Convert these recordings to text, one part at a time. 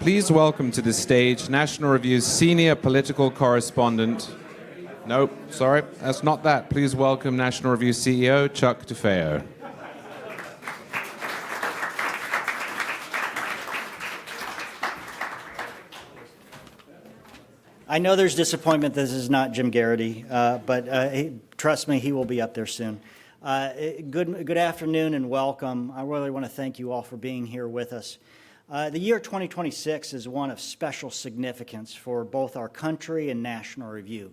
Please welcome to the stage National Review's senior political correspondent. Nope, sorry, that's not that. Please welcome National Review CEO Chuck DeFeo. I know there's disappointment this is not Jim Garrity, but trust me, he will be up there soon. Good afternoon and welcome. I really want to thank you all for being here with us. The year 2026 is one of special significance for both our country and National Review.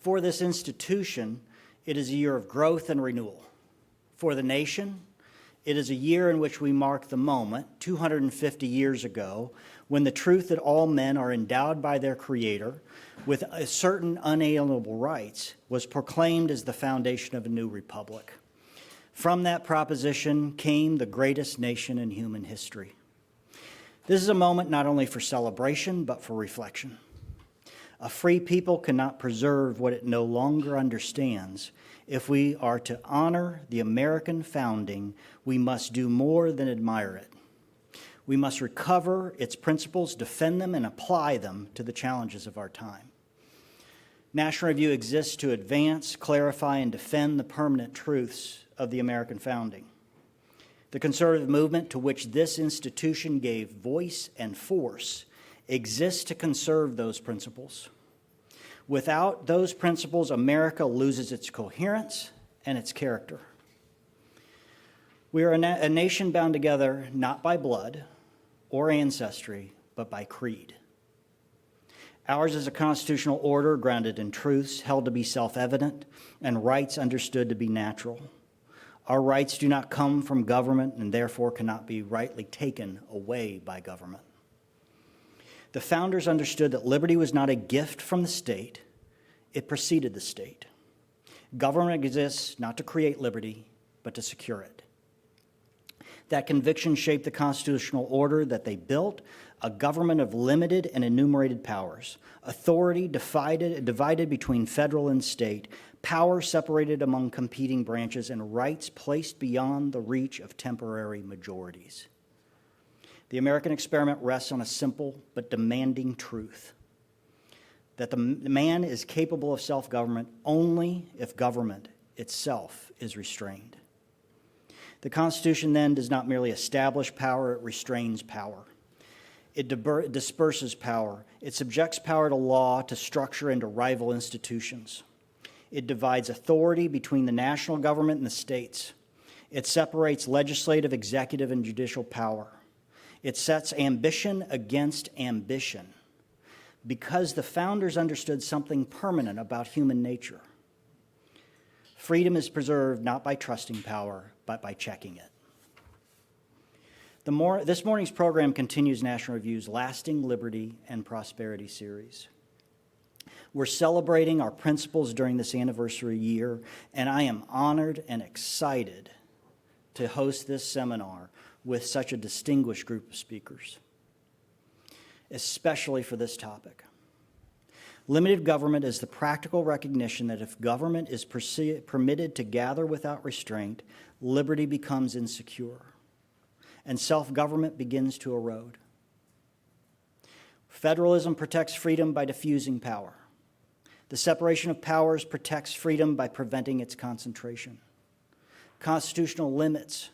For this institution, it is a year of growth and renewal. For the nation, it is a year in which we mark the moment, 250 years ago, when the truth that all men are endowed by their Creator with certain unalienable rights was proclaimed as the foundation of a new republic. From that proposition came the greatest nation in human history. This is a moment not only for celebration, but for reflection. A free people cannot preserve what it no longer understands. If we are to honor the American founding, we must do more than admire it. We must recover its principles, defend them, and apply them to the challenges of our time. National Review exists to advance, clarify, and defend the permanent truths of the American founding. The conservative movement to which this institution gave voice and force exists to conserve those principles. Without those principles, America loses its coherence and its character. We are a nation bound together not by blood or ancestry, but by creed. Ours is a constitutional order grounded in truths held to be self-evident and rights understood to be natural. Our rights do not come from government and therefore cannot be rightly taken away by government. The founders understood that liberty was not a gift from the state, it preceded the state. Government exists not to create liberty, but to secure it. That conviction shaped the constitutional order that they built, a government of limited and enumerated powers, authority divided between federal and state, power separated among competing branches, and rights placed beyond the reach of temporary majorities. The American experiment rests on a simple but demanding truth, that the man is capable of self-government only if government itself is restrained. The Constitution then does not merely establish power, it restrains power. It disperses power. It subjects power to law, to structure, and to rival institutions. It divides authority between the national government and the states. It separates legislative, executive, and judicial power. It sets ambition against ambition because the founders understood something permanent about human nature. Freedom is preserved not by trusting power, but by checking it. This morning's program continues National Review's Lasting Liberty and Prosperity series. We're celebrating our principles during this anniversary year, and I am honored and excited to host this seminar with such a distinguished group of speakers, especially for this topic. Limited government is the practical recognition that if government is permitted to gather without restraint, liberty becomes insecure, and self-government begins to erode. Federalism protects freedom by diffusing power. The separation of powers protects freedom by preventing its concentration. Constitutional limits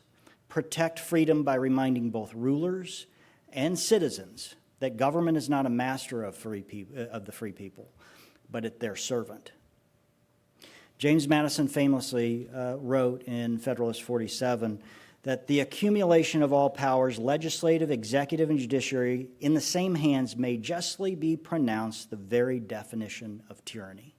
protect freedom by reminding both rulers and citizens that government is not a master of the free people, but their servant. James Madison famously wrote in Federalist 47 that the accumulation of all powers, legislative, executive, and judiciary, in the same hands may justly be pronounced the very definition of tyranny.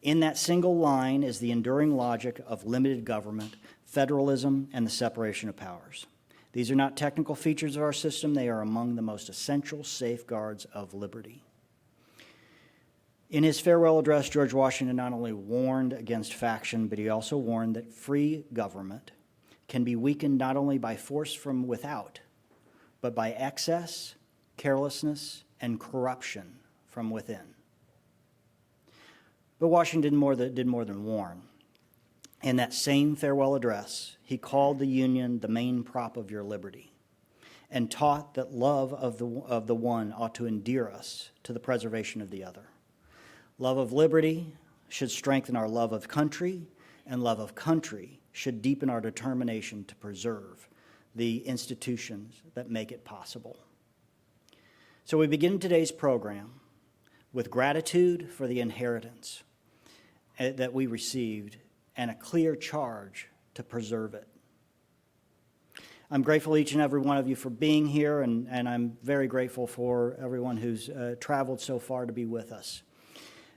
In that single line is the enduring logic of limited government, federalism, and the separation of powers. These are not technical features of our system. They are among the most essential safeguards of liberty. In his farewell address, George Washington not only warned against faction, but he also warned that free government can be weakened not only by force from without, but by excess, carelessness, and corruption from within. But Washington did more than warn. In that same farewell address, he called the Union the main prop of your liberty. and taught that love of the one ought to endear us to the preservation of the other. Love of liberty should strengthen our love of country, and love of country should deepen our determination to preserve the institutions that make it possible. So we begin today's program with gratitude for the inheritance that we received and a clear charge to preserve it. I'm grateful each and every one of you for being here, and I'm very grateful for everyone who's traveled so far to be with us.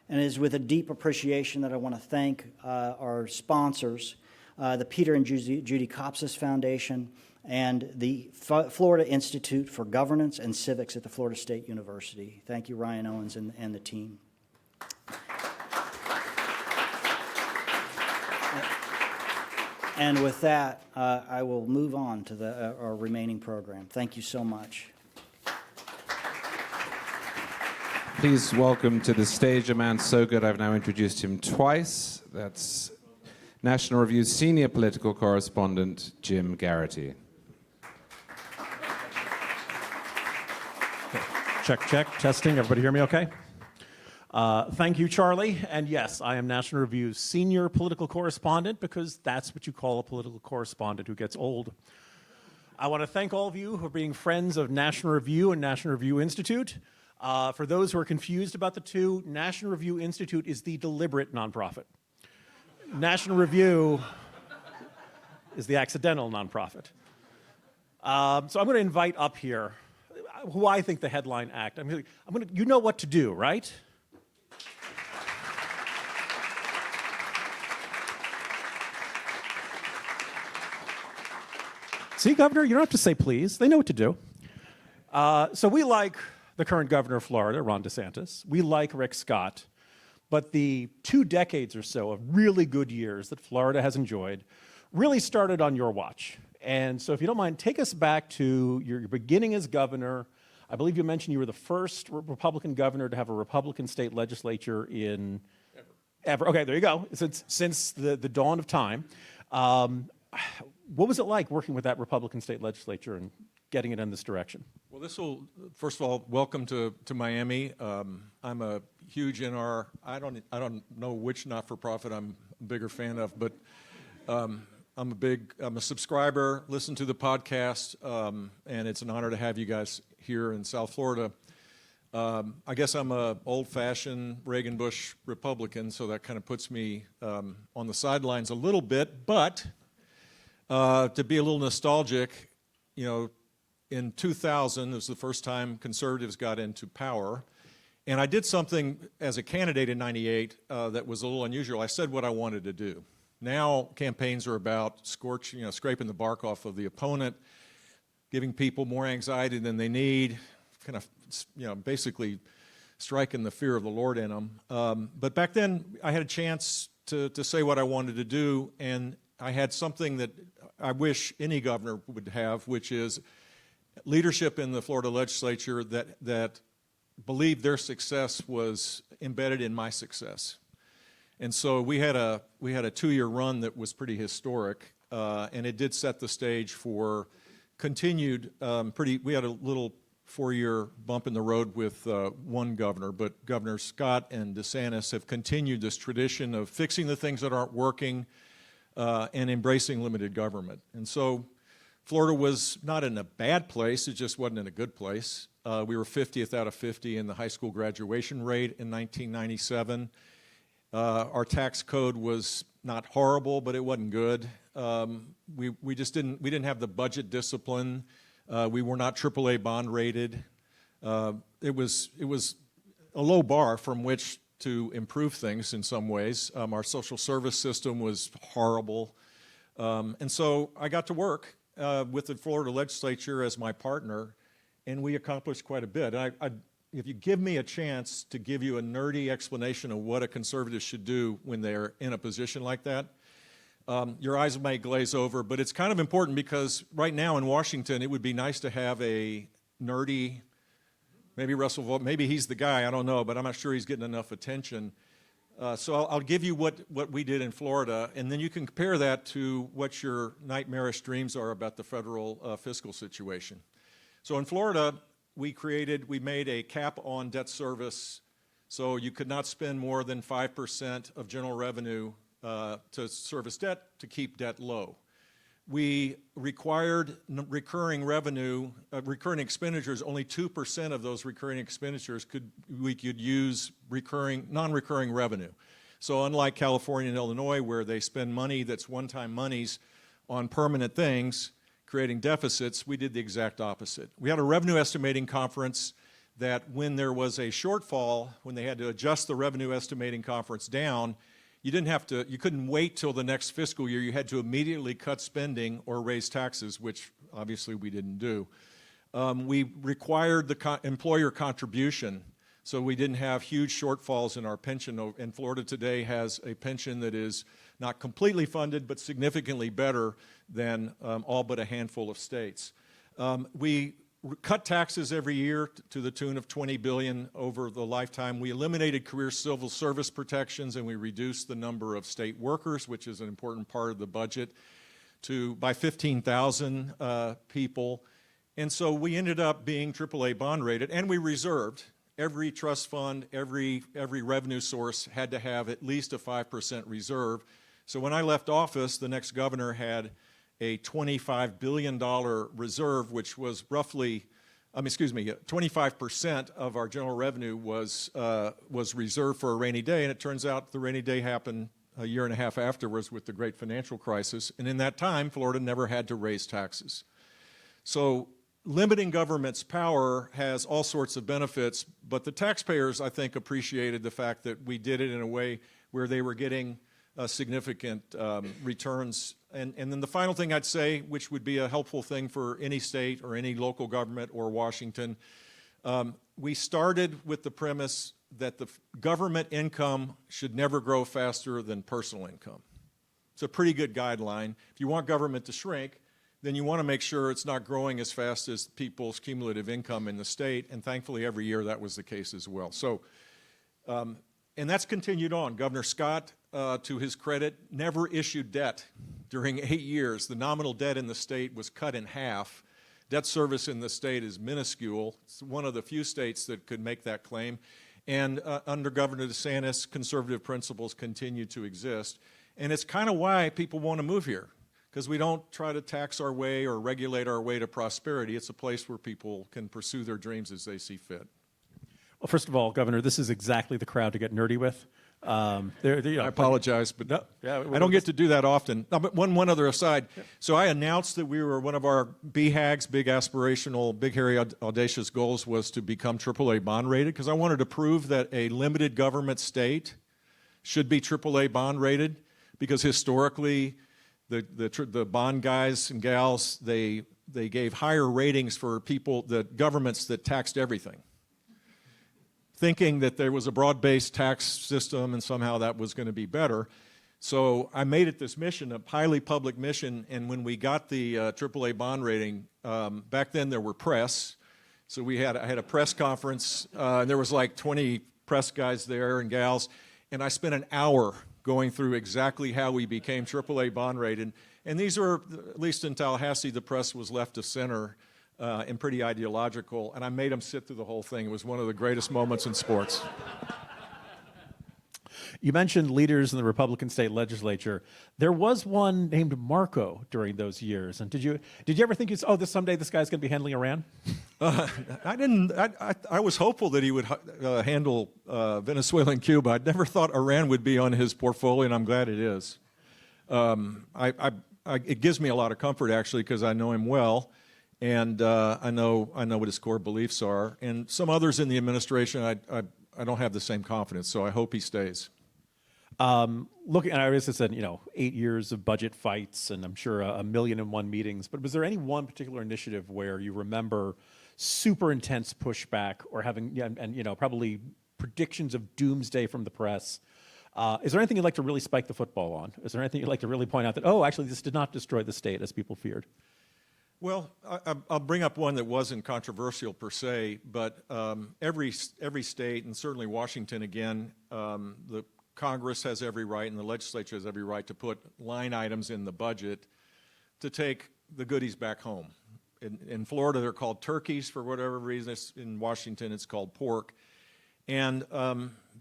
And it is with a deep appreciation that I want to thank our sponsors, the Peter and Judy Kopsis Foundation, and the Florida Institute for Governance and Civics at the Florida State University. Thank you, Ryan Owens and the team. And with that, I will move on to our remaining program. Thank you so much. Please welcome to the stage a man so good I've now introduced him twice. That's National Review's senior political correspondent, Jim Garrity. Check, check, testing. Everybody hear me okay? Thank you, Charlie. And yes, I am National Review's senior political correspondent because that's what you call a political correspondent who gets old. I want to thank all of you for being friends of National Review and National Review Institute. For those who are confused about the two, National Review Institute is the deliberate nonprofit. National Review is the accidental nonprofit. So I'm going to invite up here who I think the headline act. You know what to do, right? See, Governor, you don't have to say please. They know what to do. So we like the current governor of Florida, Ron DeSantis. We like Rick Scott. But the 2 decades or so of really good years that Florida has enjoyed really started on your watch. And so if you don't mind, take us back to your beginning as governor. I believe you mentioned you were the first Republican governor to have a Republican state legislature in ever. Okay, there you go. Since the dawn of time. What was it like working with that Republican state legislature and getting it in this direction? Well, first of all, welcome to Miami. I'm a huge NR. I don't know which not-for-profit I'm a bigger fan of, but I'm a subscriber, listen to the podcast, and it's an honor to have you guys here in South Florida. I guess I'm a old-fashioned Reagan-Bush Republican, so that kind of puts me on the sidelines a little bit, but to be a little nostalgic, in 2000, it was the first time conservatives got into power, and I did something as a candidate in '98 that was a little unusual. I said what I wanted to do. Now campaigns are about scraping the bark off of the opponent, giving people more anxiety than they need, kind of, basically striking the fear of the Lord in them. But back then, I had a chance to say what I wanted to do, and I had something that I wish any governor would have, which is leadership in the Florida legislature that believed their success was embedded in my success. And so we had a 2-year run that was pretty historic, and it did set the stage for continued we had a little 4-year bump in the road with one governor, but Governor Scott and DeSantis have continued this tradition of fixing the things that aren't working and embracing limited government. And so Florida was not in a bad place, it just wasn't in a good place. We were 50th out of 50 in the high school graduation rate in 1997. Our tax code was not horrible, but it wasn't good. We didn't have the budget discipline. We were not AAA bond rated. It was a low bar from which to improve things in some ways. Our social service system was horrible. And so I got to work with the Florida legislature as my partner, and we accomplished quite a bit. If you give me a chance to give you a nerdy explanation of what a conservative should do when they're in a position like that, your eyes might glaze over, but it's kind of important because right now in Washington, it would be nice to have a nerdy, maybe Russell Vought, maybe he's the guy, I don't know, but I'm not sure he's getting enough attention. So I'll give you what we did in Florida, and then you can compare that to what your nightmarish dreams are about the federal fiscal situation. So in Florida, we made a cap on debt service, so you could not spend more than 5% of general revenue to service debt to keep debt low. We required recurring revenue, recurring expenditures. Only 2% of those recurring expenditures we could use non-recurring revenue. So unlike California and Illinois, where they spend money that's one-time monies on permanent things, creating deficits, we did the exact opposite. We had a revenue estimating conference that when there was a shortfall, when they had to adjust the revenue estimating conference down, you couldn't wait till the next fiscal year. You had to immediately cut spending or raise taxes, which obviously we didn't do. We required the employer contribution, so we didn't have huge shortfalls in our pension. And Florida today has a pension that is not completely funded, but significantly better than all but a handful of states. We cut taxes every year to the tune of $20 billion over the lifetime. We eliminated career civil service protections, and we reduced the number of state workers, which is an important part of the budget, by 15,000 people. And so we ended up being AAA bond rated, and we reserved. Every trust fund, every revenue source had to have at least a 5% reserve. So when I left office, the next governor had a $25 billion reserve, which was roughly, 25% of our general revenue was reserved for a rainy day. And it turns out the rainy day happened a year and a half afterwards with the great financial crisis. And in that time, Florida never had to raise taxes. So limiting government's power has all sorts of benefits, but the taxpayers, I think, appreciated the fact that we did it in a way where they were getting significant returns. And then the final thing I'd say, which would be a helpful thing for any state or any local government or Washington, we started with the premise that the government income should never grow faster than personal income. It's a pretty good guideline. If you want government to shrink, then you want to make sure it's not growing as fast as people's cumulative income in the state, and thankfully every year that was the case as well. So, and that's continued on. Governor Scott, to his credit, never issued debt during 8 years. The nominal debt in the state was cut in half. Debt service in the state is minuscule. It's one of the few states that could make that claim. And under Governor DeSantis, conservative principles continue to exist. And it's kind of why people want to move here, because we don't try to tax our way or regulate our way to prosperity. It's a place where people can pursue their dreams as they see fit. Well, first of all, Governor, this is exactly the crowd to get nerdy with. I apologize, but no, I don't get to do that often. No, but one other aside. Yeah. So I announced that we were one of our BHAGs, big aspirational, big hairy audacious goals was to become AAA bond rated, because I wanted to prove that a limited government state should be AAA bond rated, because historically the bond guys and gals, they gave higher ratings for the governments that taxed everything, thinking that there was a broad-based tax system and somehow that was going to be better. So I made it this mission, a highly public mission, and when we got the AAA bond rating, back then there were press. So I had a press conference, and there was like 20 press guys there and gals, and I spent an hour going through exactly how we became AAA bond rated. And these were, at least in Tallahassee, the press was left of center, and pretty ideological, and I made them sit through the whole thing. It was one of the greatest moments in sports. You mentioned leaders in the Republican state legislature. There was one named Marco during those years. And did you ever think, someday this guy's going to be handling Iran? I didn't. I was hopeful that he would handle Venezuela and Cuba. I never thought Iran would be on his portfolio, and I'm glad it is. It gives me a lot of comfort, actually, because I know him well. And I know what his core beliefs are. And some others in the administration, I don't have the same confidence, so I hope he stays. Looking, and I always said, 8 years of budget fights, and I'm sure 1,000,001 meetings. But was there any one particular initiative where you remember super intense pushback, or having, and probably predictions of doomsday from the press? Is there anything you'd like to really spike the football on? Is there anything you'd like to really point out that, actually, this did not destroy the state as people feared? Well, I'll bring up one that wasn't controversial per se, but every state, and certainly Washington again, the Congress has every right and the legislature has every right to put line items in the budget to take the goodies back home. in Florida, they're called turkeys for whatever reason. In Washington, it's called pork. And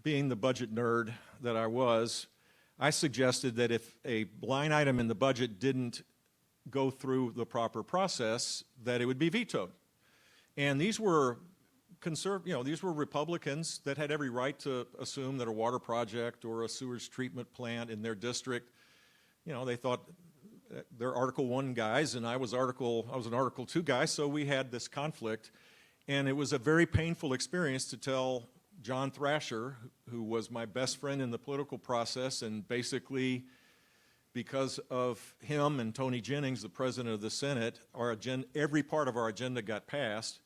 being the budget nerd that I was, I suggested that if a line item in the budget didn't go through the proper process, that it would be vetoed. And these were these were Republicans that had every right to assume that a water project or a sewage treatment plant in their district, they thought they're Article 1 guys, and I was an Article 2 guy, so we had this conflict. And it was a very painful experience to tell John Thrasher, who was my best friend in the political process, and basically because of him and Tony Jennings, the president of the Senate, every part of our agenda got passed.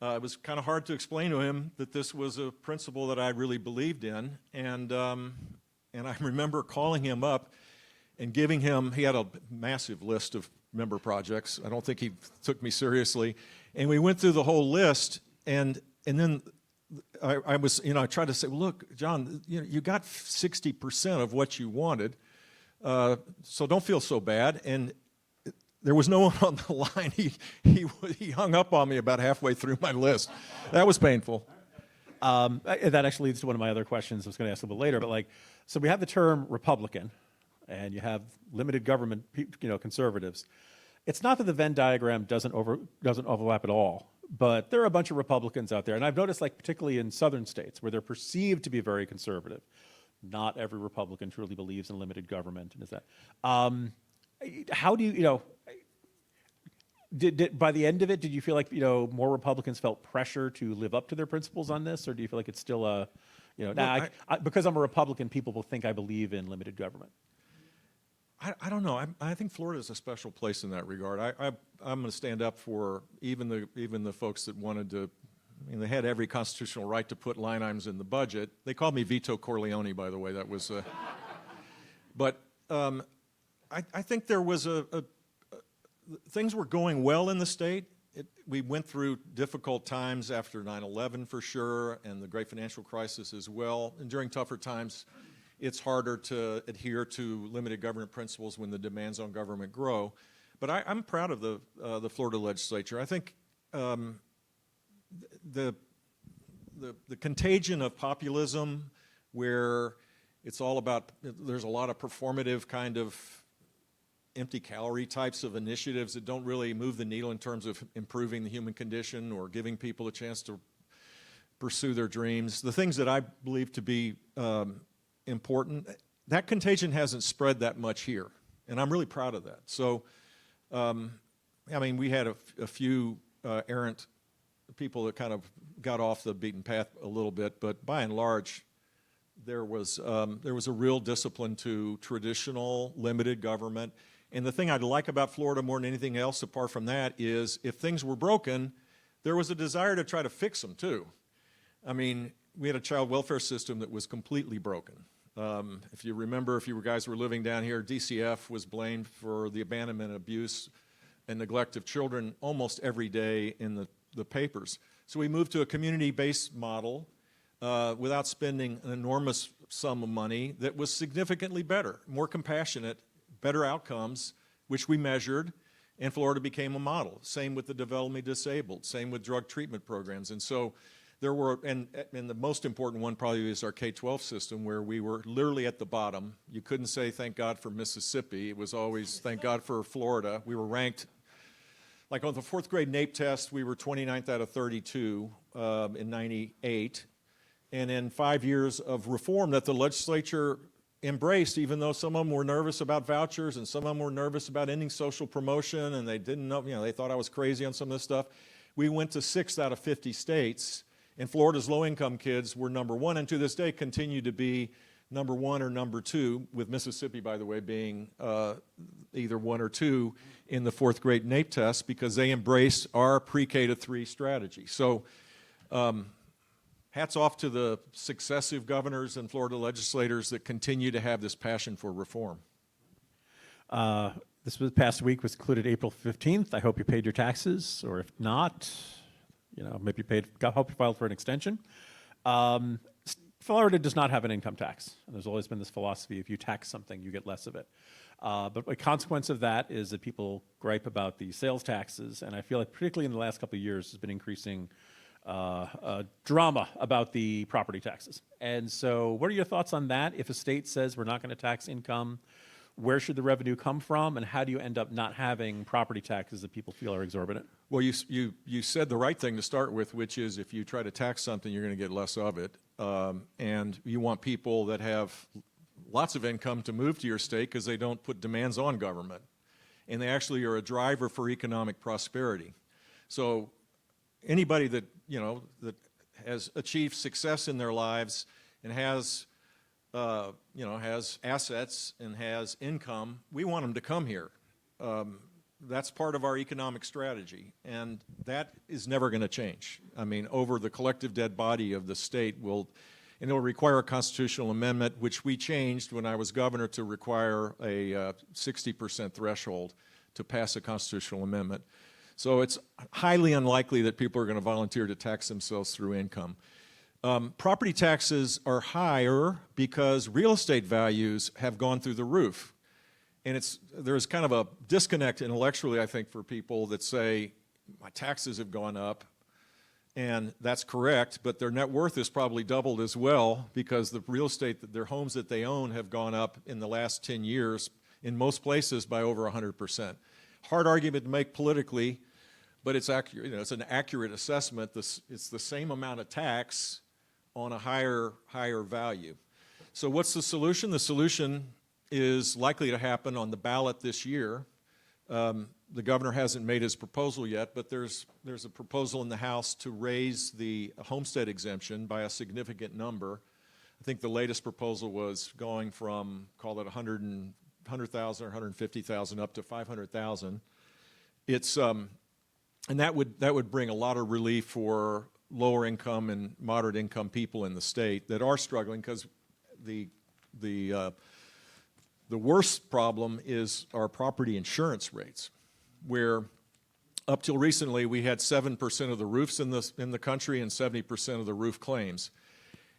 It was kind of hard to explain to him that this was a principle that I really believed in, and I remember calling him up and giving him, he had a massive list of member projects. I don't think he took me seriously, and we went through the whole list, and then I was, I tried to say, well, look, John, you got 60% of what you wanted, so don't feel so bad. And there was no one on the line. He hung up on me about halfway through my list. That was painful. That actually leads to one of my other questions I was going to ask a little bit later. But so we have the term Republican, and you have limited government, conservatives. It's not that the Venn diagram doesn't overlap at all, but there are a bunch of Republicans out there, and I've noticed, particularly in southern states, where they're perceived to be very conservative. Not every Republican truly believes in limited government, and is that. How do you, Did by the end of it, did you feel like more Republicans felt pressure to live up to their principles on this, or do you feel like it's still a, because I'm a Republican, people will think I believe in limited government? I don't know. I think Florida is a special place in that regard. I'm going to stand up for even the folks that wanted to. They had every constitutional right to put line items in the budget. They called me Vito Corleone, by the way. That was, but I think there was things were going well in the state. We went through difficult times after 9/11 for sure, and the great financial crisis as well. And during tougher times, it's harder to adhere to limited government principles when the demands on government grow. But I'm proud of the Florida legislature. I think the contagion of populism, where it's all about, there's a lot of performative kind of empty calorie types of initiatives that don't really move the needle in terms of improving the human condition or giving people a chance to pursue their dreams. The things that I believe to be important, that contagion hasn't spread that much here, and I'm really proud of that. So, we had a few errant people that kind of got off the beaten path a little bit, but by and large, there was a real discipline to traditional limited government. And the thing I'd like about Florida more than anything else, apart from that, is if things were broken, there was a desire to try to fix them too. We had a child welfare system that was completely broken. If you remember, if you guys were living down here, DCF was blamed for the abandonment, abuse, and neglect of children almost every day in the papers. So we moved to a community-based model without spending an enormous sum of money that was significantly better, more compassionate, better outcomes, which we measured, and Florida became a model. Same with the developmentally disabled, same with drug treatment programs. And so there were, and the most important one probably is our K-12 system, where we were literally at the bottom. You couldn't say thank God for Mississippi. It was always thank God for Florida. We were ranked, like on the fourth grade NAEP test, we were 29th out of 32 in 98. And in 5 years of reform that the legislature embraced, even though some of them were nervous about vouchers and some of them were nervous about ending social promotion, and they didn't know, they thought I was crazy on some of this stuff. We went to 6th out of 50 states, and Florida's low-income kids were number 1, and to this day continue to be number 1 or number 2, with Mississippi, by the way, being either 1 or 2 in the fourth grade NAEP test, because they embraced our pre-K to 3 strategy. So hats off to the successive governors and Florida legislators that continue to have this passion for reform. This past week was concluded April 15th. I hope you paid your taxes, or if not, maybe you hope you filed for an extension. Florida does not have an income tax. And there's always been this philosophy, if you tax something, you get less of it. But a consequence of that is that people gripe about the sales taxes, and I feel like particularly in the last couple of years, there's been increasing drama about the property taxes. And so what are your thoughts on that? If a state says we're not going to tax income, where should the revenue come from, and how do you end up not having property taxes that people feel are exorbitant? Well, you said the right thing to start with, which is if you try to tax something, you're going to get less of it. And you want people that have lots of income to move to your state because they don't put demands on government. And they actually are a driver for economic prosperity. So anybody that, that has achieved success in their lives and has has assets and has income, we want them to come here. That's part of our economic strategy, and that is never going to change. I mean, over the collective dead body of the state and it'll require a constitutional amendment, which we changed when I was governor to require a 60% threshold to pass a constitutional amendment. So it's highly unlikely that people are going to volunteer to tax themselves through income. Property taxes are higher because real estate values have gone through the roof. And there's kind of a disconnect intellectually, I think, for people that say, my taxes have gone up, and that's correct, but their net worth has probably doubled as well because the real estate, their homes that they own have gone up in the last 10 years, in most places by over 100%. Hard argument to make politically, but it's accurate. It's an accurate assessment. It's the same amount of tax on a higher value. So what's the solution? The solution is likely to happen on the ballot this year. The governor hasn't made his proposal yet, but there's a proposal in the House to raise the homestead exemption by a significant number. I think the latest proposal was going from, call it 100,000 or 150,000 up to 500,000. And that would bring a lot of relief for lower income and moderate income people in the state that are struggling because the worst problem is our property insurance rates, where up till recently we had 7% of the roofs in the country and 70% of the roof claims.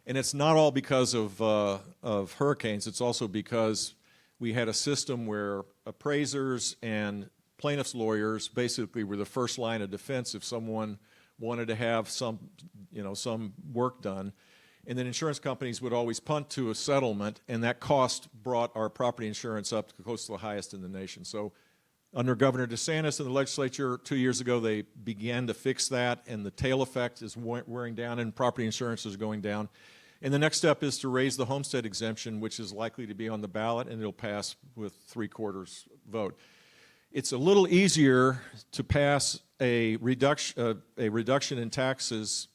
And it's not all because of hurricanes. It's also because we had a system where appraisers and plaintiffs' lawyers basically were the first line of defense if someone wanted to have some work done. And then insurance companies would always punt to a settlement, and that cost brought our property insurance up to close to the highest in the nation. So under Governor DeSantis in the legislature 2 years ago, they began to fix that, and the tail effect is wearing down, and property insurance is going down. And the next step is to raise the homestead exemption, which is likely to be on the ballot, and it'll pass with 3/4 vote. It's a little easier to pass a reduction in taxes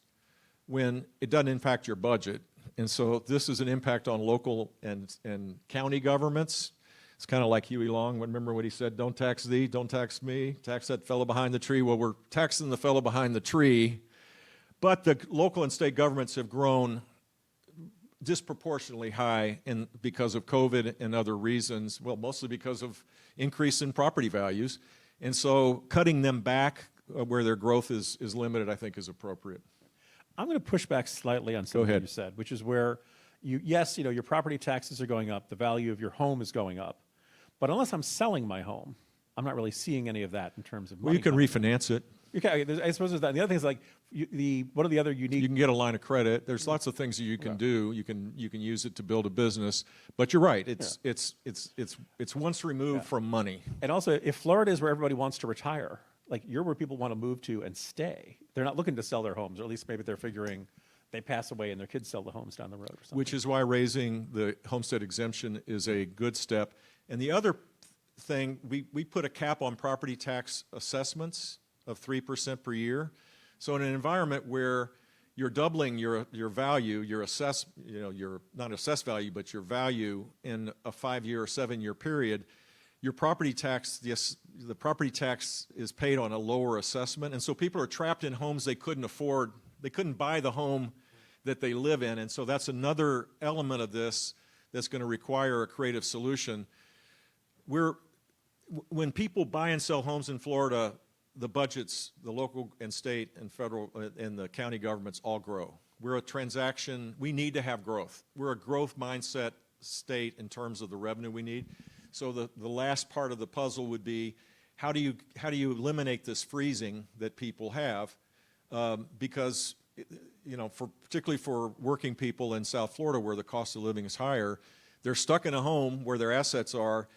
when it doesn't impact your budget. And so this is an impact on local and county governments. It's kind of like Huey Long. Remember what he said, don't tax thee, don't tax me, tax that fellow behind the tree. Well, we're taxing the fellow behind the tree, but the local and state governments have grown disproportionately high because of COVID and other reasons, well, mostly because of increase in property values. And so cutting them back where their growth is limited, I think, is appropriate. I'm going to push back slightly on something you said, which is where your property taxes are going up, the value of your home is going up, but unless I'm selling my home, I'm not really seeing any of that in terms of money. Well, you can refinance it. Okay, I suppose there's that. And the other thing is like, what are the other unique? You can get a line of credit. There's lots of things that you can do. You can use it to build a business. But you're right. It's once removed from money. And also, if Florida is where everybody wants to retire, like you're where people want to move to and stay. They're not looking to sell their homes, or at least maybe they're figuring they pass away and their kids sell the homes down the road or something. Which is why raising the homestead exemption is a good step. And the other thing, we put a cap on property tax assessments of 3% per year. So in an environment where you're doubling your value, your not assessed value, but your value in a 5-year or 7-year period, your property tax, the property tax is paid on a lower assessment. And so people are trapped in homes they couldn't afford. They couldn't buy the home that they live in. And so that's another element of this that's going to require a creative solution. When people buy and sell homes in Florida, the budgets, the local and state and federal and the county governments all grow. We're a transaction. We need to have growth. We're a growth mindset state in terms of the revenue we need. So the last part of the puzzle would be, how do you eliminate this freezing that people have? Because, you know, particularly for working people in South Florida where the cost of living is higher, they're stuck in a home where their assets are,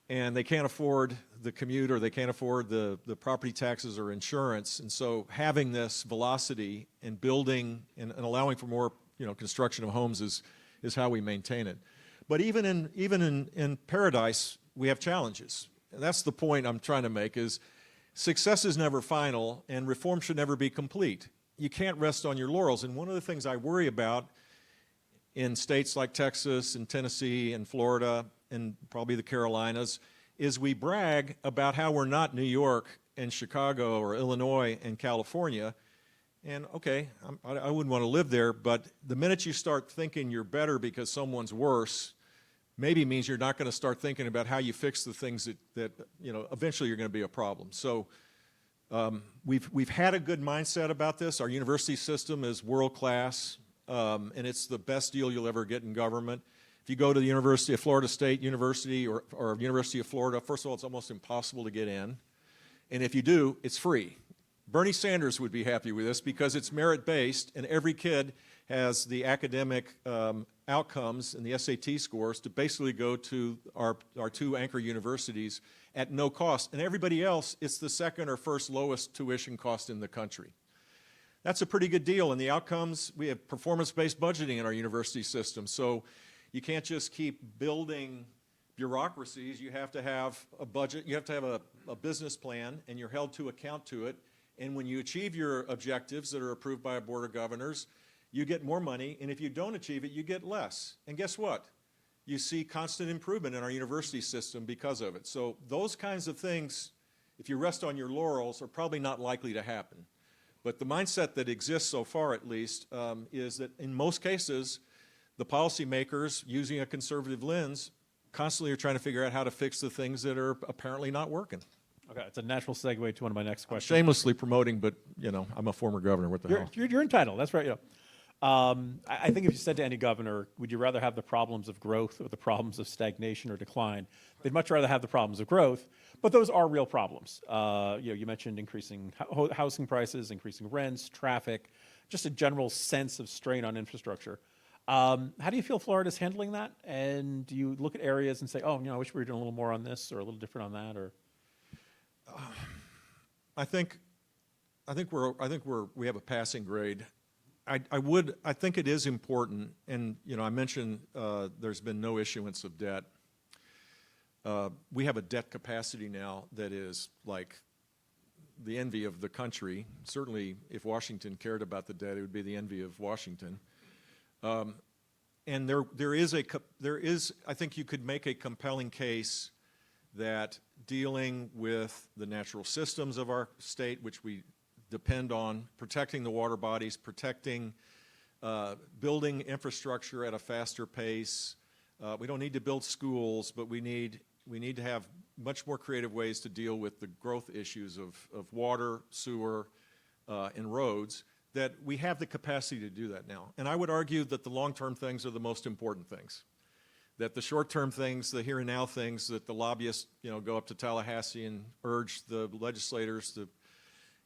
and they can't afford the commute, or they can't afford the property taxes or insurance. And so having this velocity and building and allowing for more, you know, construction of homes is how we maintain it. But even in paradise, we have challenges. And that's the point I'm trying to make, is success is never final, and reform should never be complete. You can't rest on your laurels. And one of the things I worry about in states like Texas and Tennessee and Florida and probably the Carolinas is we brag about how we're not New York and Chicago or Illinois and California. And okay, I wouldn't want to live there, but the minute you start thinking you're better because someone's worse, maybe means you're not going to start thinking about how you fix the things that you know, eventually you're going to be a problem. So we've had a good mindset about this. Our university system is world-class, and it's the best deal you'll ever get in government. If you go to the University of Florida State University or University of Florida, first of all, it's almost impossible to get in. And if you do, it's free. Bernie Sanders would be happy with this because it's merit-based, and every kid has the academic outcomes and the SAT scores to basically go to our two anchor universities at no cost. And everybody else, it's the second or first lowest tuition cost in the country. That's a pretty good deal. And the outcomes, we have performance-based budgeting in our university system. So you can't just keep building bureaucracies. You have to have a budget. You have to have a business plan, and you're held to account to it. And when you achieve your objectives that are approved by a board of governors, you get more money. And if you don't achieve it, you get less. And guess what? You see constant improvement in our university system because of it. So those kinds of things, if you rest on your laurels, are probably not likely to happen. But the mindset that exists so far, at least, is that in most cases, the policymakers, using a conservative lens, constantly are trying to figure out how to fix the things that are apparently not working. Okay, it's a natural segue to one of my next questions. Shamelessly promoting, but, you know, I'm a former governor. What the hell? You're entitled. That's right. You know. I think if you said to any governor, would you rather have the problems of growth or the problems of stagnation or decline? They'd much rather have the problems of growth, but those are real problems. You know, you mentioned increasing housing prices, increasing rents, traffic, just a general sense of strain on infrastructure. How do you feel Florida's handling that? And do you look at areas and say, oh, you know, I wish we were doing a little more on this or a little different on that? Or I think we have a passing grade. I think it is important, and you know, I mentioned there's been no issuance of debt. We have a debt capacity now that is like the envy of the country. Certainly, if Washington cared about the debt, it would be the envy of Washington. And there is, I think you could make a compelling case that dealing with the natural systems of our state, which we depend on, protecting the water bodies, protecting, building infrastructure at a faster pace. We don't need to build schools, but we need to have much more creative ways to deal with the growth issues of water, sewer, and roads, that we have the capacity to do that now. And I would argue that the long-term things are the most important things. That the short-term things, the here and now things that the lobbyists, you know, go up to Tallahassee and urge the legislators to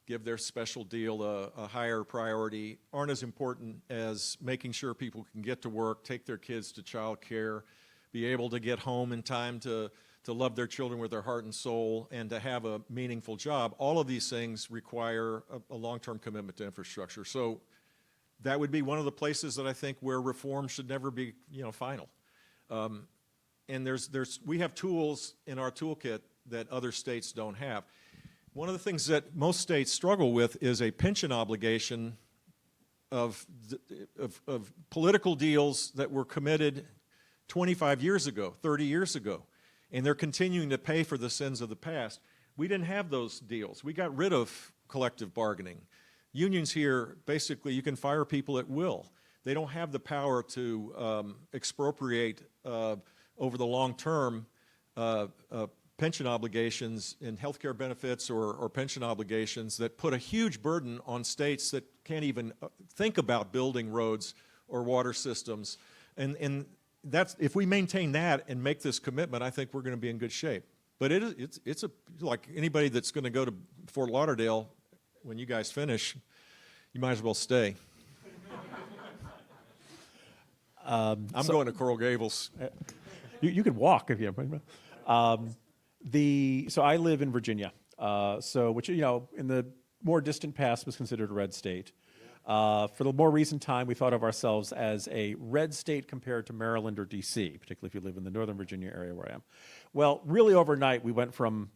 give their special deal a higher priority, aren't as important as making sure people can get to work, take their kids to child care, be able to get home in time to love their children with their heart and soul, and to have a meaningful job. All of these things require a long-term commitment to infrastructure. So that would be one of the places that I think where reform should never be, you know, final. And we have tools in our toolkit that other states don't have. One of the things that most states struggle with is a pension obligation of political deals that were committed 25 years ago, 30 years ago, and they're continuing to pay for the sins of the past. We didn't have those deals. We got rid of collective bargaining. Unions here, basically, you can fire people at will. They don't have the power to expropriate over the long term pension obligations and healthcare benefits or pension obligations that put a huge burden on states that can't even think about building roads or water systems. And that's, if we maintain that and make this commitment, I think we're going to be in good shape. But it's like anybody that's going to go to Fort Lauderdale when you guys finish, you might as well stay. I'm going to Coral Gables. You could walk if you. So I live in Virginia, which in the more distant past was considered a red state. For the more recent time, we thought of ourselves as a red state compared to Maryland or D.C., particularly if you live in the Northern Virginia area where I am. Well, really overnight, we went from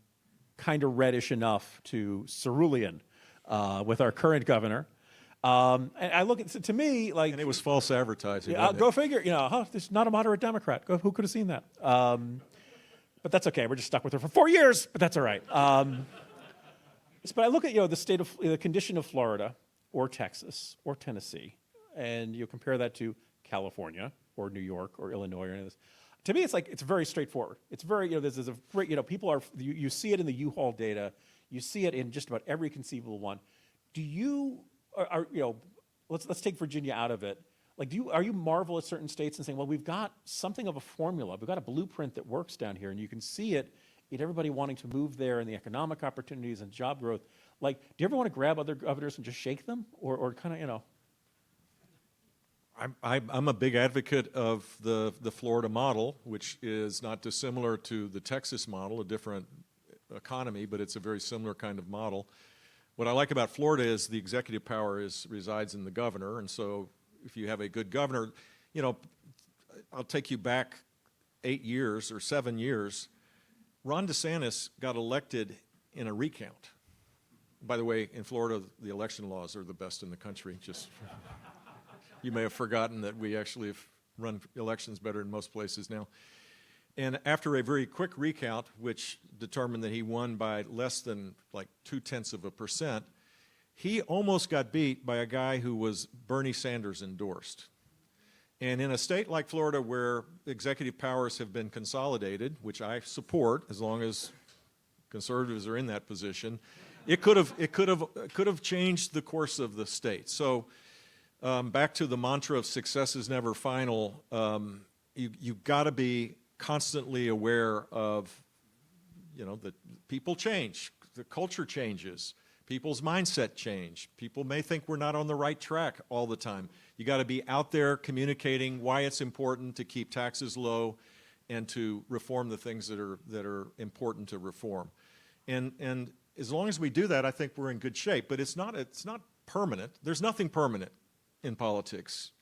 kind of reddish enough to cerulean with our current governor. And I look at, to me, like... And it was false advertising. Go figure, there's not a moderate Democrat. Who could have seen that? But that's okay. We're just stuck with her for 4 years, but that's all right. But I look at, the condition of Florida, or Texas, or Tennessee, and you compare that to California, or New York, or Illinois, or any of this. To me, it's very straightforward. It's very, there's a great, people are, you see it in the U-Haul data, you see it in just about every conceivable one. Do you, let's take Virginia out of it. Like, are you marvel at certain states and saying, well, we've got something of a formula, we've got a blueprint that works down here, and you can see it in everybody wanting to move there and the economic opportunities and job growth. Like, do you ever want to grab other governors and just shake them, or kind of, I'm a big advocate of the Florida model, which is not dissimilar to the Texas model, a different economy, but it's a very similar kind of model. What I like about Florida is the executive power resides in the governor, and so if you have a good governor, I'll take you back 8 years or 7 years. Ron DeSantis got elected in a recount. By the way, in Florida, the election laws are the best in the country. Just you may have forgotten that we actually have run elections better in most places now. And after a very quick recount, which determined that he won by less than like 0.2%, he almost got beat by a guy who was Bernie Sanders endorsed. And in a state like Florida where executive powers have been consolidated, which I support as long as conservatives are in that position, it could have changed the course of the state. So back to the mantra of success is never final, you've got to be constantly aware of, that people change, the culture changes, people's mindset change. People may think we're not on the right track all the time. You got to be out there communicating why it's important to keep taxes low and to reform the things that are important to reform. And as long as we do that, I think we're in good shape. But it's not permanent. There's nothing permanent in politics.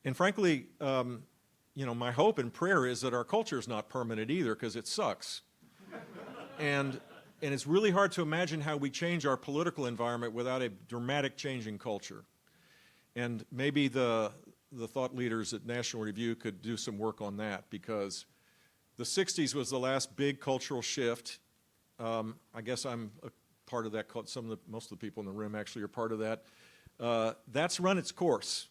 And frankly, my hope and prayer is that our culture is not permanent either, because it sucks. And it's really hard to imagine how we change our political environment without a dramatic change in culture. And maybe the thought leaders at National Review could do some work on that, because the 60s was the last big cultural shift. I guess I'm a part of that. Most of the people in the room actually are part of that. That's run its course.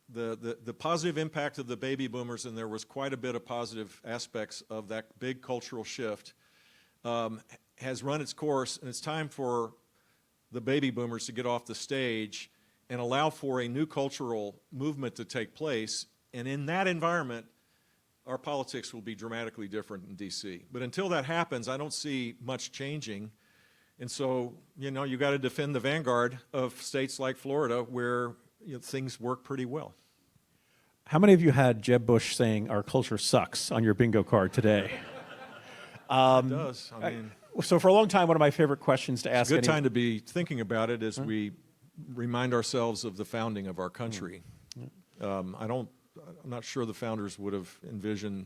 The positive impact of the baby boomers, and there was quite a bit of positive aspects of that big cultural shift, has run its course, and it's time for the baby boomers to get off the stage and allow for a new cultural movement to take place. And in that environment, our politics will be dramatically different in D.C. But until that happens, I don't see much changing. And so, you got to defend the vanguard of states like Florida where things work pretty well. How many of you had Jeb Bush saying our culture sucks on your bingo card today? It does. I mean, so for a long time, one of my favorite questions to ask. It's a good time to be thinking about it as we remind ourselves of the founding of our country. I'm not sure the founders would have envisioned.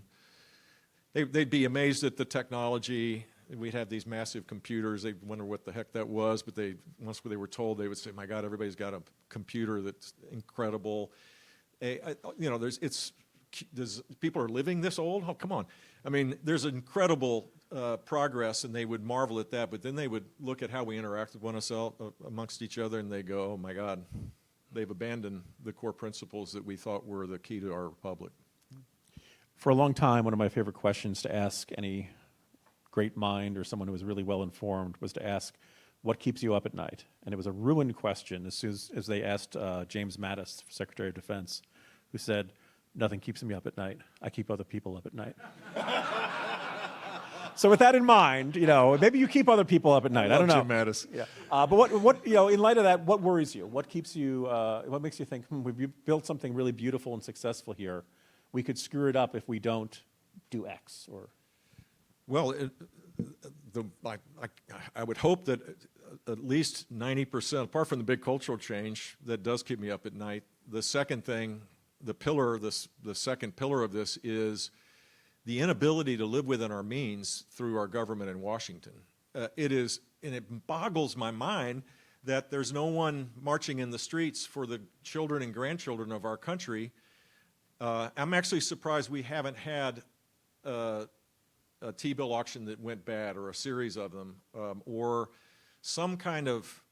They'd be amazed at the technology. We'd have these massive computers. They'd wonder what the heck that was, but once they were told, they would say, my God, everybody's got a computer that's incredible. People are living this old? Oh, come on. I mean, there's incredible progress, and they would marvel at that, but then they would look at how we interact with one another amongst each other, and they go, oh my God, they've abandoned the core principles that we thought were the key to our republic. For a long time, one of my favorite questions to ask any great mind or someone who was really well informed was to ask, what keeps you up at night? And it was a ruined question as soon as they asked James Mattis, Secretary of Defense, who said, nothing keeps me up at night. I keep other people up at night. So with that in mind, maybe you keep other people up at night. I don't know. Jim Mattis. Yeah. But what in light of that, what worries you? What keeps you? What makes you think, we've built something really beautiful and successful here. We could screw it up if we don't do X or. Well, I would hope that at least 90%, apart from the big cultural change that does keep me up at night, the second thing, the second pillar of this is the inability to live within our means through our government in Washington. It boggles my mind that there's no one marching in the streets for the children and grandchildren of our country. I'm actually surprised we haven't had a T-bill auction that went bad, or a series of them, or some kind of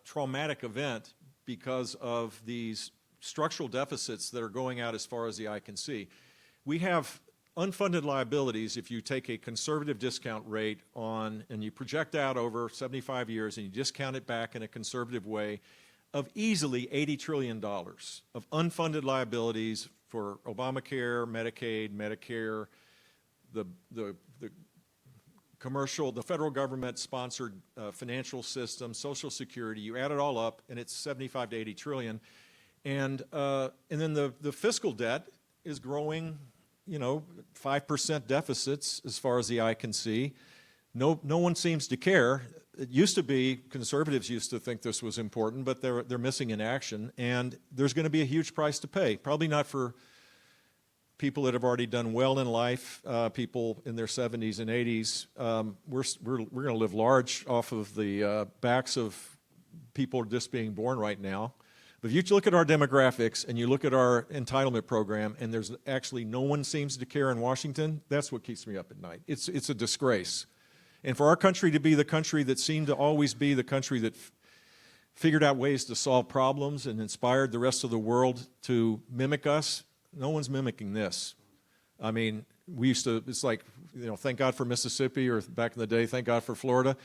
traumatic event because of these structural deficits that are going out as far as the eye can see. We have unfunded liabilities if you take a conservative discount rate on, and you project out over 75 years and you discount it back in a conservative way, of easily $80 trillion of unfunded liabilities for Obamacare, Medicaid, Medicare, the commercial, the federal government-sponsored financial system, Social Security. You add it all up, and it's 75 to 80 trillion. And then the fiscal debt is growing, 5% deficits as far as the eye can see. No one seems to care. It used to be, conservatives used to think this was important, but they're missing in action. And there's going to be a huge price to pay. Probably not for people that have already done well in life, people in their 70s and 80s. We're going to live large off of the backs of people just being born right now. But if you look at our demographics and you look at our entitlement program, and there's actually no one seems to care in Washington, that's what keeps me up at night. It's a disgrace. And for our country to be the country that seemed to always be the country that figured out ways to solve problems and inspired the rest of the world to mimic us, no one's mimicking this. I mean, it's like, thank God for Mississippi, or back in the day, thank God for Florida.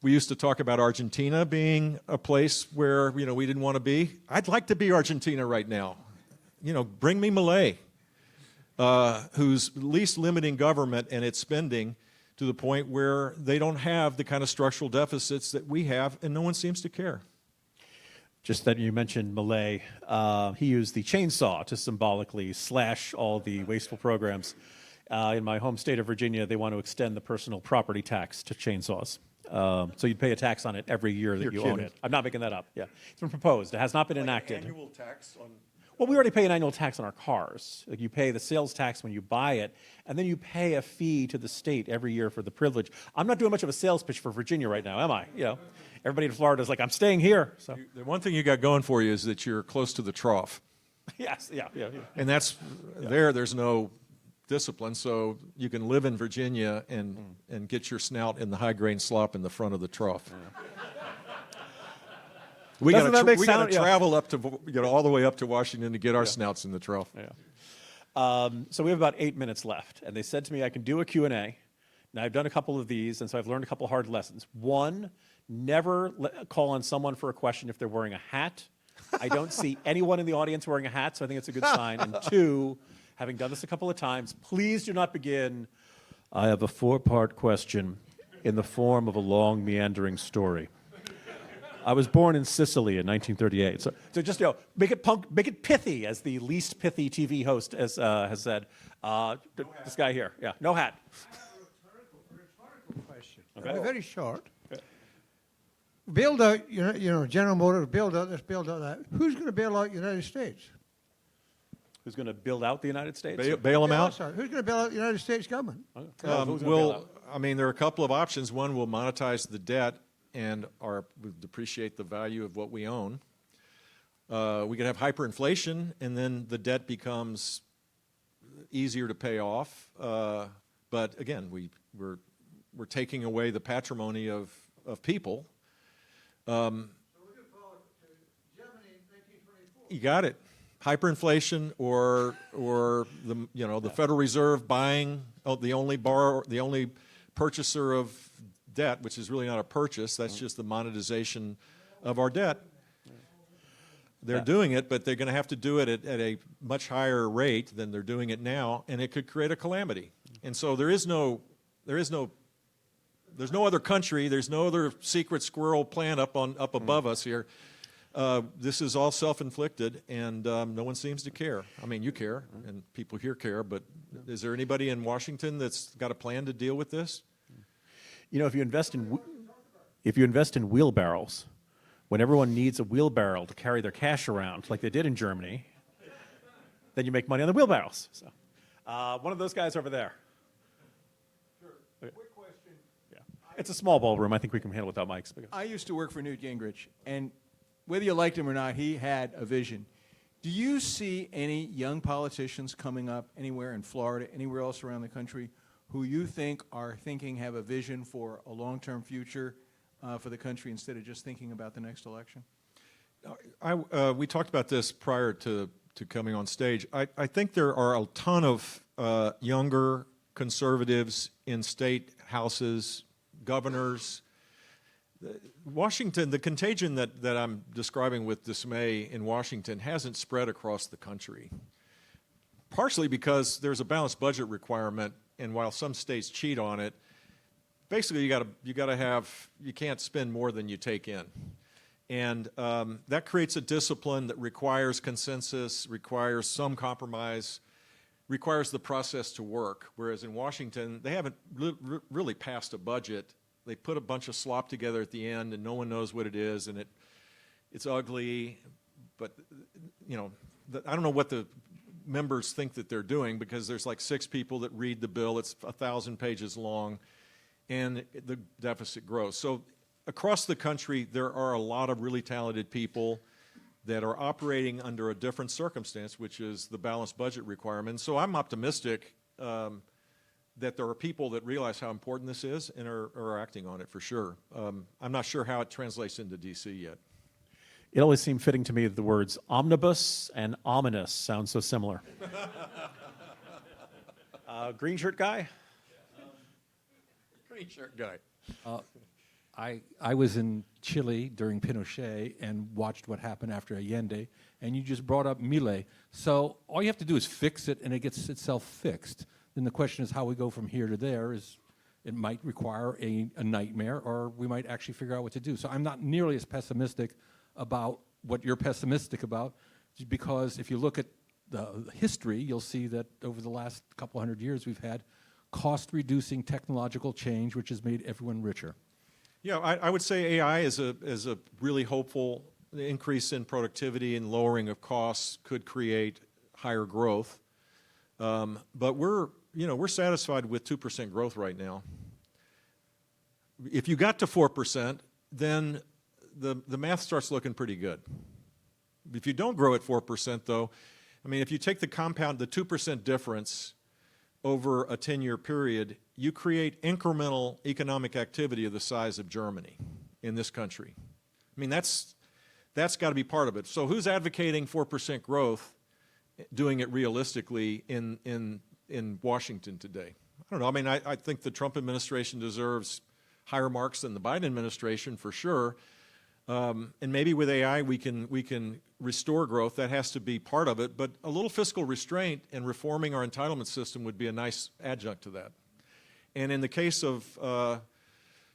We used to talk about Argentina being a place where, we didn't want to be. I'd like to be Argentina right now. Bring me Milei, who's at least limiting government and its spending to the point where they don't have the kind of structural deficits that we have, and no one seems to care. Just that you mentioned Milei, he used the chainsaw to symbolically slash all the wasteful programs. In my home state of Virginia, they want to extend the personal property tax to chainsaws. So you'd pay a tax on it every year that you own it. I'm not making that up. Yeah, it's been proposed. It has not been enacted. An annual tax on. Well, we already pay an annual tax on our cars. Like, you pay the sales tax when you buy it, and then you pay a fee to the state every year for the privilege. I'm not doing much of a sales pitch for Virginia right now, am I? Everybody in Florida is like, I'm staying here. So The one thing you got going for you is that you're close to the trough. yes, yeah. And that's there's no discipline, so you can live in Virginia and get your snout in the high-grain slop in the front of the trough. We got to travel up to all the way up to Washington to get our snouts in the trough. Yeah. So we have about 8 minutes left, and they said to me I can do a Q&A. Now, I've done a couple of these, and so I've learned a couple hard lessons. One, never call on someone for a question if they're wearing a hat. I don't see anyone in the audience wearing a hat, so I think it's a good sign. And two, having done this a couple of times, please do not begin, I have a 4-part question in the form of a long, meandering story. I was born in Sicily in 1938. So just, make it punk, make it pithy, as the least pithy TV host has said. This guy here, no hat. Rhetorical question. Okay. Very short. Build out, General Motors, build out this, build out that. Who's going to bail out the United States? Who's going to build out the United States? Bail them out? Sorry, who's going to bail out the United States government? Who's gonna bail out? There are a couple of options. One, we'll monetize the debt and depreciate the value of what we own. We could have hyperinflation, and then the debt becomes easier to pay off. But again, we're taking away the patrimony of people. So we're going to follow to Germany in 1924. You got it. Hyperinflation, or the Federal Reserve buying the only purchaser of debt, which is really not a purchase, that's just the monetization of our debt. They're doing it, but they're going to have to do it at a much higher rate than they're doing it now, and it could create a calamity. And so there's no other country, there's no other secret squirrel plan up above us here. This is all self-inflicted, and no one seems to care. I mean, you care, and people here care, but is there anybody in Washington that's got a plan to deal with this? You know, if you invest in wheelbarrows, when everyone needs a wheelbarrow to carry their cash around, like they did in Germany, then you make money on the wheelbarrows. So, one of those guys over there. Sure. Quick question. Yeah. It's a small ballroom. I think we can handle without mics. I used to work for Newt Gingrich, and whether you liked him or not, he had a vision. Do you see any young politicians coming up anywhere in Florida, anywhere else around the country, who you think have a vision for a long-term future for the country instead of just thinking about the next election? We talked about this prior to coming on stage. I think there are a ton of younger conservatives in state houses, governors. Washington, the contagion that I'm describing with dismay in Washington hasn't spread across the country. Partially because there's a balanced budget requirement, and while some states cheat on it, basically you can't spend more than you take in. And that creates a discipline that requires consensus, requires some compromise, requires the process to work. Whereas in Washington, they haven't really passed a budget. They put a bunch of slop together at the end, and no one knows what it is, and it's ugly. But you know, I don't know what the members think that they're doing, because there's like 6 people that read the bill. It's 1,000 pages long, and the deficit grows. So across the country, there are a lot of really talented people that are operating under a different circumstance, which is the balanced budget requirement. So I'm optimistic that there are people that realize how important this is and are acting on it for sure. I'm not sure how it translates into D.C. yet. It always seemed fitting to me that the words omnibus and ominous sound so similar. Green shirt guy? Green shirt guy. I was in Chile during Pinochet and watched what happened after Allende, and you just brought up Milei. So all you have to do is fix it, and it gets itself fixed. Then the question is how we go from here to there. It might require a nightmare, or we might actually figure out what to do. So I'm not nearly as pessimistic about what you're pessimistic about, because if you look at the history, you'll see that over the last couple hundred years we've had cost-reducing technological change, which has made everyone richer. Yeah, I would say AI is a really hopeful increase in productivity and lowering of costs could create higher growth. But we're satisfied with 2% growth right now. If you got to 4%, then the math starts looking pretty good. If you don't grow at 4%, though, I mean, if you take the 2% difference over a 10-year period, you create incremental economic activity of the size of Germany in this country. I mean, that's got to be part of it. So who's advocating 4% growth, doing it realistically in Washington today? I don't know. I mean, I think the Trump administration deserves higher marks than the Biden administration for sure. And maybe with AI we can restore growth. That has to be part of it. But a little fiscal restraint and reforming our entitlement system would be a nice adjunct to that. And in the case of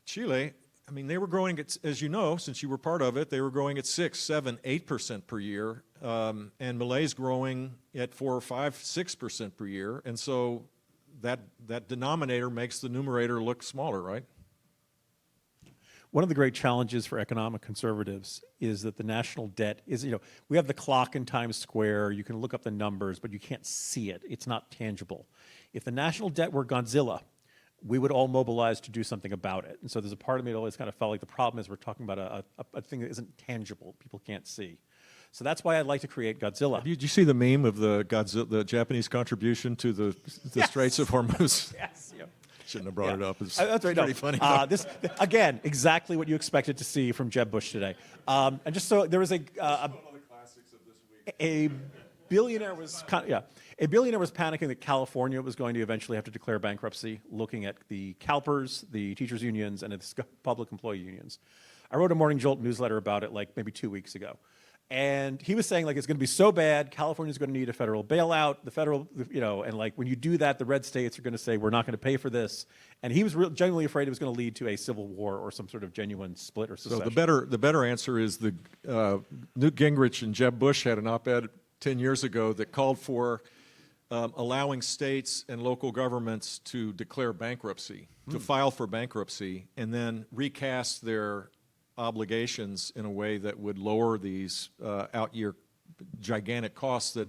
Chile, I mean, they were growing at, as you know, since you were part of it, they were growing at 6, 7, 8% per year. And Milei's growing at 4 or 5, 6% per year. And so that denominator makes the numerator look smaller, right? One of the great challenges for economic conservatives is that the national debt is, we have the clock in Times Square, you can look up the numbers, but you can't see it. It's not tangible. If the national debt were Godzilla, we would all mobilize to do something about it. And so there's a part of me that always kind of felt like the problem is we're talking about a thing that isn't tangible, people can't see. So that's why I'd like to create Godzilla. Did you see the meme of the Japanese contribution to the Yes. Straits of Hormuz? Yes. Yep. Shouldn't have brought it up. It's That's right. pretty funny. though. This again, exactly what you expected to see from Jeb Bush today. And just so there was a billionaire was a billionaire was panicking that California was going to eventually have to declare bankruptcy, looking at the CalPERS, the teachers unions, and the public employee unions. I wrote a Morning Jolt newsletter about it like maybe 2 weeks ago. And he was saying like it's going to be so bad, California's going to need a federal bailout. The federal, and like when you do that, the red states are going to say we're not going to pay for this. And he was genuinely afraid it was going to lead to a civil war or some sort of genuine split or secession. So the better answer is Newt Gingrich and Jeb Bush had an op-ed 10 years ago that called for allowing states and local governments to declare bankruptcy, to file for bankruptcy, and then recast their obligations in a way that would lower these out-year gigantic costs that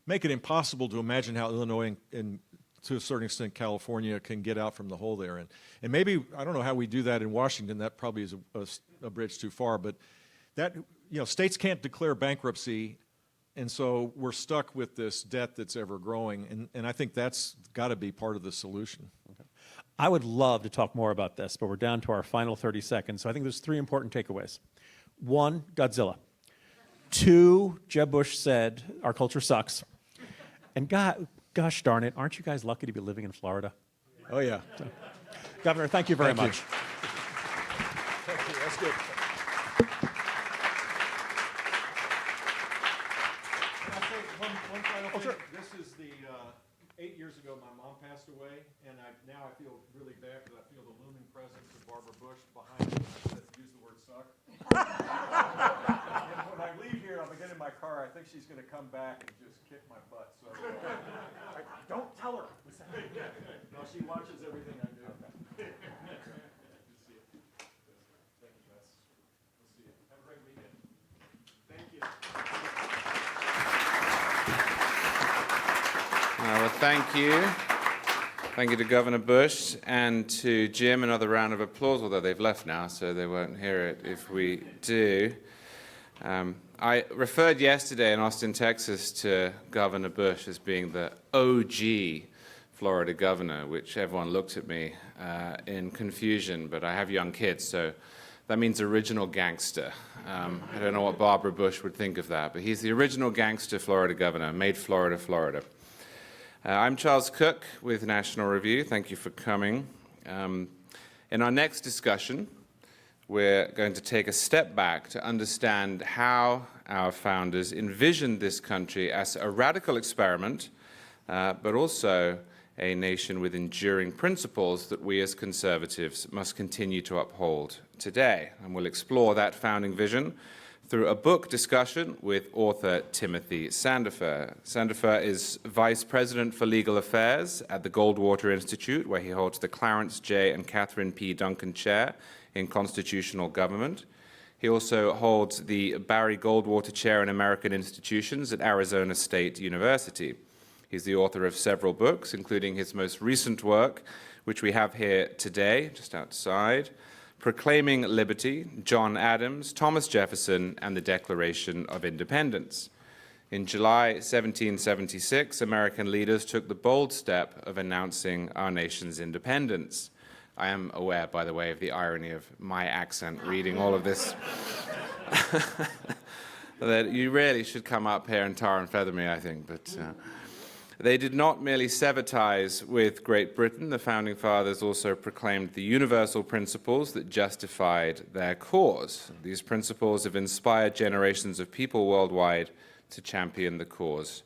make it impossible to imagine how Illinois and to a certain extent California can get out from the hole they're in. And maybe, I don't know how we do that in Washington, that probably is a bridge too far, but that, states can't declare bankruptcy, and so we're stuck with this debt that's ever growing, and I think that's got to be part of the solution. Okay. I would love to talk more about this, but we're down to our final 30 seconds. So I think there's 3 important takeaways. 1, Godzilla. 2, Jeb Bush said our culture sucks. And gosh darn it, aren't you guys lucky to be living in Florida? Oh, yeah. So, Governor, thank you very much. Thank you. That's good. Can I say one final thing? Sure. This is the 8 years ago my mom passed away, and now I feel really bad because I feel the looming presence of Barbara Bush behind me. Let's use the word suck. And when I leave here, I'm going to get in my car. I think she's going to come back and just kick my butt. So Don't tell her. no, she watches everything I do. Good to see you. Thank you, Bess. We'll see you. Have a great weekend. Thank you. Well, thank you. Thank you to Governor Bush and to Jim. Another round of applause, although they've left now, so they won't hear it if we do. I referred yesterday in Austin, Texas, to Governor Bush as being the OG Florida governor, which everyone looked at me in confusion, but I have young kids, so that means original gangster. I don't know what Barbara Bush would think of that, but he's the original gangster Florida governor, made Florida, Florida. I'm Charles Cook with National Review. Thank you for coming. In our next discussion, we're going to take a step back to understand how our founders envisioned this country as a radical experiment, but also a nation with enduring principles that we as conservatives must continue to uphold today. And we'll explore that founding vision through a book discussion with author Timothy Sandefur. Sandefur is Vice President for Legal Affairs at the Goldwater Institute, where he holds the Clarence J. and Catherine P. Duncan Chair in Constitutional Government. He also holds the Barry Goldwater Chair in American Institutions at Arizona State University. He's the author of several books, including his most recent work, which we have here today, just outside, Proclaiming Liberty, John Adams, Thomas Jefferson, and the Declaration of Independence. In July 1776, American leaders took the bold step of announcing our nation's independence. I am aware, by the way, of the irony of my accent reading all of this. That you really should come up here and tar and feather me, I think, but... They did not merely sever ties with Great Britain. The Founding Fathers also proclaimed the universal principles that justified their cause. These principles have inspired generations of people worldwide to champion the cause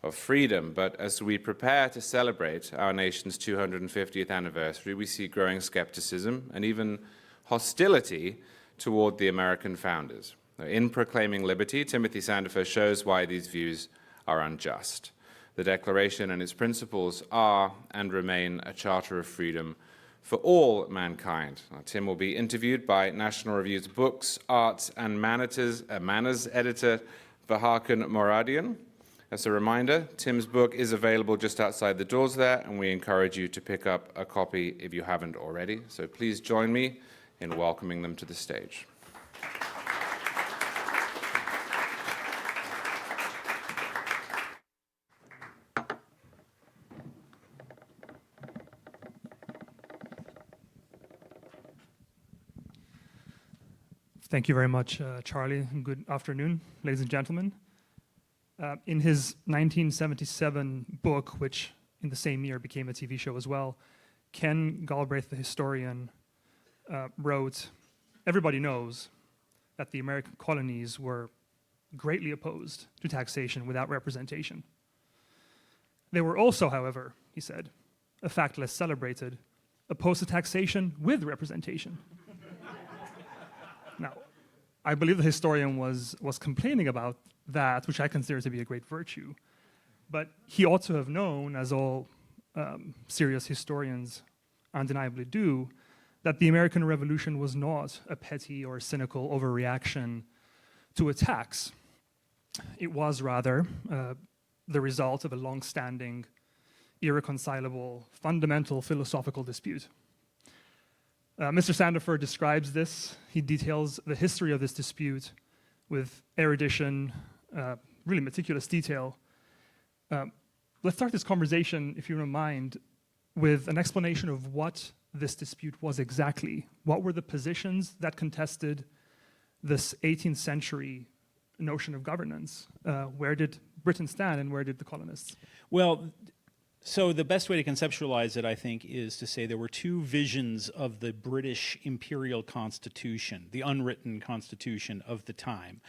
of freedom. But as we prepare to celebrate our nation's 250th anniversary, we see growing skepticism and even hostility toward the American founders. In Proclaiming Liberty, Timothy Sandefur shows why these views are unjust. The Declaration and its principles are and remain a charter of freedom for all mankind. Now, Tim will be interviewed by National Review's Books, Arts, and Manners editor, Vahakan Moradian. As a reminder, Tim's book is available just outside the doors there, and we encourage you to pick up a copy if you haven't already. So please join me in welcoming them to the stage. Thank you very much, Charlie. Good afternoon, ladies and gentlemen. In his 1977 book, which in the same year became a TV show as well, Ken Galbraith, the historian, wrote, "Everybody knows that the American colonies were greatly opposed to taxation without representation. They were also, however," he said, "a fact less celebrated, opposed to taxation with representation." Now, I believe the historian was complaining about that, which I consider to be a great virtue. But he ought to have known, as all serious historians undeniably do, that the American Revolution was not a petty or cynical overreaction to a tax. It was rather the result of a long-standing, irreconcilable, fundamental philosophical dispute. Mr. Sandefur describes this. He details the history of this dispute with erudition, really meticulous detail. Let's start this conversation, if you don't mind, with an explanation of what this dispute was exactly. What were the positions that contested this 18th century notion of governance? Where did Britain stand and where did the colonists? Well, so the best way to conceptualize it, I think, is to say there were two visions of the British imperial constitution, the unwritten constitution of the time.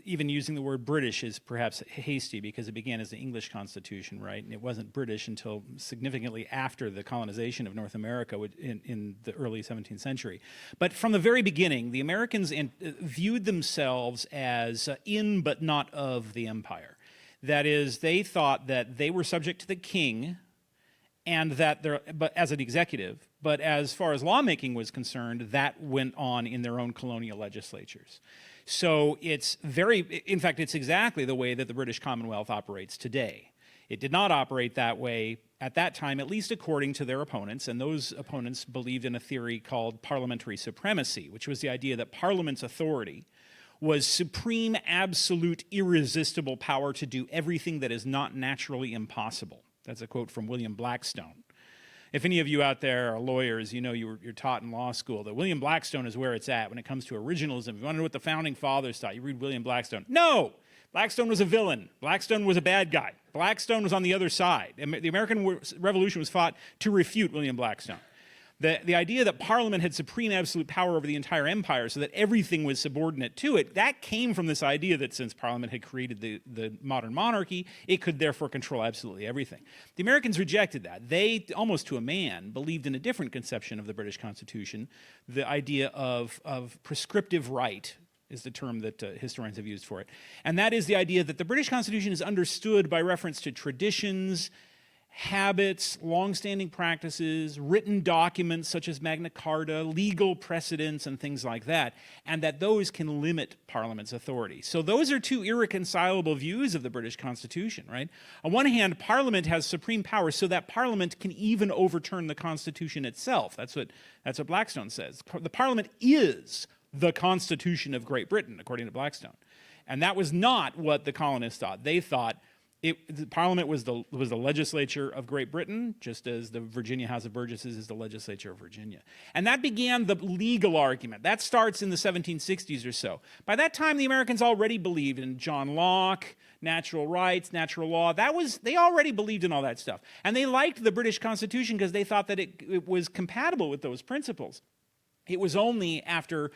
Even using the word British is perhaps hasty because it began as the English Constitution, right? And it wasn't British until significantly after the colonization of North America in the early 17th century. But from the very beginning, the Americans viewed themselves as in but not of the empire. That is, they thought that they were subject to the king, and that but as an executive, but as far as lawmaking was concerned, that went on in their own colonial legislatures. So in fact, it's exactly the way that the British Commonwealth operates today. It did not operate that way at that time, at least according to their opponents, and those opponents believed in a theory called parliamentary supremacy, which was the idea that Parliament's authority was supreme, absolute, irresistible power to do everything that is not naturally impossible. That's a quote from William Blackstone. If any of you out there are lawyers, you know you're taught in law school that William Blackstone is where it's at when it comes to originalism. If you want to know what the founding fathers thought, you read William Blackstone. No! Blackstone was a villain. Blackstone was a bad guy. Blackstone was on the other side. The American Revolution was fought to refute William Blackstone. The idea that Parliament had supreme absolute power over the entire empire so that everything was subordinate to it, that came from this idea that since Parliament had created the modern monarchy, it could therefore control absolutely everything. The Americans rejected that. They, almost to a man, believed in a different conception of the British Constitution, the idea of prescriptive right, is the term that historians have used for it. And that is the idea that the British Constitution is understood by reference to traditions, habits, long-standing practices, written documents such as Magna Carta, legal precedents, and things like that, and that those can limit Parliament's authority. So those are two irreconcilable views of the British Constitution, right? On one hand, Parliament has supreme power so that Parliament can even overturn the Constitution itself. That's what Blackstone says. The Parliament is the Constitution of Great Britain, according to Blackstone. And that was not what the colonists thought. They thought the Parliament was the legislature of Great Britain, just as the Virginia House of Burgesses is the legislature of Virginia. And that began the legal argument. That starts in the 1760s or so. By that time, the Americans already believed in John Locke, natural rights, natural law. They already believed in all that stuff. And they liked the British Constitution because they thought that it was compatible with those principles. It was only after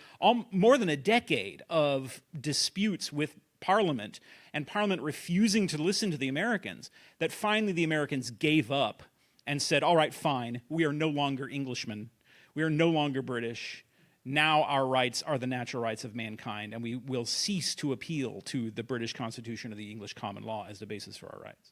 more than a decade of disputes with Parliament and Parliament refusing to listen to the Americans that finally the Americans gave up and said, all right, fine, we are no longer Englishmen. We are no longer British. Now our rights are the natural rights of mankind, and we will cease to appeal to the British Constitution or the English common law as the basis for our rights.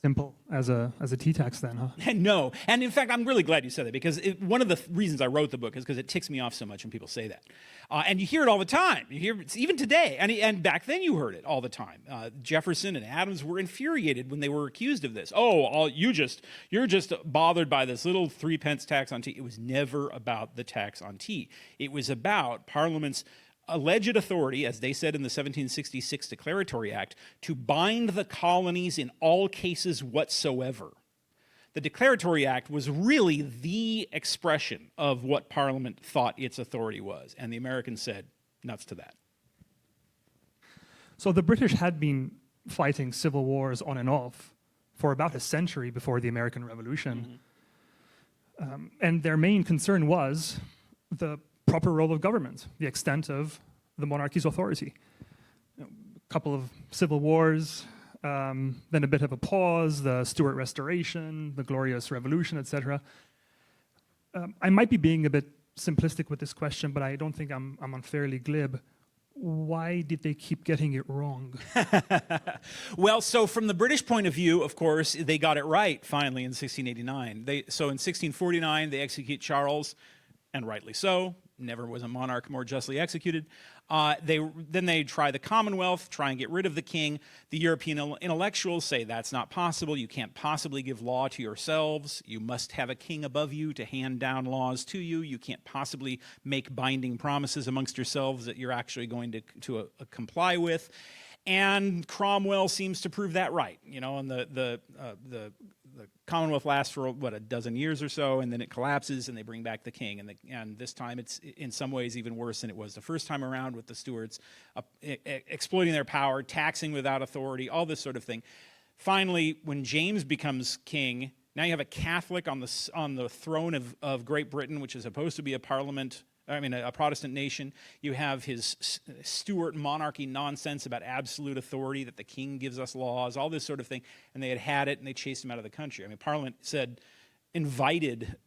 Simple as a T-tax then, huh? No, and in fact, I'm really glad you said that because one of the reasons I wrote the book is because it ticks me off so much when people say that. And you hear it all the time. You hear it even today, and back then you heard it all the time. Jefferson and Adams were infuriated when they were accused of this. You're just bothered by this little 3p tax on tea. It was never about the tax on tea. It was about Parliament's alleged authority, as they said in the 1766 Declaratory Act, to bind the colonies in all cases whatsoever. The Declaratory Act was really the expression of what Parliament thought its authority was. And the Americans said, nuts to that. So the British had been fighting civil wars on and off for about a century before the American Revolution. And their main concern was the proper role of government, the extent of the monarchy's authority. A couple of civil wars, then a bit of a pause, the Stuart Restoration, the Glorious Revolution, etc. I might be being a bit simplistic with this question, but I don't think I'm unfairly glib. Why did they keep getting it wrong? Well, so from the British point of view, of course, they got it right finally in 1689. So in 1649, they execute Charles, and rightly so. Never was a monarch more justly executed. Then they try the Commonwealth, try and get rid of the king. The European intellectuals say that's not possible. You can't possibly give law to yourselves. You must have a king above you to hand down laws to you. You can't possibly make binding promises amongst yourselves that you're actually going to comply with. And Cromwell seems to prove that right, you know, and the Commonwealth lasts for, what, a dozen years or so, and then it collapses, and they bring back the king. And this time it's in some ways even worse than it was the first time around with the Stuarts, exploiting their power, taxing without authority, all this sort of thing. Finally, when James becomes king, now you have a Catholic on the throne of Great Britain, which is supposed to be a Protestant nation. You have his Stuart monarchy nonsense about absolute authority, that the king gives us laws, all this sort of thing. And they had it, and they chased him out of the country. I mean, Parliament invited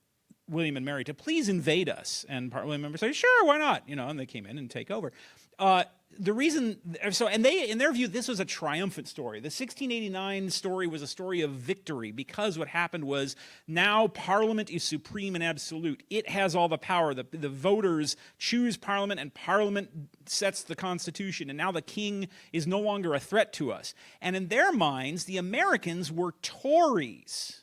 William and Mary to please invade us. And William and Mary said, sure, why not? You know, and they came in and take over. In their view, this was a triumphant story. The 1689 story was a story of victory, because what happened was now Parliament is supreme and absolute. It has all the power. The voters choose Parliament, and Parliament sets the Constitution, and now the king is no longer a threat to us. And in their minds, the Americans were Tories.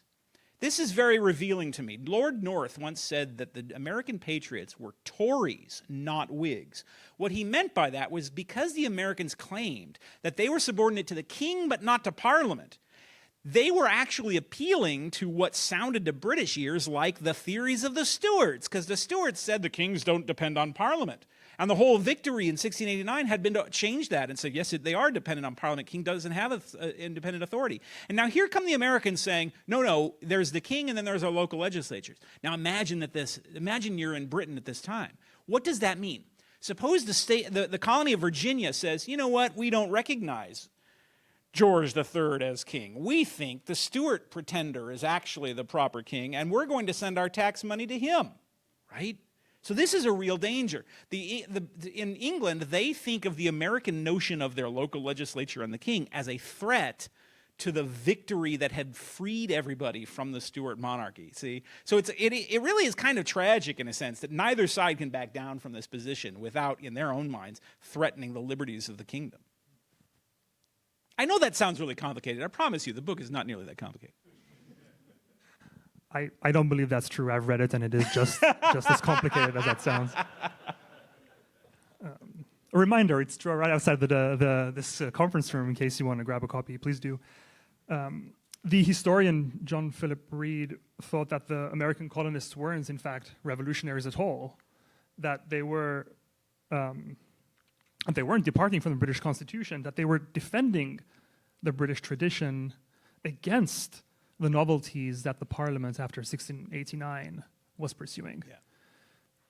This is very revealing to me. Lord North once said that the American patriots were Tories, not Whigs. What he meant by that was because the Americans claimed that they were subordinate to the king but not to Parliament, they were actually appealing to what sounded to British ears like the theories of the Stuarts, because the Stuarts said the kings don't depend on Parliament. And the whole victory in 1689 had been to change that and say, yes, they are dependent on Parliament. King doesn't have independent authority. And now here come the Americans saying, no, there's the king and then there's our local legislatures. Now imagine you're in Britain at this time. What does that mean? Suppose the colony of Virginia says, you know what, we don't recognize George III as king. We think the Stuart pretender is actually the proper king, and we're going to send our tax money to him, right? So this is a real danger. In England, they think of the American notion of their local legislature and the king as a threat to the victory that had freed everybody from the Stuart monarchy. See, so it really is kind of tragic in a sense that neither side can back down from this position without, in their own minds, threatening the liberties of the kingdom. I know that sounds really complicated. I promise you, the book is not nearly that complicated. I don't believe that's true. I've read it, and it is just as complicated as that sounds. A reminder, it's right outside this conference room in case you want to grab a copy. Please do. The historian John Philip Reed thought that the American colonists weren't, in fact, revolutionaries at all, that they weren't departing from the British Constitution, that they were defending the British tradition against the novelties that the Parliament after 1689 was pursuing. Yeah.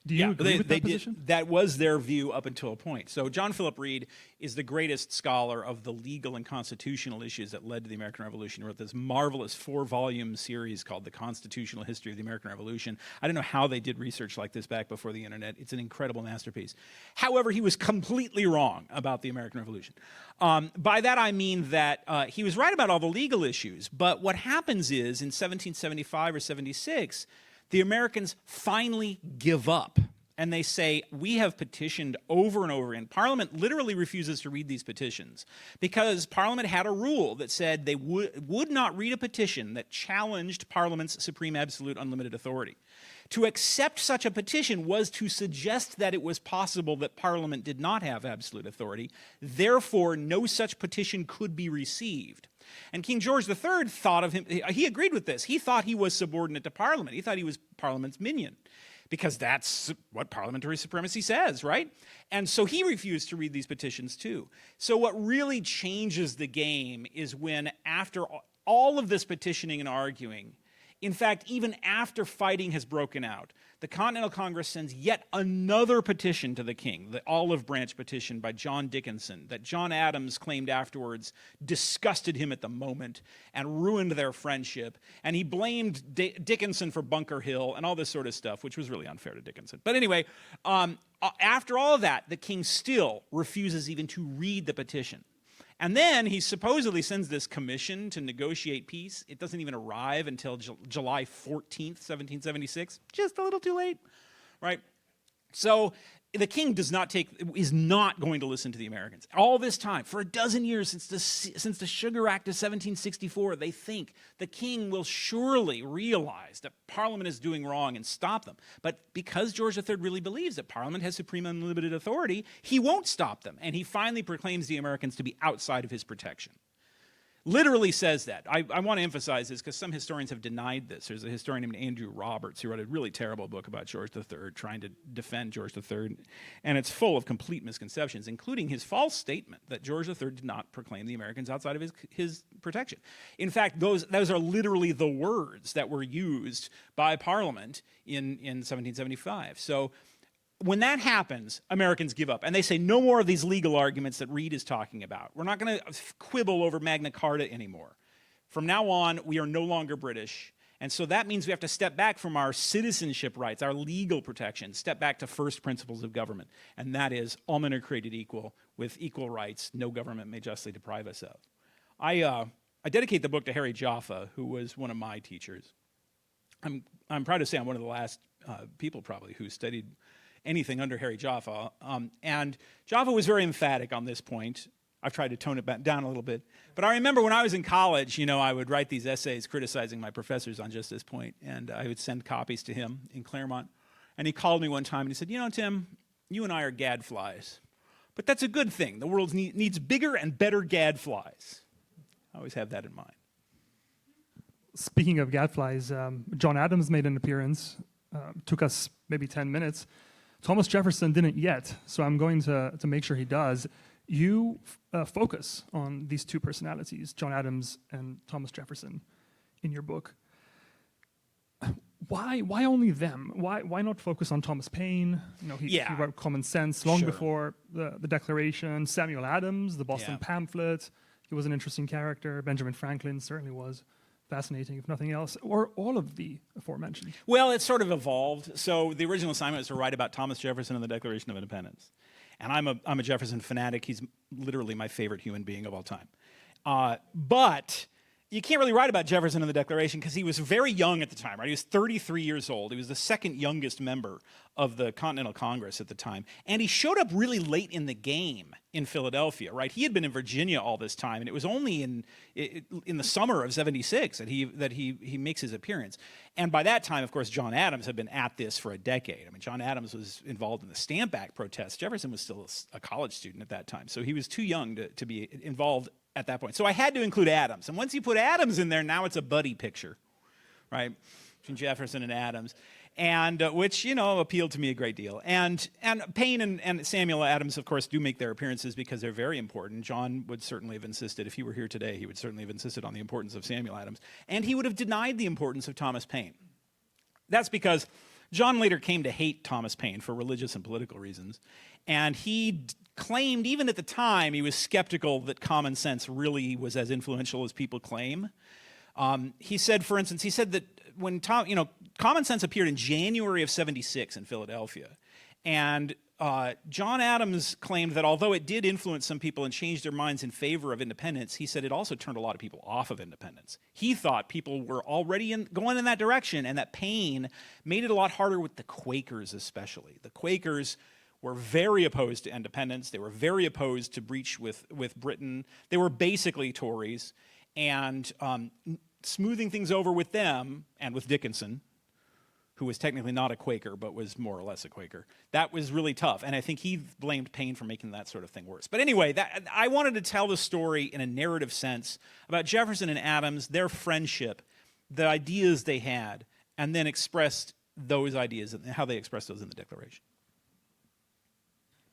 Do you agree with that position? That was their view up until a point. So John Philip Reed is the greatest scholar of the legal and constitutional issues that led to the American Revolution. He wrote this marvelous 4-volume series called The Constitutional History of the American Revolution. I don't know how they did research like this back before the internet. It's an incredible masterpiece. However, he was completely wrong about the American Revolution. By that I mean that he was right about all the legal issues, but what happens is in 1775 or 76, the Americans finally give up, and they say, we have petitioned over and over again. Parliament literally refuses to read these petitions because Parliament had a rule that said they would not read a petition that challenged Parliament's supreme absolute unlimited authority. To accept such a petition was to suggest that it was possible that Parliament did not have absolute authority. Therefore, no such petition could be received. And King George III thought of him, he agreed with this. He thought he was subordinate to Parliament. He thought he was Parliament's minion. because that's what parliamentary supremacy says, right? And so he refused to read these petitions too. So what really changes the game is when, after all of this petitioning and arguing, in fact, even after fighting has broken out, the Continental Congress sends yet another petition to the king, the Olive Branch petition by John Dickinson, that John Adams claimed afterwards disgusted him at the moment and ruined their friendship. And he blamed Dickinson for Bunker Hill and all this sort of stuff, which was really unfair to Dickinson. But anyway, after all of that, the king still refuses even to read the petition. And then he supposedly sends this commission to negotiate peace. It doesn't even arrive until July 14th, 1776. Just a little too late, right? So the king is not going to listen to the Americans. All this time, for a dozen years since the Sugar Act of 1764, they think the king will surely realize that Parliament is doing wrong and stop them. But because George III really believes that Parliament has supreme unlimited authority, he won't stop them. And he finally proclaims the Americans to be outside of his protection. Literally says that. I want to emphasize this because some historians have denied this. There's a historian named Andrew Roberts who wrote a really terrible book about George III, trying to defend George III, and it's full of complete misconceptions, including his false statement that George III did not proclaim the Americans outside of his protection. In fact, those are literally the words that were used by Parliament in 1775. So when that happens, Americans give up. And they say, no more of these legal arguments that Reed is talking about. We're not going to quibble over Magna Carta anymore. From now on, we are no longer British. And so that means we have to step back from our citizenship rights, our legal protections, step back to first principles of government. And that is, all men are created equal, with equal rights, no government may justly deprive us of. I dedicate the book to Harry Jaffa, who was one of my teachers. I'm proud to say I'm one of the last people probably who studied anything under Harry Jaffa. And Jaffa was very emphatic on this point. I've tried to tone it back down a little bit. But I remember when I was in college, I would write these essays criticizing my professors on just this point, and I would send copies to him in Claremont. And he called me one time and he said, Tim, you and I are gadflies. But that's a good thing. The world needs bigger and better gadflies. I always have that in mind. Speaking of gadflies, John Adams made an appearance. Took us maybe 10 minutes. Thomas Jefferson didn't yet, so I'm going to make sure he does. You focus on these two personalities, John Adams and Thomas Jefferson, in your book. Why only them? Why not focus on Thomas Paine? He wrote Common Sense long before the Declaration. Samuel Adams, the Boston Pamphlet. He was an interesting character. Benjamin Franklin certainly was. Fascinating, if nothing else, or all of the aforementioned? Well, it sort of evolved. So the original assignment was to write about Thomas Jefferson and the Declaration of Independence. And I'm a Jefferson fanatic. He's literally my favorite human being of all time. But you can't really write about Jefferson in the Declaration because he was very young at the time, right? He was 33 years old. He was the second youngest member of the Continental Congress at the time. And he showed up really late in the game in Philadelphia, right? He had been in Virginia all this time, and it was only in the summer of '76 that he makes his appearance. And by that time, of course, John Adams had been at this for a decade. I mean, John Adams was involved in the Stamp Act protests. Jefferson was still a college student at that time, so he was too young to be involved at that point. So I had to include Adams. And once you put Adams in there, now it's a buddy picture, right, between Jefferson and Adams, and which, appealed to me a great deal. And Paine and Samuel Adams, of course, do make their appearances because they're very important. John would certainly have insisted, if he were here today, he would certainly have insisted on the importance of Samuel Adams. And he would have denied the importance of Thomas Paine. That's because John later came to hate Thomas Paine for religious and political reasons. And he claimed, even at the time, he was skeptical that Common Sense really was as influential as people claim. He said, for instance, that when Common Sense appeared in January of '76 in Philadelphia, and John Adams claimed that although it did influence some people and change their minds in favor of independence, he said it also turned a lot of people off of independence. He thought people were already going in that direction, and that Paine made it a lot harder with the Quakers especially. The Quakers were very opposed to independence. They were very opposed to breach with Britain. They were basically Tories, and smoothing things over with them and with Dickinson, who was technically not a Quaker but was more or less a Quaker, that was really tough. And I think he blamed Paine for making that sort of thing worse. But anyway, I wanted to tell the story in a narrative sense about Jefferson and Adams, their friendship, the ideas they had, and then expressed those ideas and how they express those in the Declaration.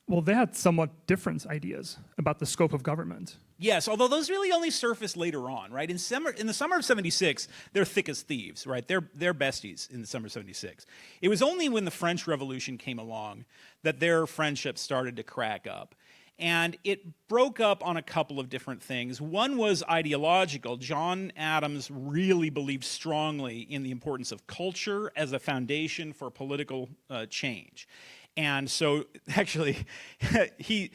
Well, they had somewhat different ideas about the scope of government. Yes, although those really only surfaced later on, right? In the summer of '76, they're thick as thieves, right? They're besties in the summer of '76. It was only when the French Revolution came along that their friendship started to crack up. And it broke up on a couple of different things. One was ideological. John Adams really believed strongly in the importance of culture as a foundation for political change. And so, actually, he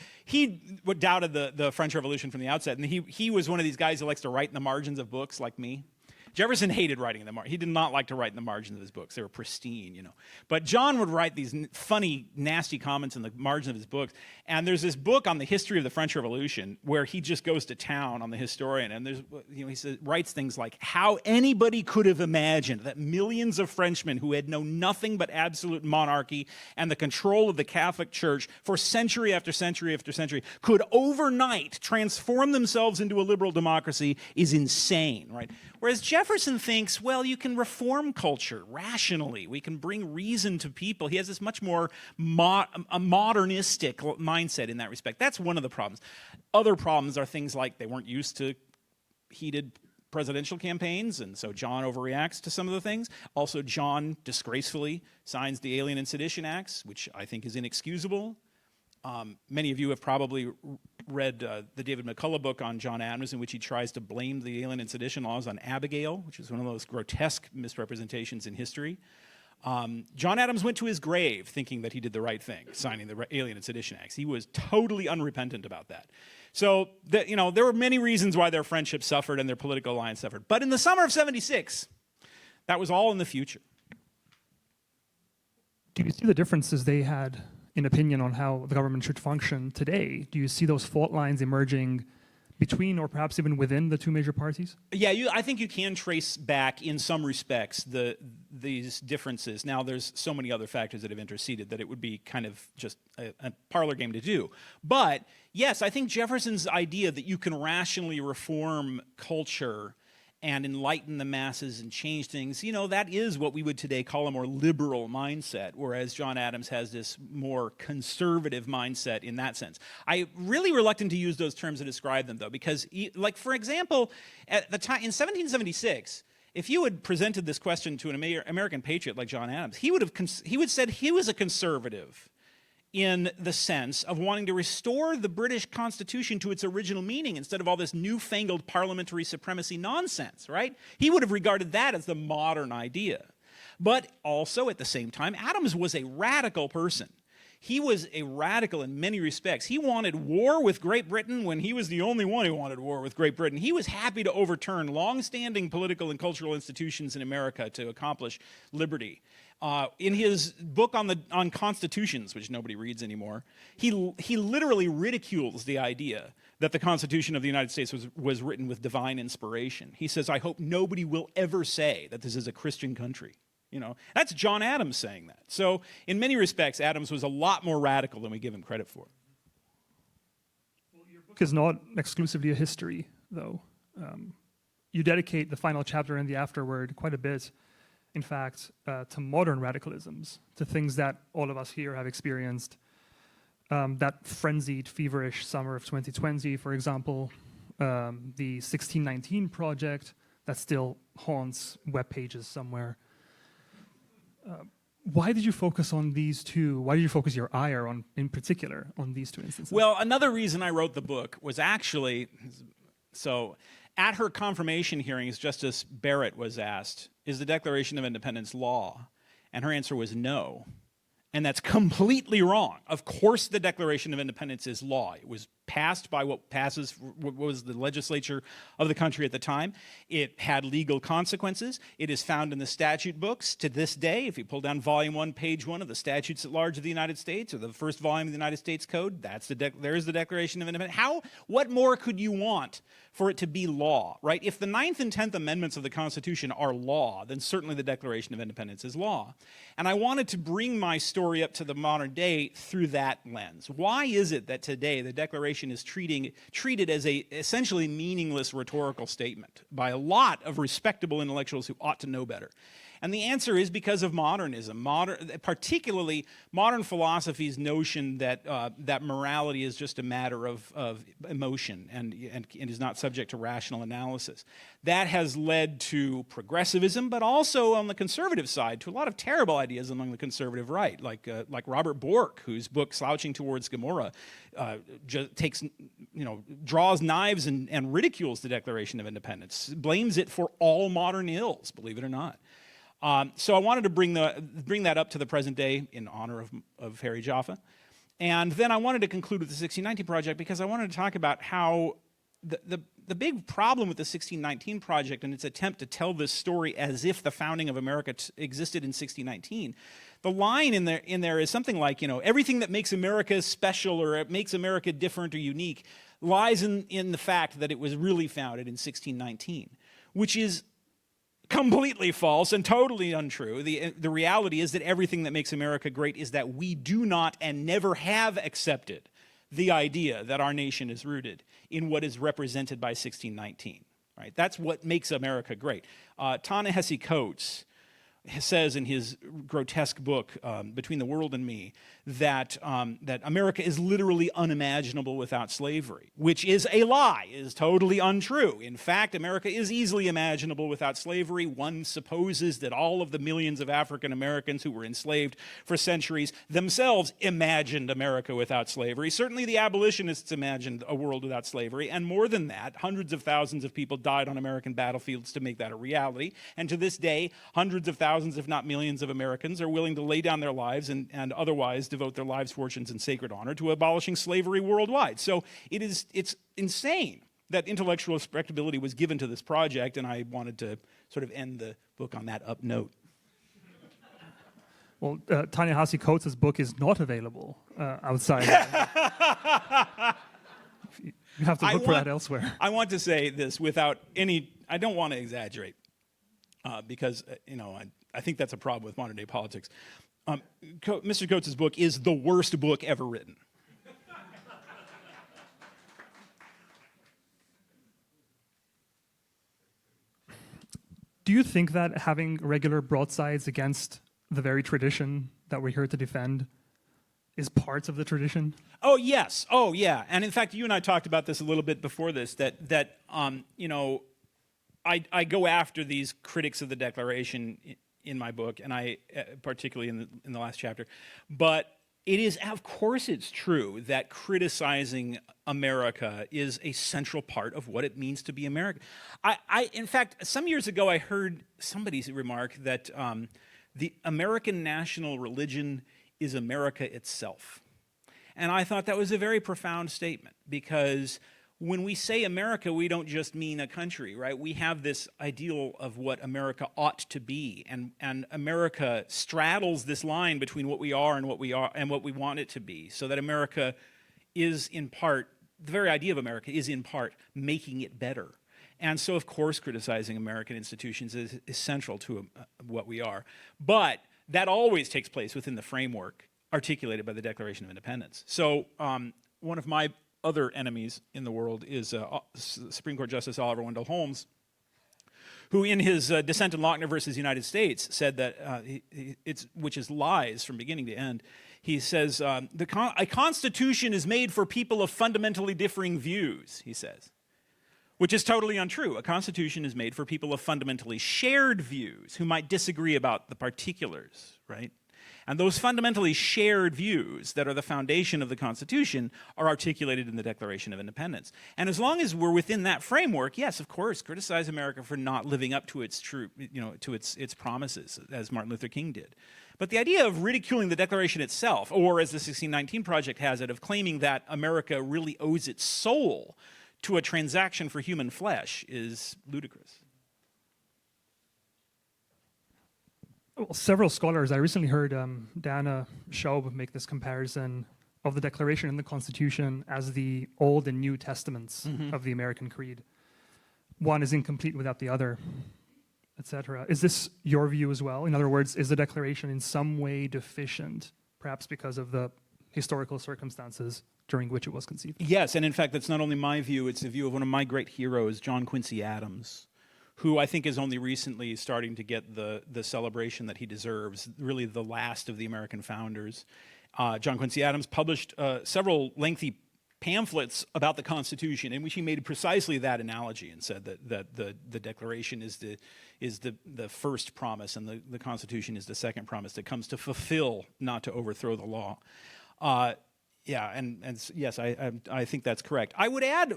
doubted the French Revolution from the outset, and he was one of these guys who likes to write in the margins of books, like me. Jefferson hated writing in the margins. He did not like to write in the margins of his books. They were pristine, you know. But John would write these funny, nasty comments in the margin of his books. And there's this book on the history of the French Revolution where he just goes to town on the historian. And there's, you know, writes things like how anybody could have imagined that millions of Frenchmen who had known nothing but absolute monarchy and the control of the Catholic Church for century after century after century could overnight transform themselves into a liberal democracy is insane, right? Whereas Jefferson thinks, well, you can reform culture rationally. We can bring reason to people. He has this much more modernistic mindset in that respect. That's one of the problems. Other problems are things like they weren't used to heated presidential campaigns, and so John overreacts to some of the things. Also, John disgracefully signs the Alien and Sedition Acts, which I think is inexcusable. Many of you have probably read the David McCullough book on John Adams, in which he tries to blame the Alien and Sedition laws on Abigail, which is one of those grotesque misrepresentations in history. John Adams went to his grave thinking that he did the right thing, signing the Alien and Sedition Acts. He was totally unrepentant about that. So, you know, there were many reasons why their friendship suffered and their political alliance suffered. But in the summer of '76, that was all in the future. Do you see the differences they had in opinion on how the government should function today? Do you see those fault lines emerging between or perhaps even within the two major parties? Yeah, I think you can trace back in some respects these differences. Now, there's so many other factors that have interceded that it would be kind of just a parlor game to do. But yes, I think Jefferson's idea that you can rationally reform culture and enlighten the masses and change things, you know, that is what we would today call a more liberal mindset, whereas John Adams has this more conservative mindset in that sense. I'm really reluctant to use those terms to describe them, though, because, like, for example, at the time, in 1776, if you had presented this question to an American patriot like John Adams, he would have said he was a conservative in the sense of wanting to restore the British Constitution to its original meaning instead of all this newfangled parliamentary supremacy nonsense, right? He would have regarded that as the modern idea. But also, at the same time, Adams was a radical person. He was a radical in many respects. He wanted war with Great Britain when he was the only one who wanted war with Great Britain. He was happy to overturn long-standing political and cultural institutions in America to accomplish liberty. In his book on constitutions, which nobody reads anymore, he literally ridicules the idea that the Constitution of the United States was written with divine inspiration. He says, I hope nobody will ever say that this is a Christian country. You know, that's John Adams saying that. So in many respects, Adams was a lot more radical than we give him credit for. Well, your book is not exclusively a history, though. You dedicate the final chapter and the afterword quite a bit, in fact, to modern radicalisms, to things that all of us here have experienced. That frenzied, feverish summer of 2020, for example, the 1619 project that still haunts web pages somewhere. Why did you focus on these two? Why did you focus your ire on, in particular, on these two instances? Well, another reason I wrote the book was actually, so at her confirmation hearings, Justice Barrett was asked, is the Declaration of Independence law? And her answer was no. And that's completely wrong. Of course the Declaration of Independence is law. It was passed by what was the legislature of the country at the time. It had legal consequences. It is found in the statute books to this day. If you pull down volume 1, page 1 of the Statutes at Large of the United States, or the first volume of the United States Code, there is the Declaration of Independence. What more could you want for it to be law, right? If the 9th and 10th Amendments of the Constitution are law, then certainly the Declaration of Independence is law. And I wanted to bring my story up to the modern day through that lens. Why is it that today the Declaration is treated as a essentially meaningless rhetorical statement by a lot of respectable intellectuals who ought to know better? And the answer is because of modernism, particularly modern philosophy's notion that that morality is just a matter of emotion and is not subject to rational analysis. That has led to progressivism, but also on the conservative side to a lot of terrible ideas among the conservative right, like Robert Bork, whose book Slouching Towards Gomorrah draws knives and ridicules the Declaration of Independence, blames it for all modern ills, believe it or not. So I wanted to bring that up to the present day in honor of Harry Jaffa. And then I wanted to conclude with the 1619 Project because I wanted to talk about how the big problem with the 1619 Project and its attempt to tell this story as if the founding of America existed in 1619, the line in there is something like, everything that makes America special or it makes America different or unique lies in the fact that it was really founded in 1619, which is completely false and totally untrue. The reality is that everything that makes America great is that we do not and never have accepted the idea that our nation is rooted in what is represented by 1619. Right? That's what makes America great. Ta-Nehisi Coates says in his grotesque book, Between the World and Me, that America is literally unimaginable without slavery, which is a lie, is totally untrue. In fact, America is easily imaginable without slavery. One supposes that all of the millions of African Americans who were enslaved for centuries themselves imagined America without slavery. Certainly the abolitionists imagined a world without slavery, and more than that, hundreds of thousands of people died on American battlefields to make that a reality. And to this day, hundreds of thousands, if not millions of Americans are willing to lay down their lives and otherwise devote their lives, fortunes, and sacred honor to abolishing slavery worldwide. So it's insane that intellectual respectability was given to this project, and I wanted to sort of end the book on that up note. Well, Ta-Nehisi Coates' book is not available outside. You have to look for that elsewhere. I want to say this without any, I don't want to exaggerate because, I think that's a problem with modern day politics. Mr. Coates' book is the worst book ever written. Do you think that having regular broadsides against the very tradition that we're here to defend is part of the tradition? Oh, yes. Oh, yeah. And in fact, you and I talked about this a little bit before this, that I go after these critics of the Declaration in my book, and I particularly in the last chapter. But it is, of course, it's true that criticizing America is a central part of what it means to be American. In fact, some years ago, I heard somebody remark that the American national religion is America itself. And I thought that was a very profound statement, because when we say America, we don't just mean a country, right? We have this ideal of what America ought to be, and America straddles this line between what we are and what we want it to be, so that America is in part, the very idea of America is in part making it better. And so, of course, criticizing American institutions is central to what we are. But that always takes place within the framework articulated by the Declaration of Independence. So one of my other enemies in the world is Supreme Court Justice Oliver Wendell Holmes, who in his dissent in Lochner versus United States said that, which is lies from beginning to end, he says, a constitution is made for people of fundamentally differing views, he says, which is totally untrue. A constitution is made for people of fundamentally shared views who might disagree about the particulars, right? And those fundamentally shared views that are the foundation of the Constitution are articulated in the Declaration of Independence. And as long as we're within that framework, yes, of course, criticize America for not living up to its its promises, as Martin Luther King did. But the idea of ridiculing the Declaration itself, or as the 1619 Project has it, of claiming that America really owes its soul to a transaction for human flesh, is ludicrous. Well, several scholars, I recently heard Dana Schaub make this comparison of the Declaration and the Constitution as the Old and New Testaments of the American Creed. One is incomplete without the other, etc. Is this your view as well? In other words, is the Declaration in some way deficient, perhaps because of the historical circumstances during which it was conceived? Yes, and in fact, that's not only my view, it's the view of one of my great heroes, John Quincy Adams, who I think is only recently starting to get the celebration that he deserves, really the last of the American founders. John Quincy Adams published several lengthy pamphlets about the Constitution in which he made precisely that analogy and said that the Declaration is the first promise and the Constitution is the second promise that comes to fulfill, not to overthrow the law. Yeah, and yes, I think that's correct. I would add,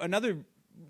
another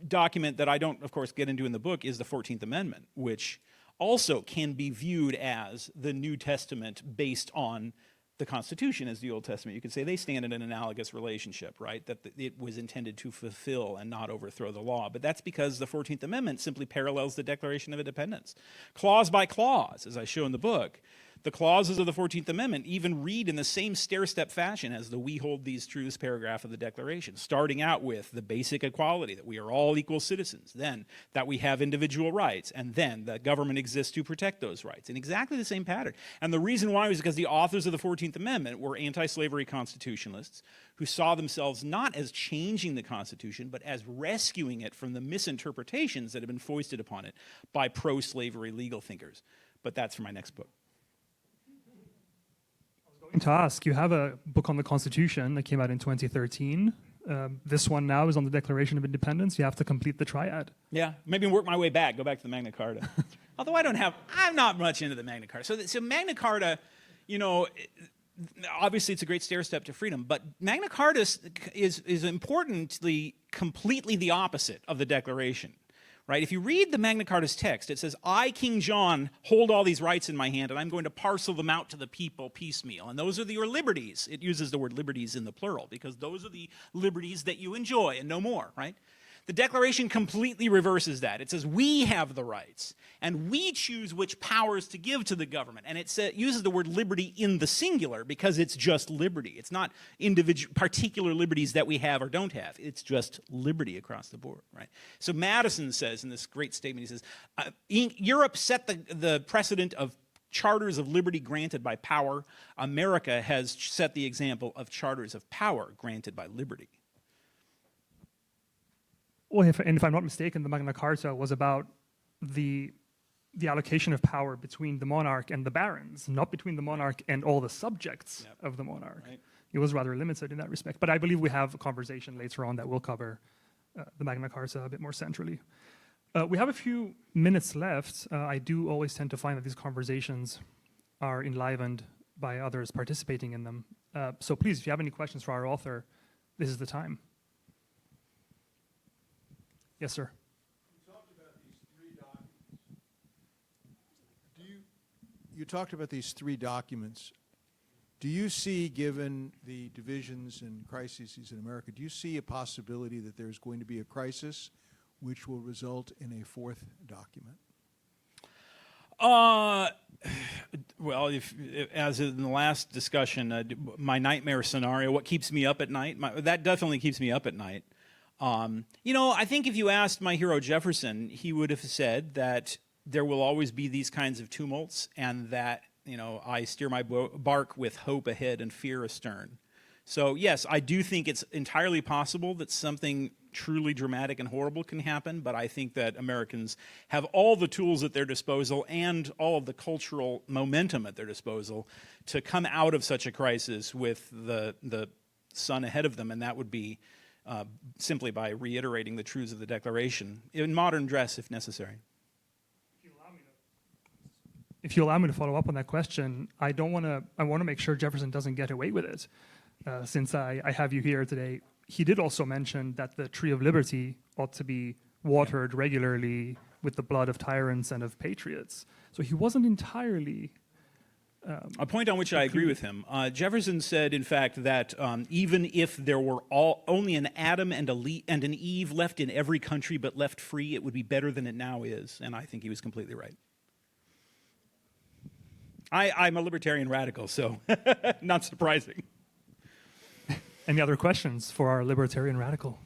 document that I don't, of course, get into in the book is the 14th Amendment, which also can be viewed as the New Testament based on the Constitution as the Old Testament. You could say they stand in an analogous relationship, right? That it was intended to fulfill and not overthrow the law. But that's because the 14th Amendment simply parallels the Declaration of Independence. Clause by clause, as I show in the book, the clauses of the 14th Amendment even read in the same stair-step fashion as the "We hold these truths" paragraph of the Declaration, starting out with the basic equality, that we are all equal citizens, then that we have individual rights, and then that government exists to protect those rights, in exactly the same pattern. And the reason why was because the authors of the 14th Amendment were anti-slavery constitutionalists who saw themselves not as changing the Constitution, but as rescuing it from the misinterpretations that had been foisted upon it by pro-slavery legal thinkers. But that's for my next book. To ask, you have a book on the Constitution that came out in 2013. This one now is on the Declaration of Independence. You have to complete the triad. Yeah, maybe work my way back, go back to the Magna Carta. Although I'm not much into the Magna Carta. So Magna Carta, obviously it's a great stair step to freedom, but Magna Carta is importantly completely the opposite of the Declaration. Right? If you read the Magna Carta's text, it says, I, King John, hold all these rights in my hand, and I'm going to parcel them out to the people piecemeal. And those are your liberties. It uses the word liberties in the plural, because those are the liberties that you enjoy and no more, right? The Declaration completely reverses that. It says we have the rights, and we choose which powers to give to the government. And it uses the word liberty in the singular because it's just liberty. It's not particular liberties that we have or don't have. It's just liberty across the board, right? So Madison says in this great statement, he says, Europe set the precedent of charters of liberty granted by power. America has set the example of charters of power granted by liberty. Well, if I'm not mistaken, the Magna Carta was about the allocation of power between the monarch and the barons, not between the monarch and all the subjects of the monarch. Right. It was rather limited in that respect. But I believe we have a conversation later on that will cover the Magna Carta a bit more centrally. We have a few minutes left. I do always tend to find that these conversations are enlivened by others participating in them. So please, if you have any questions for our author, this is the time. Yes, sir. You talked about these three documents. Do you see, given the divisions and crises in America, do you see a possibility that there's going to be a crisis which will result in a fourth document? Well, as in the last discussion, my nightmare scenario, what keeps me up at night, that definitely keeps me up at night. I think if you asked my hero Jefferson, he would have said that there will always be these kinds of tumults and that, I steer my bark with hope ahead and fear astern. So yes, I do think it's entirely possible that something truly dramatic and horrible can happen, but I think that Americans have all the tools at their disposal and all of the cultural momentum at their disposal to come out of such a crisis with the sun ahead of them, and that would be simply by reiterating the truths of the Declaration in modern dress, if necessary. If you allow me to follow up on that question, I want to make sure Jefferson doesn't get away with it. Since I have you here today, he did also mention that the tree of liberty ought to be watered regularly with the blood of tyrants and of patriots. So he wasn't entirely... a point on which I agree with him. Jefferson said, in fact, that even if there were only an Adam and an Eve left in every country but left free, it would be better than it now is. And I think he was completely right. I'm a libertarian radical, so not surprising. Any other questions for our libertarian radical?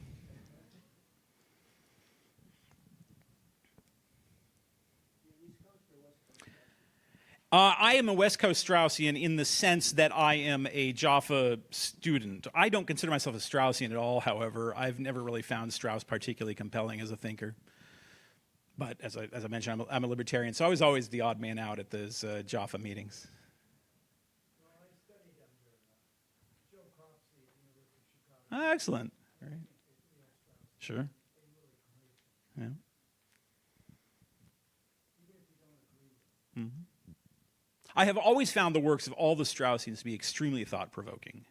I am a West Coast Straussian in the sense that I am a Jaffa student. I don't consider myself a Straussian at all, however. I've never really found Strauss particularly compelling as a thinker. But as I mentioned, I'm a libertarian, so I was always the odd man out at those Jaffa meetings. Oh, excellent. All right. Sure. Yeah. Mhm. I have always found the works of all the Straussians to be extremely thought-provoking.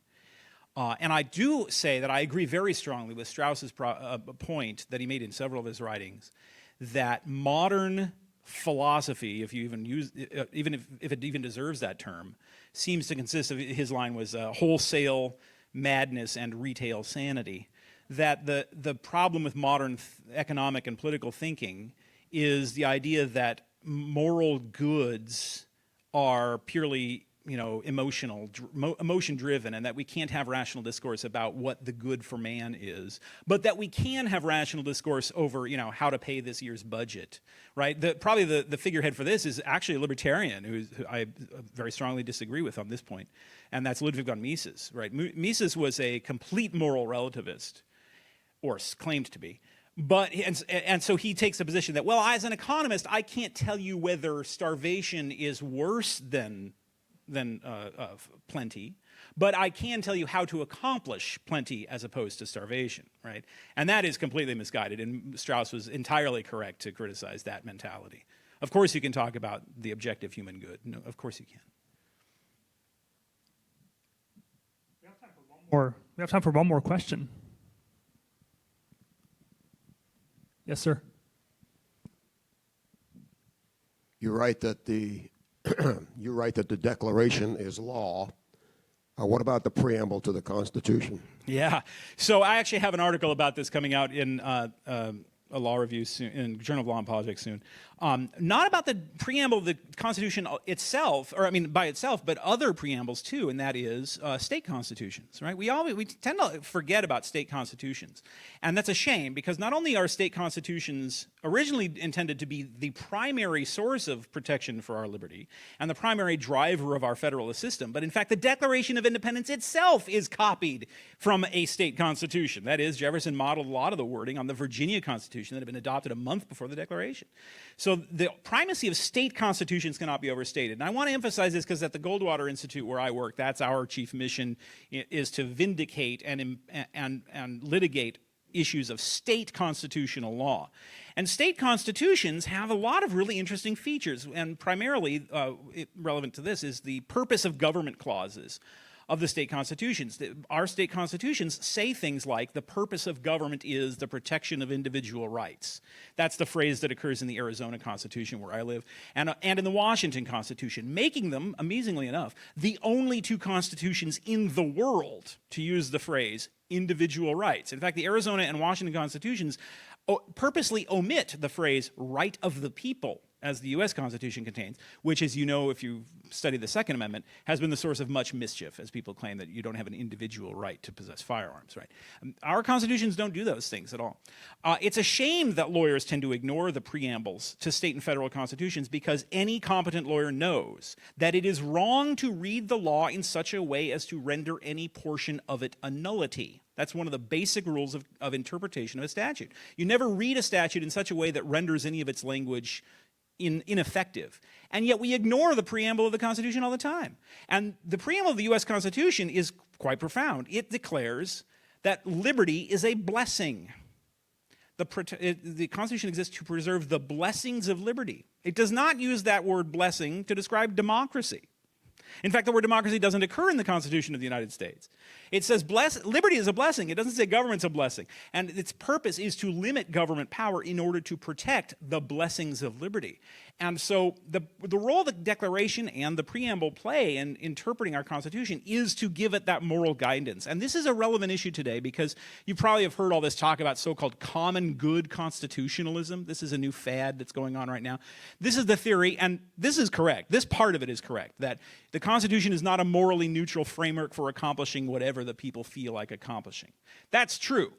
And I do say that I agree very strongly with Strauss's point that he made in several of his writings, that modern philosophy, if you even use, even if it even deserves that term, seems to consist of, his line was wholesale madness and retail sanity. That the problem with modern economic and political thinking is the idea that moral goods are purely, emotion driven, and that we can't have rational discourse about what the good for man is, but that we can have rational discourse over, how to pay this year's budget, right? Probably the figurehead for this is actually a libertarian who I very strongly disagree with on this point, and that's Ludwig von Mises, right? Mises was a complete moral relativist, or claimed to be. But and so he takes the position that, well, as an economist, I can't tell you whether starvation is worse than plenty, but I can tell you how to accomplish plenty as opposed to starvation, right? And that is completely misguided, and Strauss was entirely correct to criticize that mentality. Of course you can talk about the objective human good. No, of course you can. We have time for one more question. Yes, sir. You're right that the Declaration is law. What about the preamble to the Constitution? Yeah. So I actually have an article about this coming out in a law review soon, in Journal of Law and Politics soon. Not about the preamble of the Constitution itself, by itself, but other preambles too, and that is state constitutions, right? We tend to forget about state constitutions, and that's a shame, because not only are state constitutions originally intended to be the primary source of protection for our liberty and the primary driver of our federalist system, but in fact the Declaration of Independence itself is copied from a state constitution. That is, Jefferson modeled a lot of the wording on the Virginia Constitution that had been adopted a month before the Declaration. So the primacy of state constitutions cannot be overstated. And I want to emphasize this because at the Goldwater Institute where I work, that's our chief mission, is to vindicate and litigate issues of state constitutional law. And state constitutions have a lot of really interesting features, and primarily relevant to this is the purpose of government clauses of the state constitutions. Our state constitutions say things like the purpose of government is the protection of individual rights. That's the phrase that occurs in the Arizona Constitution where I live, and in the Washington Constitution, making them, amazingly enough, the only two constitutions in the world to use the phrase individual rights. In fact, the Arizona and Washington Constitutions purposely omit the phrase right of the people, as the U.S. Constitution contains, which, as you know if you study the Second Amendment, has been the source of much mischief, as people claim that you don't have an individual right to possess firearms, right? Our constitutions don't do those things at all. It's a shame that lawyers tend to ignore the preambles to state and federal constitutions, because any competent lawyer knows that it is wrong to read the law in such a way as to render any portion of it a nullity. That's one of the basic rules of interpretation of a statute. You never read a statute in such a way that renders any of its language ineffective. And yet we ignore the preamble of the Constitution all the time. And the preamble of the U.S. Constitution is quite profound. It declares that liberty is a blessing. The Constitution exists to preserve the blessings of liberty. It does not use that word blessing to describe democracy. In fact, the word democracy doesn't occur in the Constitution of the United States. It says liberty is a blessing. It doesn't say government's a blessing. And its purpose is to limit government power in order to protect the blessings of liberty. And so the role the Declaration and the preamble play in interpreting our Constitution is to give it that moral guidance. And this is a relevant issue today because you probably have heard all this talk about so-called common good constitutionalism. This is a new fad that's going on right now. This is the theory, and this is correct. This part of it is correct, that the Constitution is not a morally neutral framework for accomplishing whatever the people feel like accomplishing. That's true.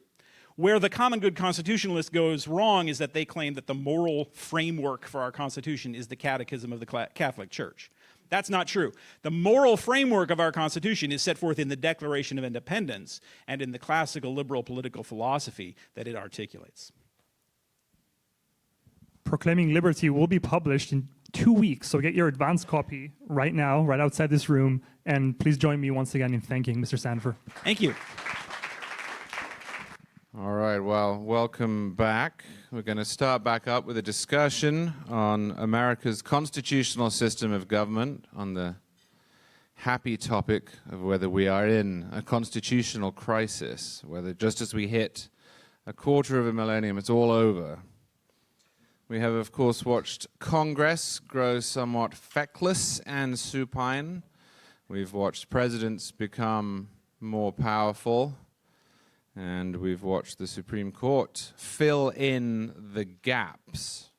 Where the common good constitutionalist goes wrong is that they claim that the moral framework for our Constitution is the Catechism of the Catholic Church. That's not true. The moral framework of our Constitution is set forth in the Declaration of Independence and in the classical liberal political philosophy that it articulates. Proclaiming Liberty will be published in 2 weeks. So get your advance copy right now, right outside this room. And please join me once again in thanking Mr. Sanford. Thank you. All right, well, welcome back. We're going to start back up with a discussion on America's constitutional system of government, on the happy topic of whether we are in a constitutional crisis, whether just as we hit a quarter of a millennium, it's all over. We have, of course, watched Congress grow somewhat feckless and supine. We've watched presidents become more powerful. And we've watched the Supreme Court fill in the gaps.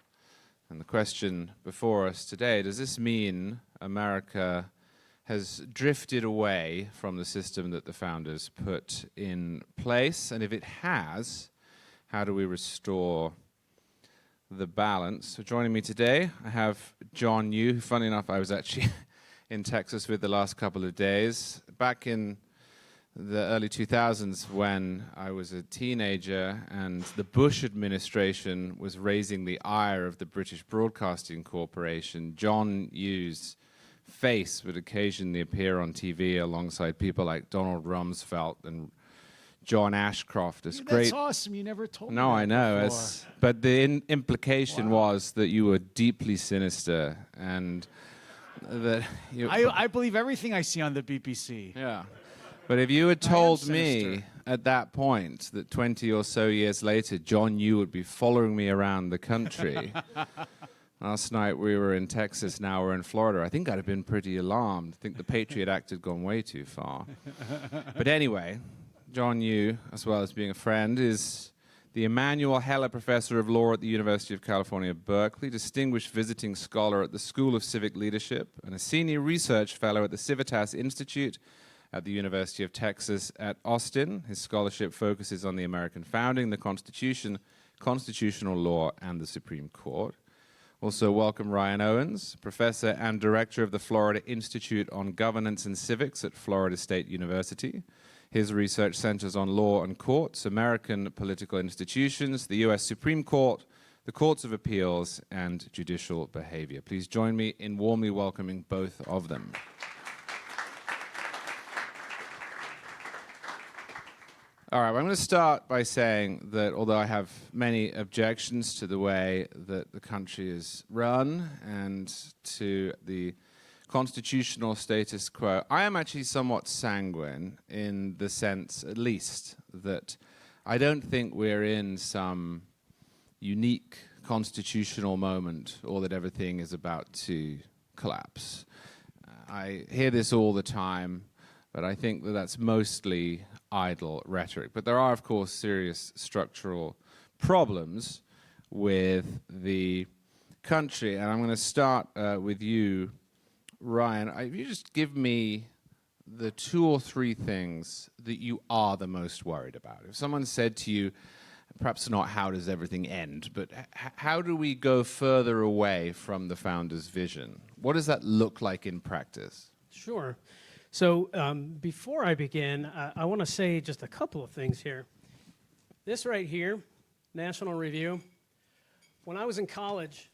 And the question before us today, does this mean America has drifted away from the system that the founders put in place? And if it has, how do we restore the balance? So joining me today, I have John Yoo, who, funny enough, I was actually in Texas with the last couple of days. Back in the early 2000s, when I was a teenager and the Bush administration was raising the ire of the British Broadcasting Corporation, John Yoo's face would occasionally appear on TV alongside people like Donald Rumsfeld and John Ashcroft. That's awesome. You never told me. No, I know. Before. But the implication was that you were deeply sinister and that you... I believe everything I see on the BBC. Yeah. But if you had told me sinister. at that point that 20 or so years later, John Yoo would be following me around the country. Last night we were in Texas, now we're in Florida. I think I'd have been pretty alarmed. I think the Patriot Act had gone way too far. But anyway, John Yoo, as well as being a friend, is the Emanuel Heller Professor of Law at the University of California, Berkeley, distinguished visiting scholar at the School of Civic Leadership, and a senior research fellow at the Civitas Institute at the University of Texas at Austin. His scholarship focuses on the American founding, the Constitution, constitutional law, and the Supreme Court. Also welcome Ryan Owens, professor and director of the Florida Institute on Governance and Civics at Florida State University. His research centers on law and courts, American political institutions, the U.S. Supreme Court, the courts of appeals, and judicial behavior. Please join me in warmly welcoming both of them. All right, well, I'm going to start by saying that although I have many objections to the way that the country is run and to the constitutional status quo, I am actually somewhat sanguine in the sense, at least, that I don't think we're in some unique constitutional moment or that everything is about to collapse. I hear this all the time, but I think that that's mostly idle rhetoric. But there are, of course, serious structural problems with the country. And I'm going to start with you, Ryan. If you just give me the 2 or 3 things that you are the most worried about. If someone said to you, perhaps not how does everything end, but how do we go further away from the founders' vision? What does that look like in practice? Sure. So before I begin, I want to say just a couple of things here. This right here, National Review, when I was in college,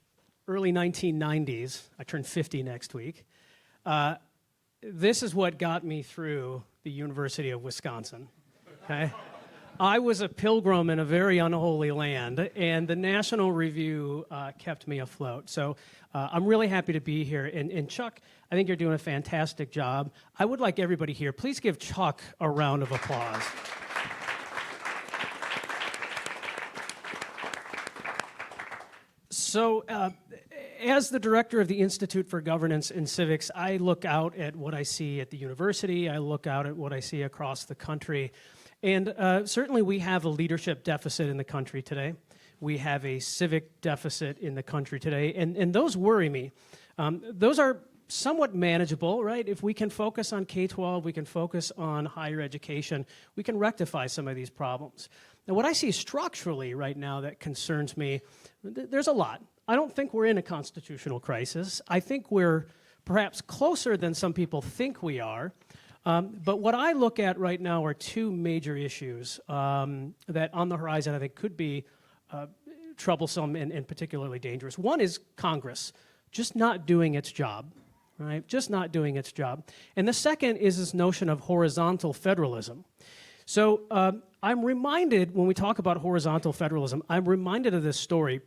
early 1990s, I turned 50 next week, this is what got me through the University of Wisconsin, okay? I was a pilgrim in a very unholy land, and the National Review kept me afloat. So I'm really happy to be here. And Chuck, I think you're doing a fantastic job. I would like everybody here, please give Chuck a round of applause. So as the director of the Institute for Governance and Civics, I look out at what I see at the university. I look out at what I see across the country. And certainly we have a leadership deficit in the country today. We have a civic deficit in the country today, and those worry me. Those are somewhat manageable, right? If we can focus on K-12, we can focus on higher education, we can rectify some of these problems. Now, what I see structurally right now that concerns me, there's a lot. I don't think we're in a constitutional crisis. I think we're perhaps closer than some people think we are. But what I look at right now are 2 major issues that on the horizon I think could be troublesome and particularly dangerous. One is Congress just not doing its job, right? Just not doing its job. And the second is this notion of horizontal federalism. So I'm reminded, when we talk about horizontal federalism, I'm reminded of this story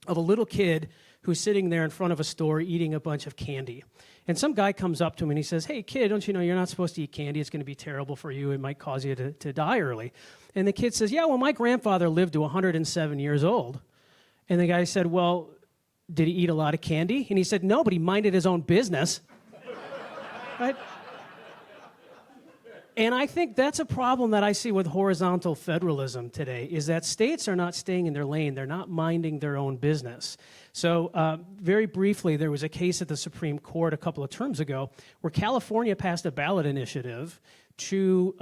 of a little kid who's sitting there in front of a store eating a bunch of candy. And some guy comes up to him and he says, "Hey, kid, don't you know you're not supposed to eat candy? It's going to be terrible for you. It might cause you to die early." And the kid says, "Yeah, well, my grandfather lived to 107 years old." And the guy said, "Well, did he eat a lot of candy?" And he said, "No, but he minded his own business." Right? And I think that's a problem that I see with horizontal federalism today, is that states are not staying in their lane. They're not minding their own business. So very briefly, there was a case at the Supreme Court a couple of terms ago where California passed a ballot initiative to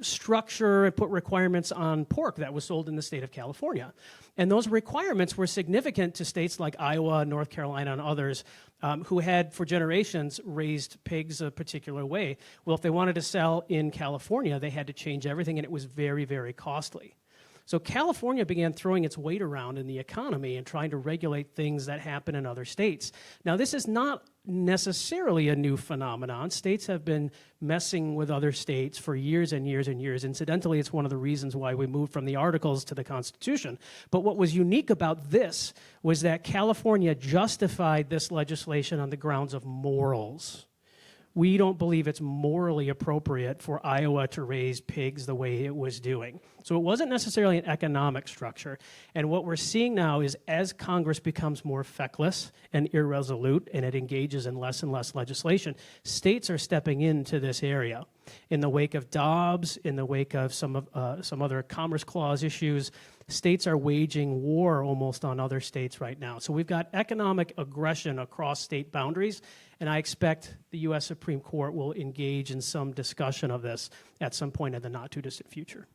structure and put requirements on pork that was sold in the state of California. And those requirements were significant to states like Iowa, North Carolina, and others who had for generations raised pigs a particular way. Well, if they wanted to sell in California, they had to change everything, and it was very, very costly. So California began throwing its weight around in the economy and trying to regulate things that happen in other states. Now, this is not necessarily a new phenomenon. States have been messing with other states for years and years and years. Incidentally, it's one of the reasons why we moved from the Articles to the Constitution. But what was unique about this was that California justified this legislation on the grounds of morals. We don't believe it's morally appropriate for Iowa to raise pigs the way it was doing. So it wasn't necessarily an economic structure. And what we're seeing now is as Congress becomes more feckless and irresolute and it engages in less and less legislation, states are stepping into this area. In the wake of Dobbs, in the wake of some other Commerce Clause issues, states are waging war almost on other states right now. So we've got economic aggression across state boundaries, and I expect the U.S. Supreme Court will engage in some discussion of this at some point in the not-too-distant future.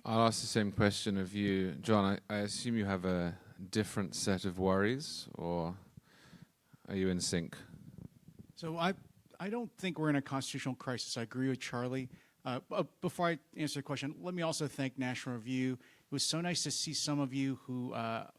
I'll ask the same question of you, John. I assume you have a different set of worries, or are you in sync? So I don't think we're in a constitutional crisis. I agree with Charlie. Before I answer the question, let me also thank National Review. It was so nice to see some of you who,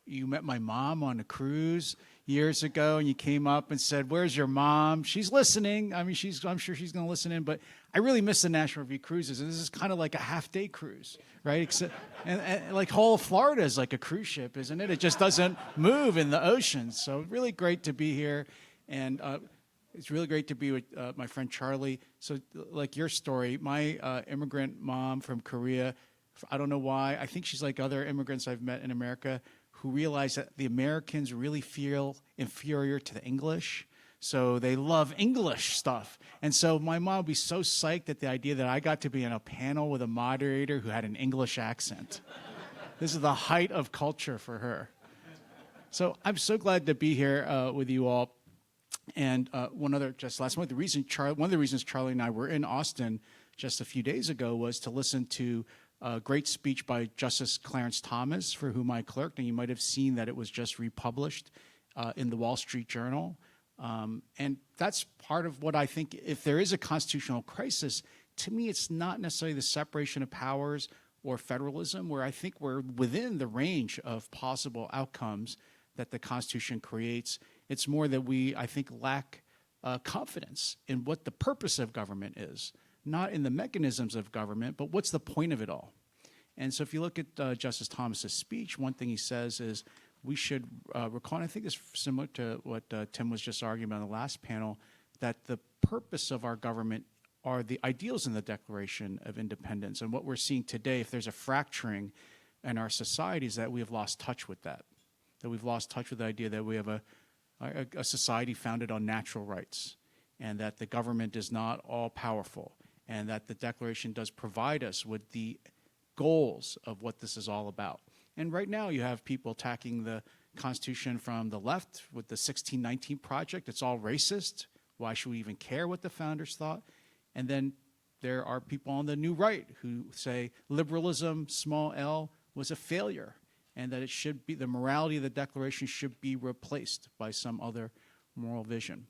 you met my mom on a cruise years ago, and you came up and said, "Where's your mom?" She's listening. I mean, I'm sure she's going to listen in, but I really miss the National Review cruises, and this is kind of like a half-day cruise, right? Except, and like whole of Florida is like a cruise ship, isn't it? It just doesn't move in the ocean. So really great to be here, and it's really great to be with my friend Charlie. So like your story, my immigrant mom from Korea, I don't know why, I think she's like other immigrants I've met in America who realize that the Americans really feel inferior to the English. So they love English stuff. And so my mom would be so psyched at the idea that I got to be in a panel with a moderator who had an English accent. This is the height of culture for her. So I'm so glad to be here with you all. And one of the reasons Charlie and I were in Austin just a few days ago was to listen to a great speech by Justice Clarence Thomas, for whom I clerked, and you might have seen that it was just republished in the Wall Street Journal. And that's part of what I think, if there is a constitutional crisis, to me it's not necessarily the separation of powers or federalism, where I think we're within the range of possible outcomes that the Constitution creates. It's more that we, I think, lack confidence in what the purpose of government is, not in the mechanisms of government, but what's the point of it all. And so if you look at Justice Thomas's speech, one thing he says is we should recall, and I think it's similar to what Tim was just arguing about in the last panel, that the purpose of our government are the ideals in the Declaration of Independence. And what we're seeing today, if there's a fracturing in our society, is that we have lost touch with that we've lost touch with the idea that we have a society founded on natural rights, and that the government is not all powerful, and that the Declaration does provide us with the goals of what this is all about. And right now you have people attacking the Constitution from the left with the 1619 Project. It's all racist. Why should we even care what the founders thought? And then there are people on the new right who say liberalism, small l, was a failure, and that it should be, the morality of the Declaration should be replaced by some other moral vision.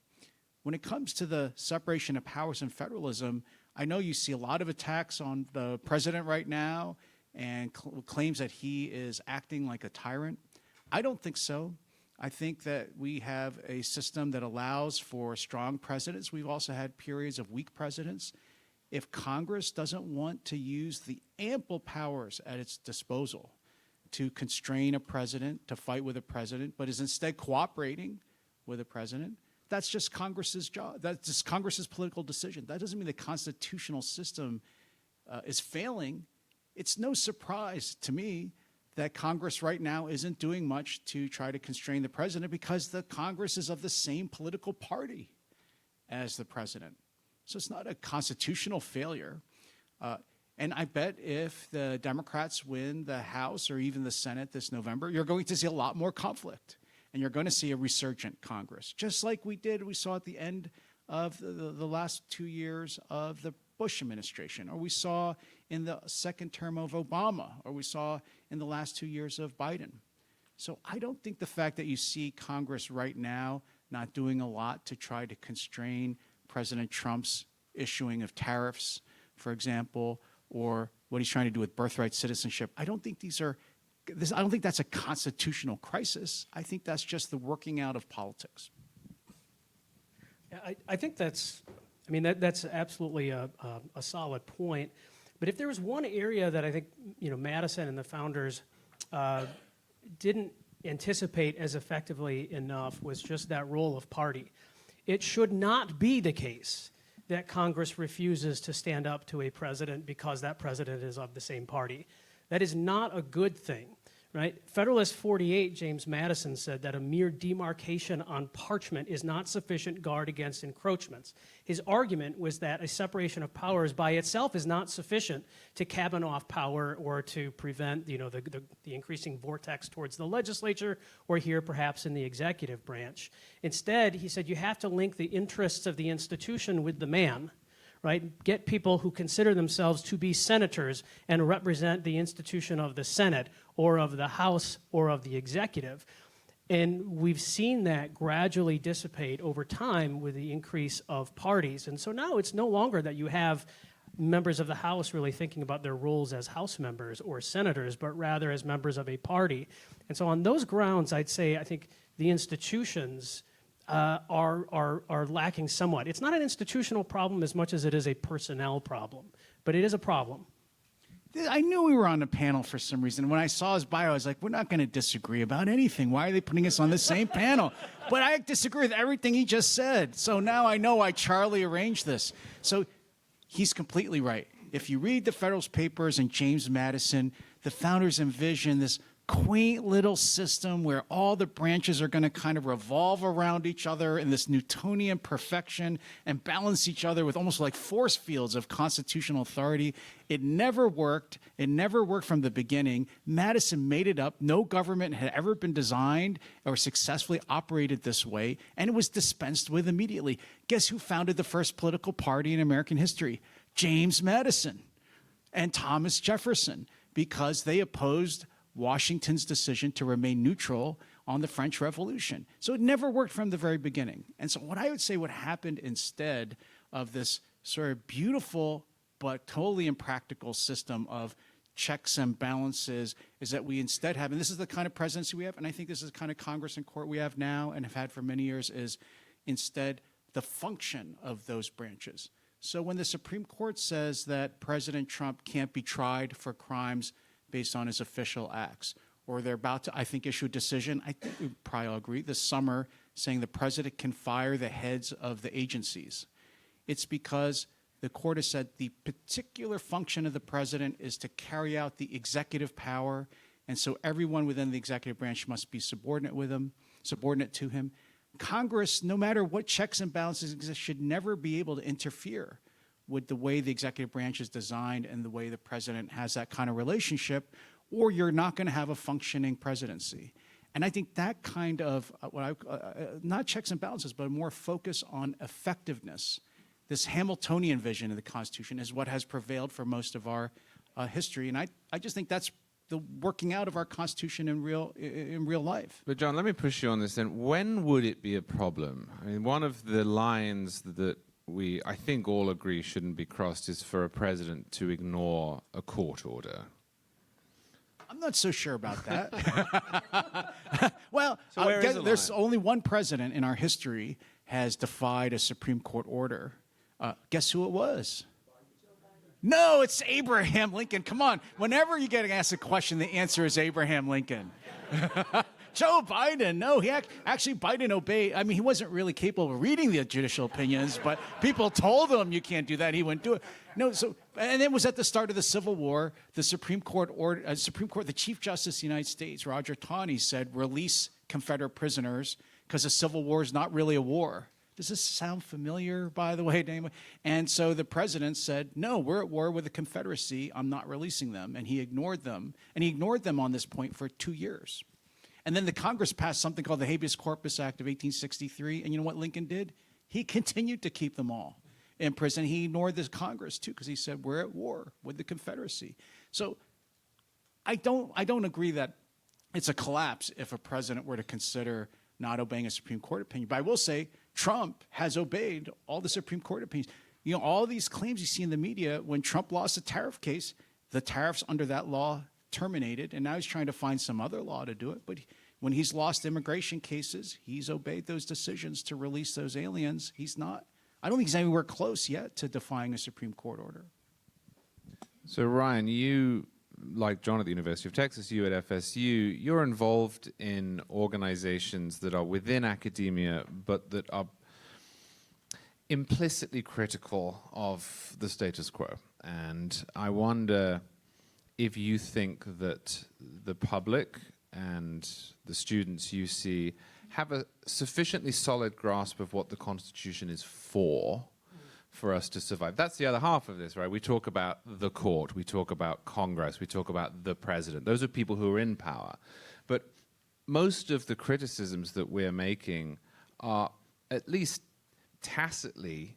When it comes to the separation of powers and federalism, I know you see a lot of attacks on the president right now, and claims that he is acting like a tyrant. I don't think so. I think that we have a system that allows for strong presidents. We've also had periods of weak presidents. If Congress doesn't want to use the ample powers at its disposal to constrain a president, to fight with a president, but is instead cooperating with a president, that's just Congress's job. That's just Congress's political decision. That doesn't mean the constitutional system is failing. It's no surprise to me that Congress right now isn't doing much to try to constrain the president because the Congress is of the same political party as the president. So it's not a constitutional failure. And I bet if the Democrats win the House or even the Senate this November, you're going to see a lot more conflict. And you're going to see a resurgent Congress, just like we saw at the end of the last 2 years of the Bush administration, or we saw in the second term of Obama, or we saw in the last 2 years of Biden. So I don't think the fact that you see Congress right now not doing a lot to try to constrain President Trump's issuing of tariffs, for example, or what he's trying to do with birthright citizenship, I don't think I don't think that's a constitutional crisis. I think that's just the working out of politics. Yeah, I think that's absolutely a solid point. But if there was one area that I think Madison and the founders didn't anticipate as effectively enough was just that role of party. It should not be the case that Congress refuses to stand up to a president because that president is of the same party. That is not a good thing, right? Federalist 48, James Madison said that a mere demarcation on parchment is not sufficient guard against encroachments. His argument was that a separation of powers by itself is not sufficient to cabin off power or to prevent, the increasing vortex towards the legislature or here perhaps in the executive branch. Instead, he said you have to link the interests of the institution with the man. Right? Get people who consider themselves to be senators and represent the institution of the Senate or of the House or of the executive. And we've seen that gradually dissipate over time with the increase of parties. And so now it's no longer that you have members of the House really thinking about their roles as House members or senators, but rather as members of a party. And so on those grounds, I think the institutions are lacking somewhat. It's not an institutional problem as much as it is a personnel problem, but it is a problem. I knew we were on the panel for some reason. When I saw his bio, I was like, we're not going to disagree about anything. Why are they putting us on the same panel? But I disagree with everything he just said. So now I know why Charlie arranged this. So he's completely right. If you read the Federalist Papers and James Madison, the founders envisioned this quaint little system where all the branches are going to kind of revolve around each other in this Newtonian perfection and balance each other with almost like force fields of constitutional authority. It never worked. It never worked from the beginning. Madison made it up. No government had ever been designed or successfully operated this way, and it was dispensed with immediately. Guess who founded the first political party in American history? James Madison and Thomas Jefferson, because they opposed Washington's decision to remain neutral on the French Revolution. So it never worked from the very beginning. And so what I would say what happened instead of this sort of beautiful but totally impractical system of checks and balances is that we instead have, and this is the kind of presidency we have, and I think this is the kind of Congress and court we have now and have had for many years, is instead the function of those branches. So when the Supreme Court says that President Trump can't be tried for crimes based on his official acts, or they're about to, I think, issue a decision, I think we probably all agree, this summer, saying the president can fire the heads of the agencies. It's because the court has said the particular function of the president is to carry out the executive power, and so everyone within the executive branch must be subordinate to him. Congress, no matter what checks and balances exist, should never be able to interfere with the way the executive branch is designed and the way the president has that kind of relationship, or you're not going to have a functioning presidency. And I think that kind of, not checks and balances, but more focus on effectiveness, this Hamiltonian vision of the Constitution is what has prevailed for most of our history. And I just think that's the working out of our Constitution in real life. But John, let me push you on this then. When would it be a problem? I mean, one of the lines that I think all agree shouldn't be crossed is for a president to ignore a court order. I'm not so sure about that. Well, So where is the there's line? only one president in our history has defied a Supreme Court order. Guess who it was? No, it's Abraham Lincoln. Come on. Whenever you get asked a question, the answer is Abraham Lincoln. Joe Biden, no, actually Biden obeyed. I mean, he wasn't really capable of reading the judicial opinions, but people told him you can't do that. He wouldn't do it. No, so and it was at the start of the Civil War. The Supreme Court, the Chief Justice of the United States, Roger Taney, said release Confederate prisoners because a civil war is not really a war. Does this sound familiar, by the way, Damon? And so the president said, no, we're at war with the Confederacy. I'm not releasing them. And he ignored them. And he ignored them on this point for 2 years. And then the Congress passed something called the Habeas Corpus Act of 1863. And you know what Lincoln did? He continued to keep them all in prison. He ignored the Congress, too, because he said, we're at war with the Confederacy. So I don't agree that it's a collapse if a president were to consider not obeying a Supreme Court opinion. But I will say Trump has obeyed all the Supreme Court opinions. You know, all these claims you see in the media, when Trump lost a tariff case, the tariffs under that law terminated, and now he's trying to find some other law to do it. But when he's lost immigration cases, he's obeyed those decisions to release those aliens. I don't think he's anywhere close yet to defying a Supreme Court order. So Ryan, you, like John at the University of Texas, you at FSU, you're involved in organizations that are within academia, but that are implicitly critical of the status quo. And I wonder if you think that the public and the students you see have a sufficiently solid grasp of what the Constitution is for us to survive. That's the other half of this, right? We talk about the court, we talk about Congress, we talk about the president. Those are people who are in power. But most of the criticisms that we're making are at least tacitly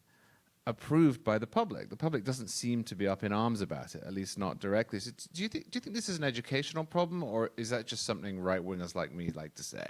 approved by the public. The public doesn't seem to be up in arms about it, at least not directly. So do you think this is an educational problem, or is that just something right-wingers like me like to say?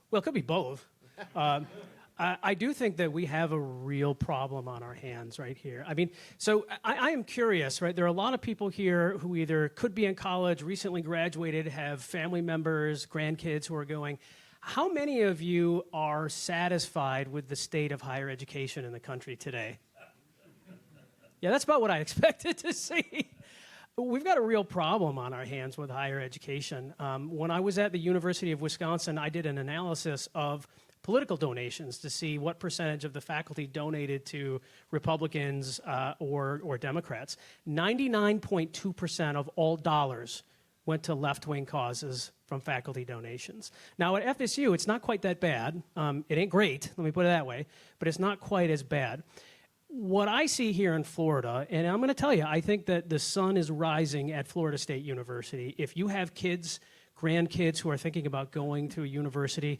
Well, it could be both. I do think that we have a real problem on our hands right here. I mean, so I am curious, right? There are a lot of people here who either could be in college, recently graduated, have family members, grandkids who are going. How many of you are satisfied with the state of higher education in the country today? Yeah, that's about what I expected to see. We've got a real problem on our hands with higher education. When I was at the University of Wisconsin, I did an analysis of political donations to see what percentage of the faculty donated to Republicans or Democrats. 99.2% of all dollars went to left-wing causes from faculty donations. Now at FSU, it's not quite that bad. It ain't great, let me put it that way, but it's not quite as bad. What I see here in Florida, and I'm going to tell you, I think that the sun is rising at Florida State University. If you have kids, grandkids who are thinking about going to a university,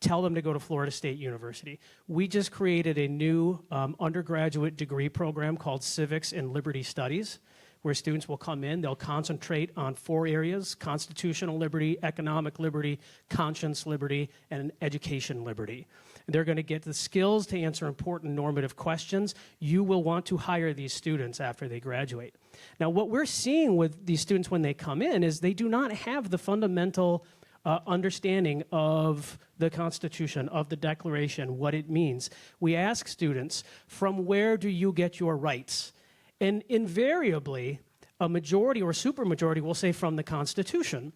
tell them to go to Florida State University. We just created a new undergraduate degree program called Civics and Liberty Studies, where students will come in, they'll concentrate on 4 areas: constitutional liberty, economic liberty, conscience liberty, and education liberty. And they're going to get the skills to answer important normative questions. You will want to hire these students after they graduate. Now, what we're seeing with these students when they come in is they do not have the fundamental understanding of the Constitution, of the Declaration, what it means. We ask students, from where do you get your rights? And invariably, a majority or supermajority will say from the Constitution.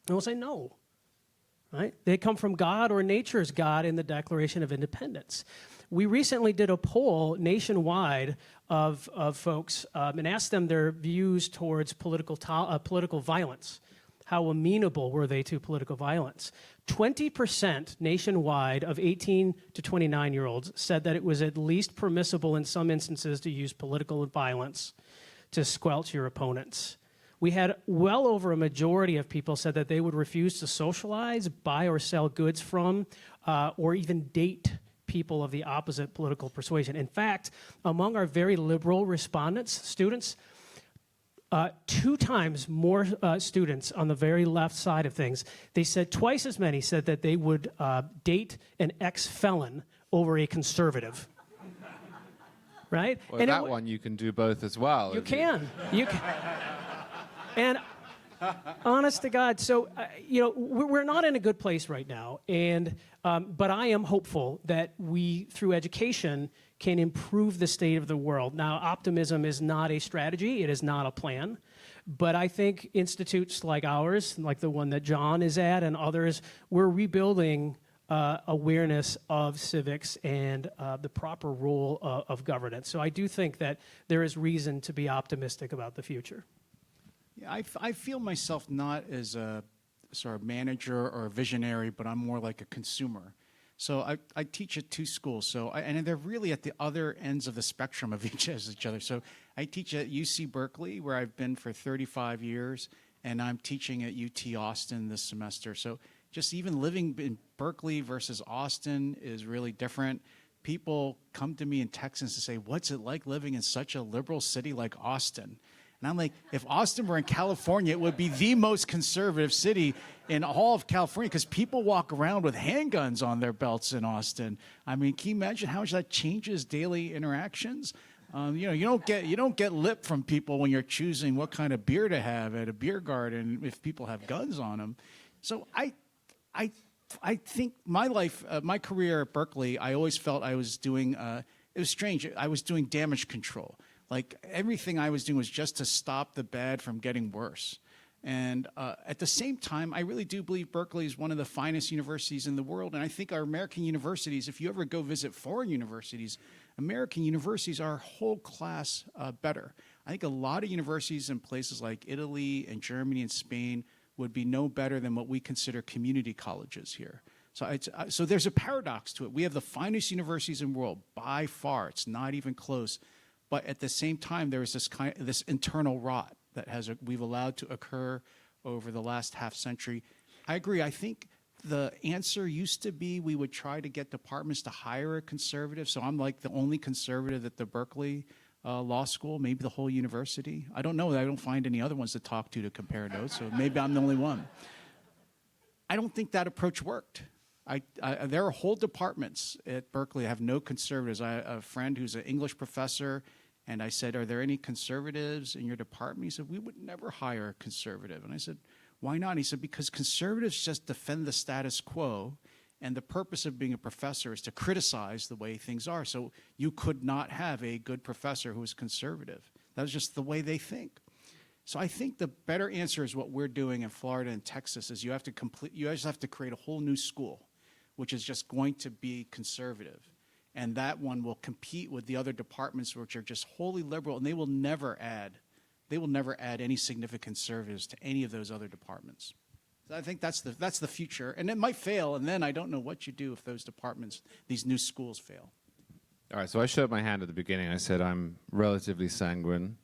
And we'll say no, right? They come from God or nature's God in the Declaration of Independence. We recently did a poll nationwide of folks and asked them their views towards political violence. How amenable were they to political violence? 20% nationwide of 18 to 29-year-olds said that it was at least permissible in some instances to use political violence to squelch your opponents. We had well over a majority of people said that they would refuse to socialize, buy or sell goods from, or even date people of the opposite political persuasion. In fact, among our very liberal respondents, students, 2 times more students on the very left side of things, they said twice as many said that they would date an ex-felon over a conservative. Right? Well, and that one you can do both as well. You can. You can. And Honest to God. So, we're not in a good place right now, but I am hopeful that we, through education, can improve the state of the world. Now, optimism is not a strategy. It is not a plan. But I think institutes like ours, like the one that John is at and others, we're rebuilding awareness of civics and the proper role of governance. So I do think that there is reason to be optimistic about the future. Yeah, I feel myself not as a sort of manager or a visionary, but I'm more like a consumer. So I teach at two schools, and they're really at the other ends of the spectrum of each other. So I teach at UC Berkeley, where I've been for 35 years, and I'm teaching at UT Austin this semester. So just even living in Berkeley versus Austin is really different. People come to me in Texas and say, what's it like living in such a liberal city like Austin? And I'm like, if Austin were in California, it would be the most conservative city in all of California because people walk around with handguns on their belts in Austin. I mean, can you imagine how much that changes daily interactions? You don't get lip from people when you're choosing what kind of beer to have at a beer garden if people have guns on them. So I think my life, my career at Berkeley, I always felt I was doing. It was strange. I was doing damage control. Like everything I was doing was just to stop the bad from getting worse. And at the same time, I really do believe Berkeley is one of the finest universities in the world. And I think our American universities, if you ever go visit foreign universities, American universities are a whole class better. I think a lot of universities in places like Italy and Germany and Spain would be no better than what we consider community colleges here. So there's a paradox to it. We have the finest universities in the world by far. It's not even close. But at the same time, there is this internal rot that we've allowed to occur over the last half century. I agree. I think the answer used to be we would try to get departments to hire a conservative. So I'm like the only conservative at the Berkeley Law School, maybe the whole university. I don't know. I don't find any other ones to talk to compare notes. So maybe I'm the only one. I don't think that approach worked. There are whole departments at Berkeley that have no conservatives. I have a friend who's an English professor, and I said, are there any conservatives in your department? He said, we would never hire a conservative. And I said, why not? And he said, because conservatives just defend the status quo, and the purpose of being a professor is to criticize the way things are. So you could not have a good professor who is conservative. That was just the way they think. So I think the better answer is what we're doing in Florida and Texas is you just have to create a whole new school, which is just going to be conservative. And that one will compete with the other departments which are just wholly liberal, and they will never add any significant conservatives to any of those other departments. So I think that's the future. And it might fail, and then I don't know what you do if those departments, these new schools fail. All right, so I showed my hand at the beginning. I said I'm relatively sanguine.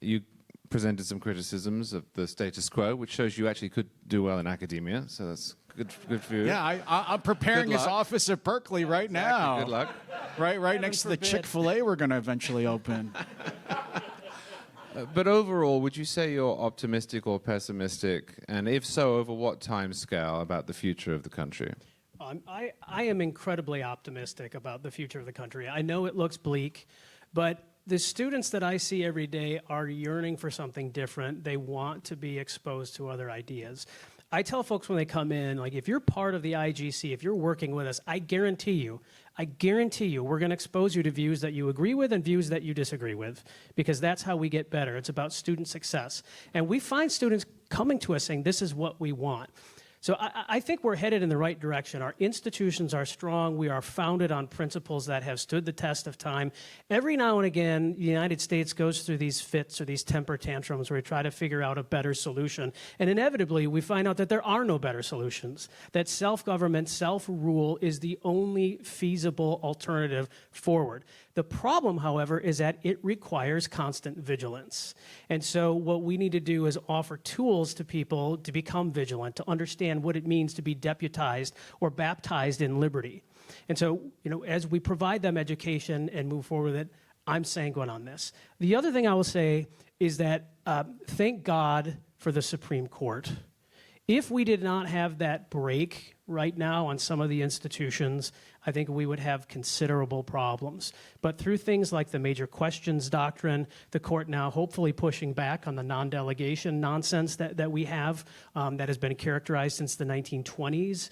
You presented some criticisms of the status quo, which shows you actually could do well in academia, so that's good for you. Yeah, I'm preparing his office at Berkeley right now. Good luck. Right next to the Chick-fil-A we're going to eventually open. But overall, would you say you're optimistic or pessimistic? And if so, over what time scale about the future of the country? I am incredibly optimistic about the future of the country. I know it looks bleak, but the students that I see every day are yearning for something different. They want to be exposed to other ideas. I tell folks when they come in, like, if you're part of the IGC, if you're working with us, I guarantee you, we're going to expose you to views that you agree with and views that you disagree with, because that's how we get better. It's about student success. And we find students coming to us saying, this is what we want. So I think we're headed in the right direction. Our institutions are strong. We are founded on principles that have stood the test of time. Every now and again, the United States goes through these fits or these temper tantrums where we try to figure out a better solution. And inevitably, we find out that there are no better solutions, that self-government, self-rule is the only feasible alternative forward. The problem, however, is that it requires constant vigilance. And so what we need to do is offer tools to people to become vigilant, to understand what it means to be deputized or baptized in liberty. And so, as we provide them education and move forward with it, I'm sanguine on this. The other thing I will say is that thank God for the Supreme Court. If we did not have that break right now on some of the institutions, I think we would have considerable problems. But through things like the major questions doctrine, the court now hopefully pushing back on the non-delegation nonsense that we have that has been characterized since the 1920s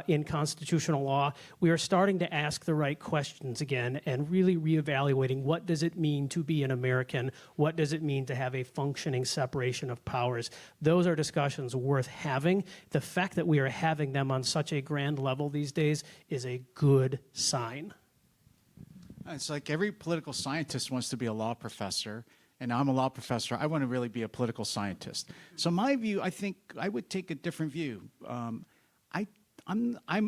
in constitutional law, we are starting to ask the right questions again and really reevaluating what does it mean to be an American? What does it mean to have a functioning separation of powers? Those are discussions worth having. The fact that we are having them on such a grand level these days is a good sign. It's like every political scientist wants to be a law professor, and I'm a law professor. I want to really be a political scientist. So my view, I think I would take a different view. I'm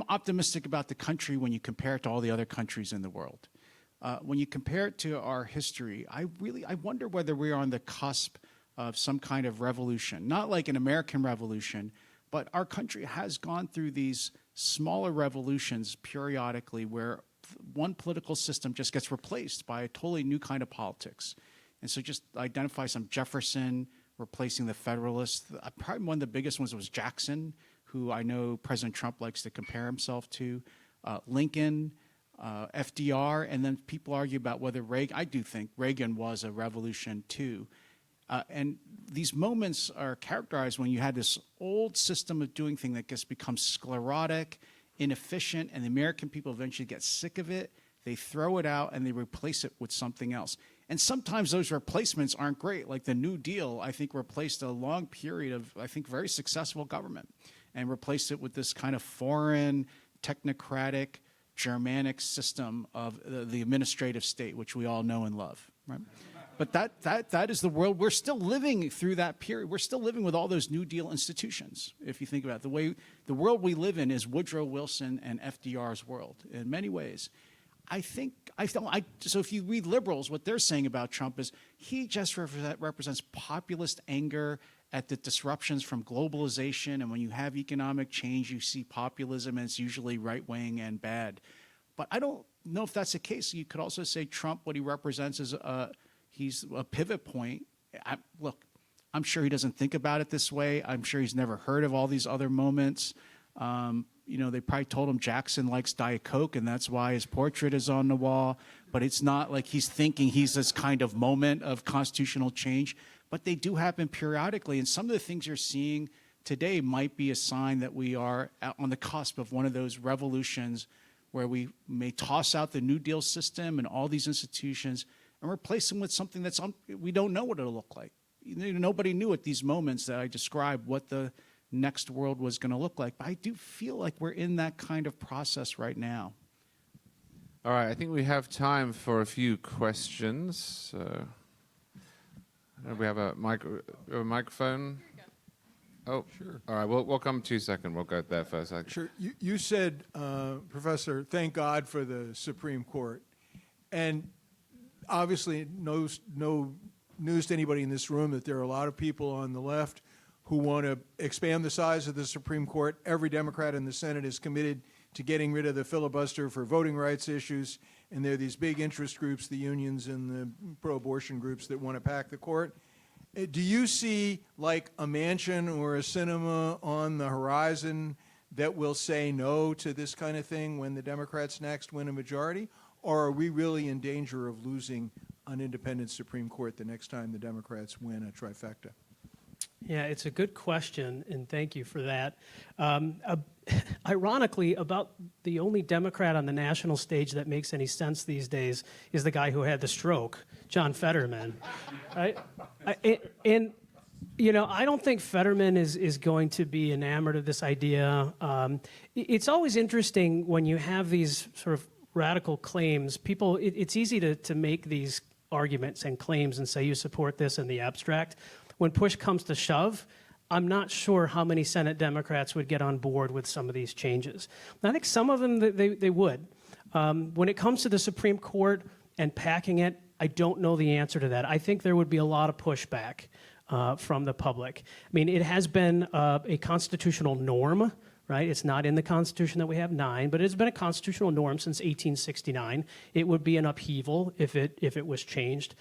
optimistic about the country when you compare it to all the other countries in the world. When you compare it to our history, I wonder whether we are on the cusp of some kind of revolution. Not like an American revolution, but our country has gone through these smaller revolutions periodically where one political system just gets replaced by a totally new kind of politics. And so just identify some Jefferson replacing the Federalists. Probably one of the biggest ones was Jackson, who I know President Trump likes to compare himself to. Lincoln, FDR, and then people argue about whether Reagan, I do think Reagan was a revolution too. And these moments are characterized when you had this old system of doing things that just becomes sclerotic, inefficient, and the American people eventually get sick of it. They throw it out and they replace it with something else. And sometimes those replacements aren't great. Like the New Deal, I think, replaced a long period of, I think, very successful government and replaced it with this kind of foreign, technocratic, Germanic system of the administrative state, which we all know and love, right? But that is the world. We're still living through that period. We're still living with all those New Deal institutions, if you think about it. The world we live in is Woodrow Wilson and FDR's world in many ways. So if you read liberals, what they're saying about Trump is he just represents populist anger at the disruptions from globalization. And when you have economic change, you see populism, and it's usually right-wing and bad. But I don't know if that's the case. You could also say Trump, what he represents is he's a pivot point. Look, I'm sure he doesn't think about it this way. I'm sure he's never heard of all these other moments. They probably told him Jackson likes Diet Coke, and that's why his portrait is on the wall. But it's not like he's thinking he's this kind of moment of constitutional change. But they do happen periodically, and some of the things you're seeing today might be a sign that we are on the cusp of one of those revolutions where we may toss out the New Deal system and all these institutions and replace them with something that's we don't know what it'll look like. Nobody knew at these moments that I described what the next world was going to look like. But I do feel like we're in that kind of process right now. All right, I think we have time for a few questions. We have a microphone. Oh, sure. All right, we'll come to you second. We'll go there first. Sure. You said, Professor, thank God for the Supreme Court. And obviously, no news to anybody in this room that there are a lot of people on the left who want to expand the size of the Supreme Court. Every Democrat in the Senate is committed to getting rid of the filibuster for voting rights issues. And there are these big interest groups, the unions and the pro-abortion groups, that want to pack the court. Do you see like a Manchin or a Sinema on the horizon that will say no to this kind of thing when the Democrats next win a majority? Or are we really in danger of losing an independent Supreme Court the next time the Democrats win a trifecta? Yeah, it's a good question, and thank you for that. Ironically, about the only Democrat on the national stage that makes any sense these days is the guy who had the stroke, John Fetterman. Right? I don't think Fetterman is going to be enamored of this idea. It's always interesting when you have these sort of radical claims. It's easy to make these arguments and claims and say you support this in the abstract. When push comes to shove, I'm not sure how many Senate Democrats would get on board with some of these changes. And I think some of them, they would. When it comes to the Supreme Court and packing it, I don't know the answer to that. I think there would be a lot of pushback from the public. I mean, it has been a constitutional norm, right? It's not in the Constitution that we have 9, but it's been a constitutional norm since 1869. It would be an upheaval if it was changed.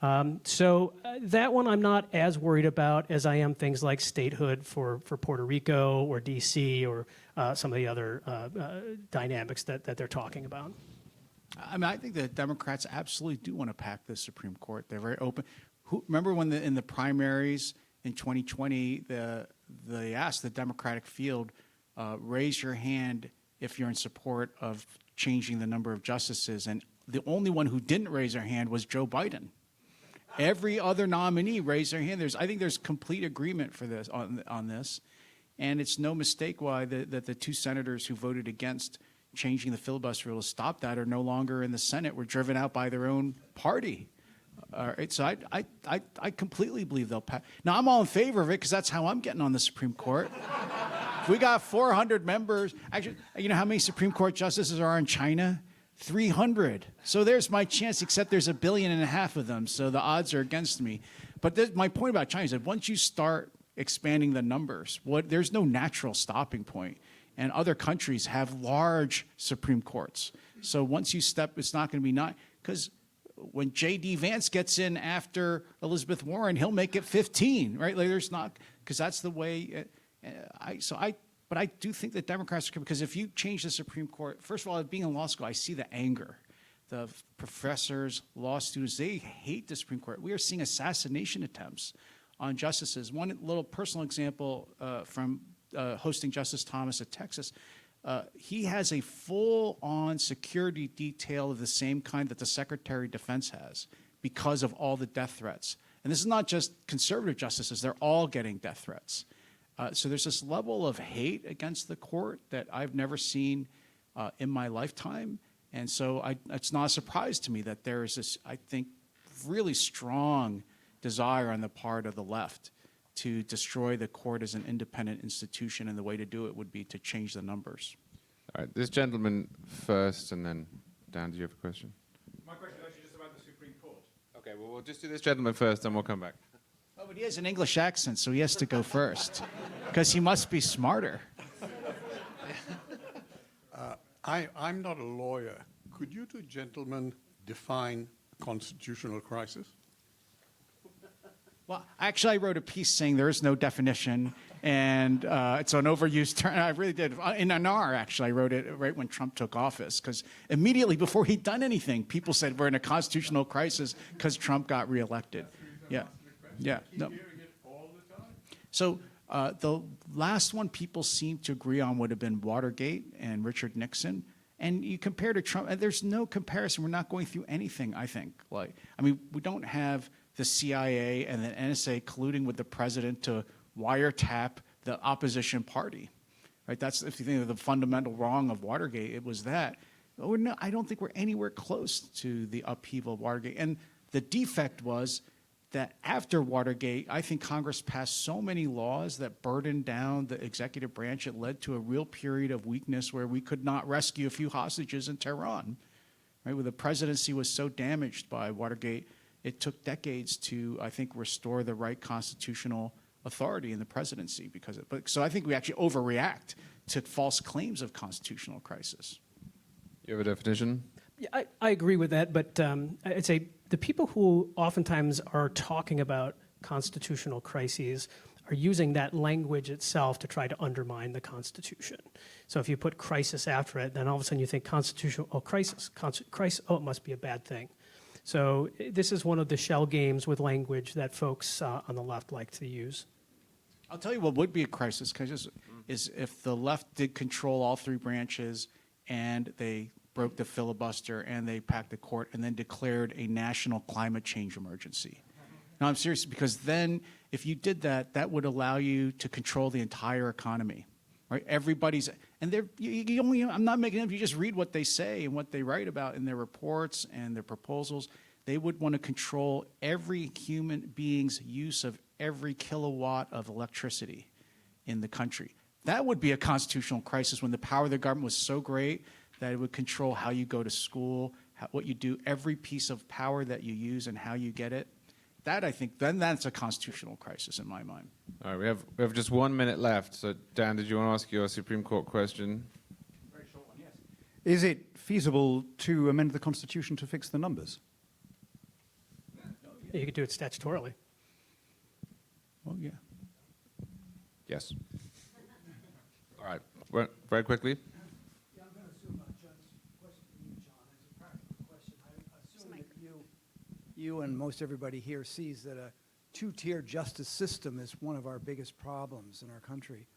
That one I'm not as worried about as I am things like statehood for Puerto Rico or D.C. or some of the other dynamics that they're talking about. I mean, I think the Democrats absolutely do want to pack the Supreme Court. They're very open. Remember when in the primaries in 2020, they asked the Democratic field, raise your hand if you're in support of changing the number of justices, and the only one who didn't raise their hand was Joe Biden. Every other nominee raised their hand. I think there's complete agreement for this on this, and it's no mistake why that the two senators who voted against changing the filibuster rule to stop that are no longer in the Senate. Were driven out by their own party. So I completely believe they'll pass. Now I'm all in favor of it because that's how I'm getting on the Supreme Court. If we got 400 members, actually, you know how many Supreme Court justices are in China? 300. So there's my chance, except there's 1.5 billion of them, so the odds are against me. But my point about China is that once you start expanding the numbers, there's no natural stopping point. And other countries have large Supreme Courts. So once you step, it's not going to be because when J.D. Vance gets in after Elizabeth Warren, he'll make it 15, right? Like there's not, because that's the way. But I do think that Democrats are, because if you change the Supreme Court, first of all, being in law school, I see the anger. The professors, law students, they hate the Supreme Court. We are seeing assassination attempts on justices. One little personal example from hosting Justice Thomas at Texas, he has a full-on security detail of the same kind that the Secretary of Defense has because of all the death threats. And this is not just conservative justices, they're all getting death threats. So there's this level of hate against the court that I've never seen in my lifetime. And so it's not a surprise to me that there is this, I think, really strong desire on the part of the left to destroy the court as an independent institution, and the way to do it would be to change the numbers. All right, this gentleman first, and then Dan, do you have a question? My question is actually just about the Supreme Court. Okay, well, we'll just do this gentleman first, then we'll come back. Oh, but he has an English accent, so he has to go first, because he must be smarter. I'm not a lawyer. Could you two gentlemen define constitutional crisis? Well, actually, I wrote a piece saying there is no definition, and it's an overused term. I really did. In NAR, actually, I wrote it right when Trump took office, because immediately before he'd done anything, people said we're in a constitutional crisis because Trump got reelected. Yeah. Yeah. No. So the last one people seem to agree on would have been Watergate and Richard Nixon. And you compare to Trump, and there's no comparison. We're not going through anything, I think. We don't have the CIA and the NSA colluding with the president to wiretap the opposition party, right? That's, if you think of the fundamental wrong of Watergate, it was that. I don't think we're anywhere close to the upheaval of Watergate. And the defect was that after Watergate, I think Congress passed so many laws that burdened down the executive branch, it led to a real period of weakness where we could not rescue a few hostages in Tehran, right? Where the presidency was so damaged by Watergate, it took decades to, I think, restore the right constitutional authority in the presidency because of it. So I think we actually overreact to false claims of constitutional crisis. You have a definition? Yeah, I agree with that, but I'd say the people who oftentimes are talking about constitutional crises are using that language itself to try to undermine the Constitution. So if you put crisis after it, then all of a sudden you think constitutional, crisis, it must be a bad thing. So this is one of the shell games with language that folks on the left like to use. I'll tell you what would be a crisis, is if the left did control all three branches and they broke the filibuster and they packed the court and then declared a national climate change emergency. Now, I'm serious, because then if you did that, that would allow you to control the entire economy, right? Everybody's, and I'm not making it up, you just read what they say and what they write about in their reports and their proposals. They would want to control every human being's use of every kilowatt of electricity in the country. That would be a constitutional crisis when the power of the government was so great that it would control how you go to school, what you do, every piece of power that you use and how you get it. That, I think, then that's a constitutional crisis in my mind. All right, we have just 1 minute left. So, Dan, did you want to ask your Supreme Court question? Very short one, yes. Is it feasible to amend the Constitution to fix the numbers? You could do it statutorily. Well, yeah. Yes. All right. Well, very quickly. Yeah, I'm going to assume John's question to you, John, is a practical question. I assume that you and most everybody here sees that a two-tier justice system is one of our biggest problems in our country.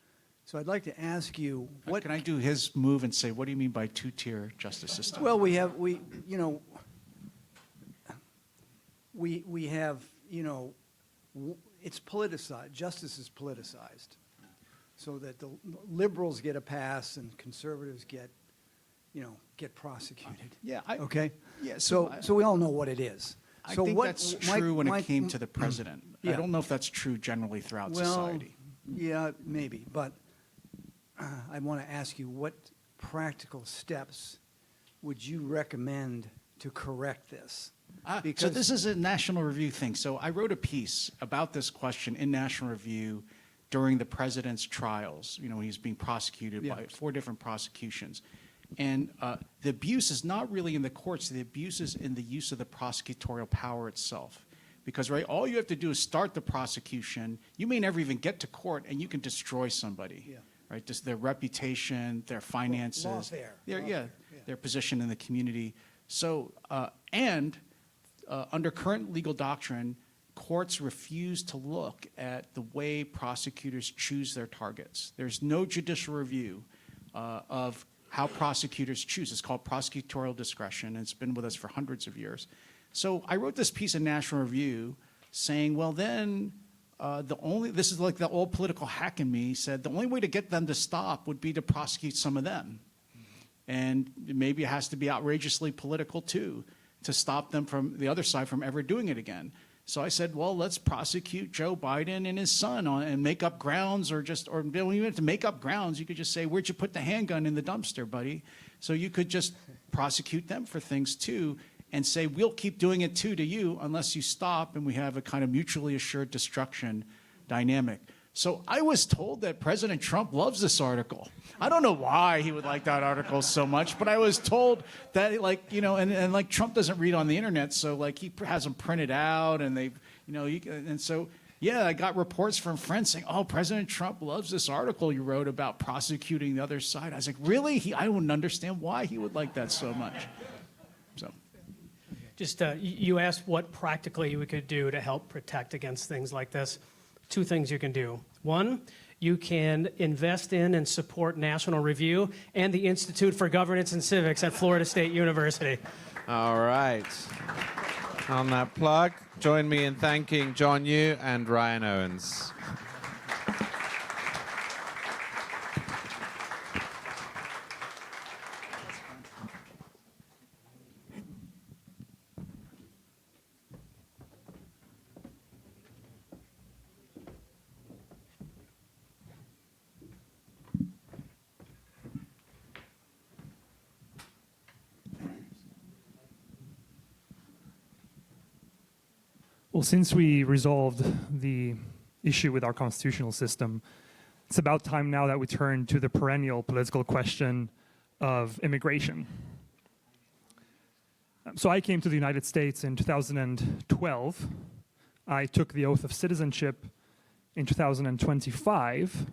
So I'd like to ask you, what Can I do his move and say, what do you mean by two-tier justice system? Well, we have, it's politicized. Justice is politicized, so that the liberals get a pass and conservatives get prosecuted. Yeah. Okay. Yeah. So we all know what it is. I So think what, that's true when it came to the mm-hmm. president. I Yeah. don't know if that's true generally throughout Well, society. yeah, maybe, but I want to ask you, what practical steps would you recommend to correct this? So this is a National Review thing. So I wrote a piece about this question in National Review during the president's trials. You know, he's being prosecuted by 4 different prosecutions. And the abuse is not really in the courts. The abuse is in the use of the prosecutorial power itself. Because, right, all you have to do is start the prosecution. You may never even get to court, and you can destroy somebody. Yeah. Right, just their reputation, their finances, Lawfare. their position in the community. So, under current legal doctrine, courts refuse to look at the way prosecutors choose their targets. There's no judicial review of how prosecutors choose. It's called prosecutorial discretion, and it's been with us for hundreds of years. So I wrote this piece in National Review saying, well, then this is like the old political hack in me, said the only way to get them to stop would be to prosecute some of them. And maybe it has to be outrageously political too, to stop them from the other side from ever doing it again. So I said, well, let's prosecute Joe Biden and his son and make up grounds, or don't even have to make up grounds. You could just say, where'd you put the handgun in the dumpster, buddy? So you could just prosecute them for things too, and say, we'll keep doing it too to you unless you stop, and we have a kind of mutually assured destruction dynamic. So I was told that President Trump loves this article. I don't know why he would like that article so much, but I was told that, like, and like Trump doesn't read on the internet, so like he has them printed out, and and so yeah, I got reports from friends saying, oh, President Trump loves this article you wrote about prosecuting the other side. I was like, really? I wouldn't understand why he would like that so much. So. Just, you asked what practically we could do to help protect against things like this. 2 things you can do. 1, you can invest in and support National Review and the Institute for Governance and Civics at Florida State University. All right. On that plug, join me in thanking John Yoo and Ryan Owens. Well, since we resolved the issue with our constitutional system, it's about time now that we turn to the perennial political question of immigration. So I came to the United States in 2012. I took the oath of citizenship in 2025.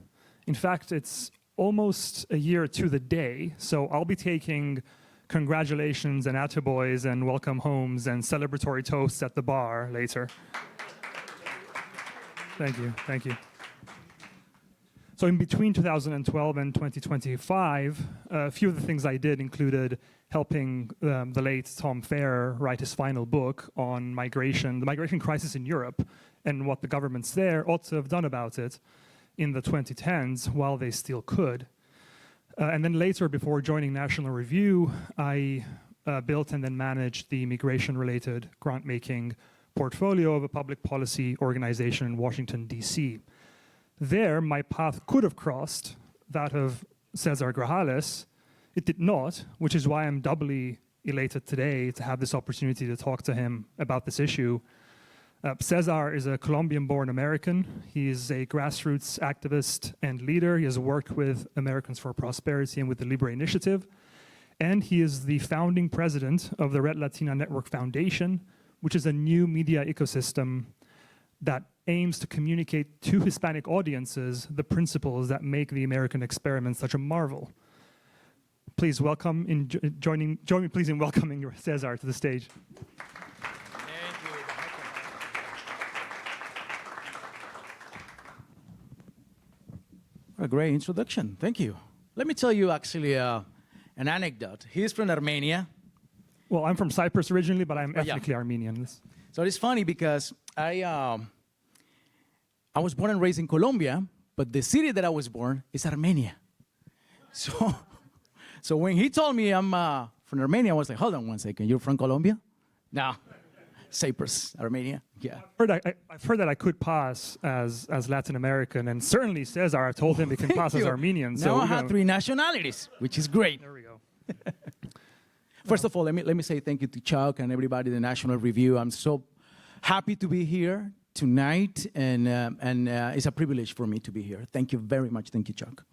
In fact, it's almost a year to the day, so I'll be taking congratulations and attaboys and welcome homes and celebratory toasts at the bar later. Thank you, thank you. So in between 2012 and 2025, a few of the things I did included helping the late Tom Ferrer write his final book on migration, the migration crisis in Europe, and what the governments there ought to have done about it in the 2010s while they still could. And then later, before joining National Review, I built and then managed the immigration-related grant-making portfolio of a public policy organization in Washington, D.C. There, my path could have crossed that of Cesar Grajales. It did not, which is why I'm doubly elated today to have this opportunity to talk to him about this issue. Cesar is a Colombian-born American. He is a grassroots activist and leader. He has worked with Americans for Prosperity and with the Libre Initiative. And he is the founding president of the Red Latina Network Foundation, which is a new media ecosystem that aims to communicate to Hispanic audiences the principles that make the American experiment such a marvel. Please welcome, join me please in welcoming Cesar to the stage. What a great introduction. Thank you. Let me tell you actually an anecdote. He's from Armenia. Well, I'm from Cyprus originally, but I'm ethnically Armenian. So it's funny because I was born and raised in Colombia, but the city that I was born is Armenia. So when he told me I'm from Armenia, I was like, hold on one second, you're from Colombia? No, Cyprus, Armenia, yeah. I've heard that I could pass as Latin American, and certainly Cesar told him he can pass as Armenian. Now I have 3 nationalities, which is great. There we go. First of all, let me say thank you to Chuck and everybody at the National Review. I'm so happy to be here tonight, and it's a privilege for me to be here. Thank you very much. Thank you, Chuck.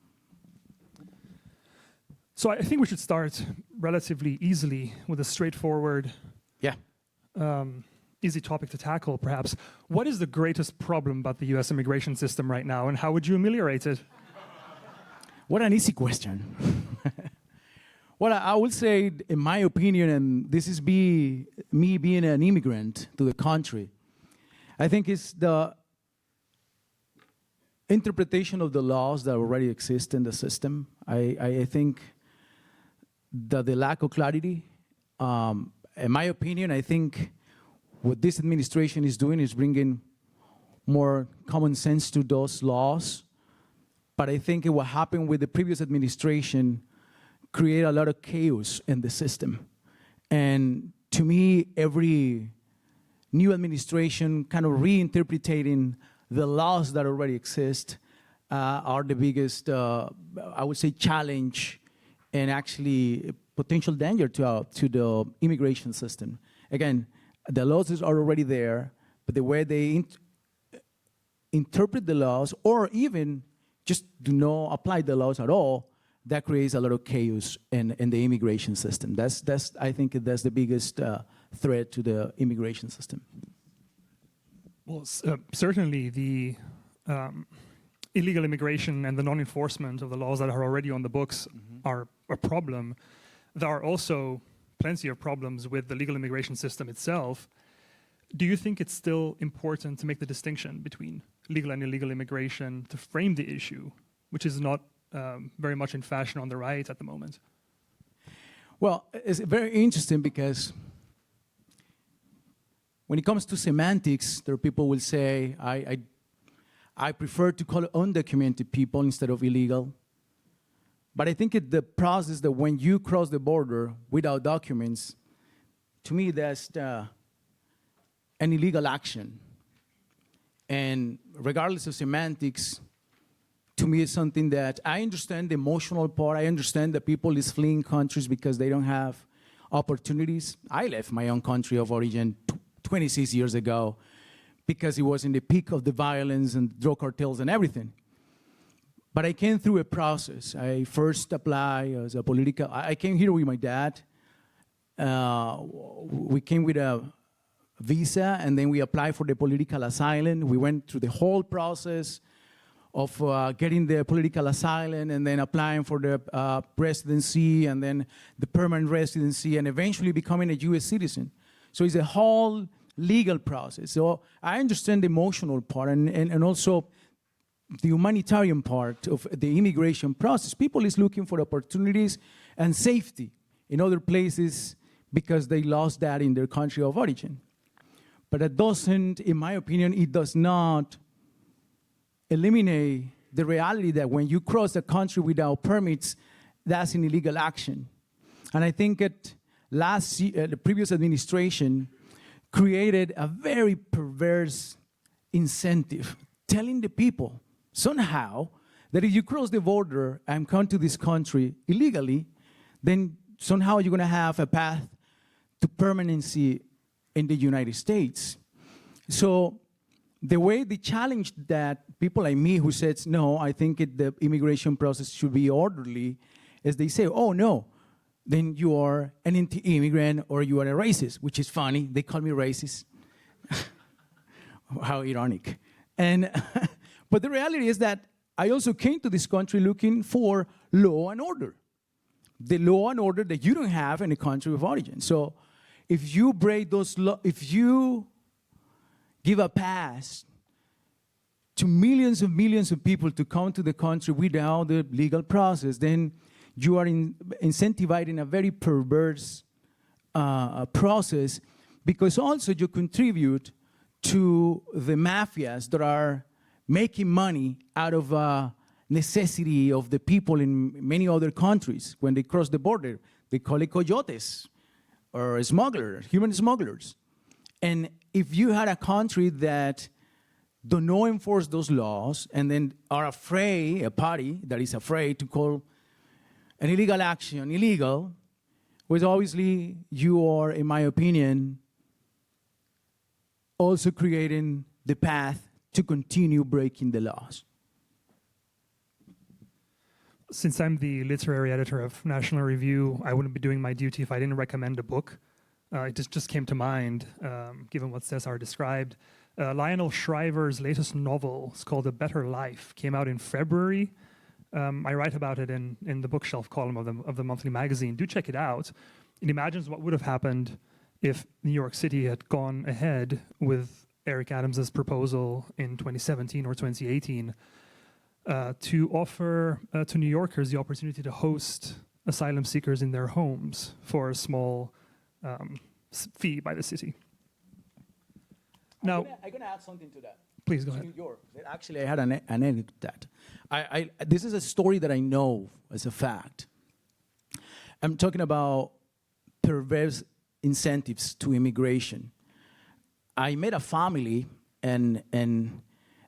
So I think we should start relatively easily with a straightforward, easy topic to tackle, perhaps. What is the greatest problem about the U.S. immigration system right now, and how would you ameliorate it? What an easy question. Well, I would say, in my opinion, and this is me being an immigrant to the country, I think it's the interpretation of the laws that already exist in the system. I think that the lack of clarity, in my opinion, I think what this administration is doing is bringing more common sense to those laws. But I think what happened with the previous administration created a lot of chaos in the system. And to me, every new administration kind of reinterpreting the laws that already exist are the biggest, I would say, challenge and actually potential danger to the immigration system. Again, the laws are already there, but the way they interpret the laws, or even just do not apply the laws at all, that creates a lot of chaos in the immigration system. I think that's the biggest threat to the immigration system. Well, certainly the illegal immigration and the non-enforcement of the laws that are already on the books are a problem. There are also plenty of problems with the legal immigration system itself. Do you think it's still important to make the distinction between legal and illegal immigration to frame the issue, which is not very much in fashion on the right at the moment? Well, it's very interesting because when it comes to semantics, there are people will say, I prefer to call undocumented people instead of illegal. But I think the process that when you cross the border without documents, to me, that's an illegal action. And regardless of semantics, to me, it's something that I understand the emotional part. I understand that people is fleeing countries because they don't have opportunities. I left my own country of origin 26 years ago because it was in the peak of the violence and drug cartels and everything. But I came through a process. I first applied as a political, I came here with my dad. We came with a visa, and then we applied for the political asylum. We went through the whole process of getting the political asylum, and then applying for the residency, and then the permanent residency, and eventually becoming a U.S. citizen. So it's a whole legal process. So I understand the emotional part, and also the humanitarian part of the immigration process. People is looking for opportunities and safety in other places because they lost that in their country of origin. But it doesn't, in my opinion, it does not eliminate the reality that when you cross the country without permits, that's an illegal action. And I think that the previous administration created a very perverse incentive, telling the people somehow that if you cross the border and come to this country illegally, then somehow you're going to have a path to permanency in the United States. So the way they challenged that, people like me who said, no, I think the immigration process should be orderly, is they say, oh no, then you are an anti-immigrant or you are a racist, which is funny. They call me racist. How ironic. And but the reality is that I also came to this country looking for law and order. The law and order that you don't have in a country of origin. So if you break those laws, if you give a pass to millions of people to come to the country without the legal process, then you are incentivizing a very perverse process, because also you contribute to the mafias that are making money out of necessity of the people in many other countries. When they cross the border, they call it coyotes or smugglers, human smugglers. And if you had a country that do not enforce those laws and then are afraid, a party that is afraid to call an illegal action illegal, which obviously you are, in my opinion, also creating the path to continue breaking the laws. Since I'm the literary editor of National Review, I wouldn't be doing my duty if I didn't recommend a book. It just came to mind, given what Cesar described. Lionel Shriver's latest novel is called A Better Life, came out in February. I write about it in the bookshelf column of the monthly magazine. Do check it out. It imagines what would have happened if New York City had gone ahead with Eric Adams's proposal in 2017 or 2018 to offer to New Yorkers the opportunity to host asylum seekers in their homes for a small fee by the city. Now, I'm going to add something to that. Please go ahead. New York. Actually, I had an anecdote that. This is a story that I know as a fact. I'm talking about perverse incentives to immigration. I met a family, and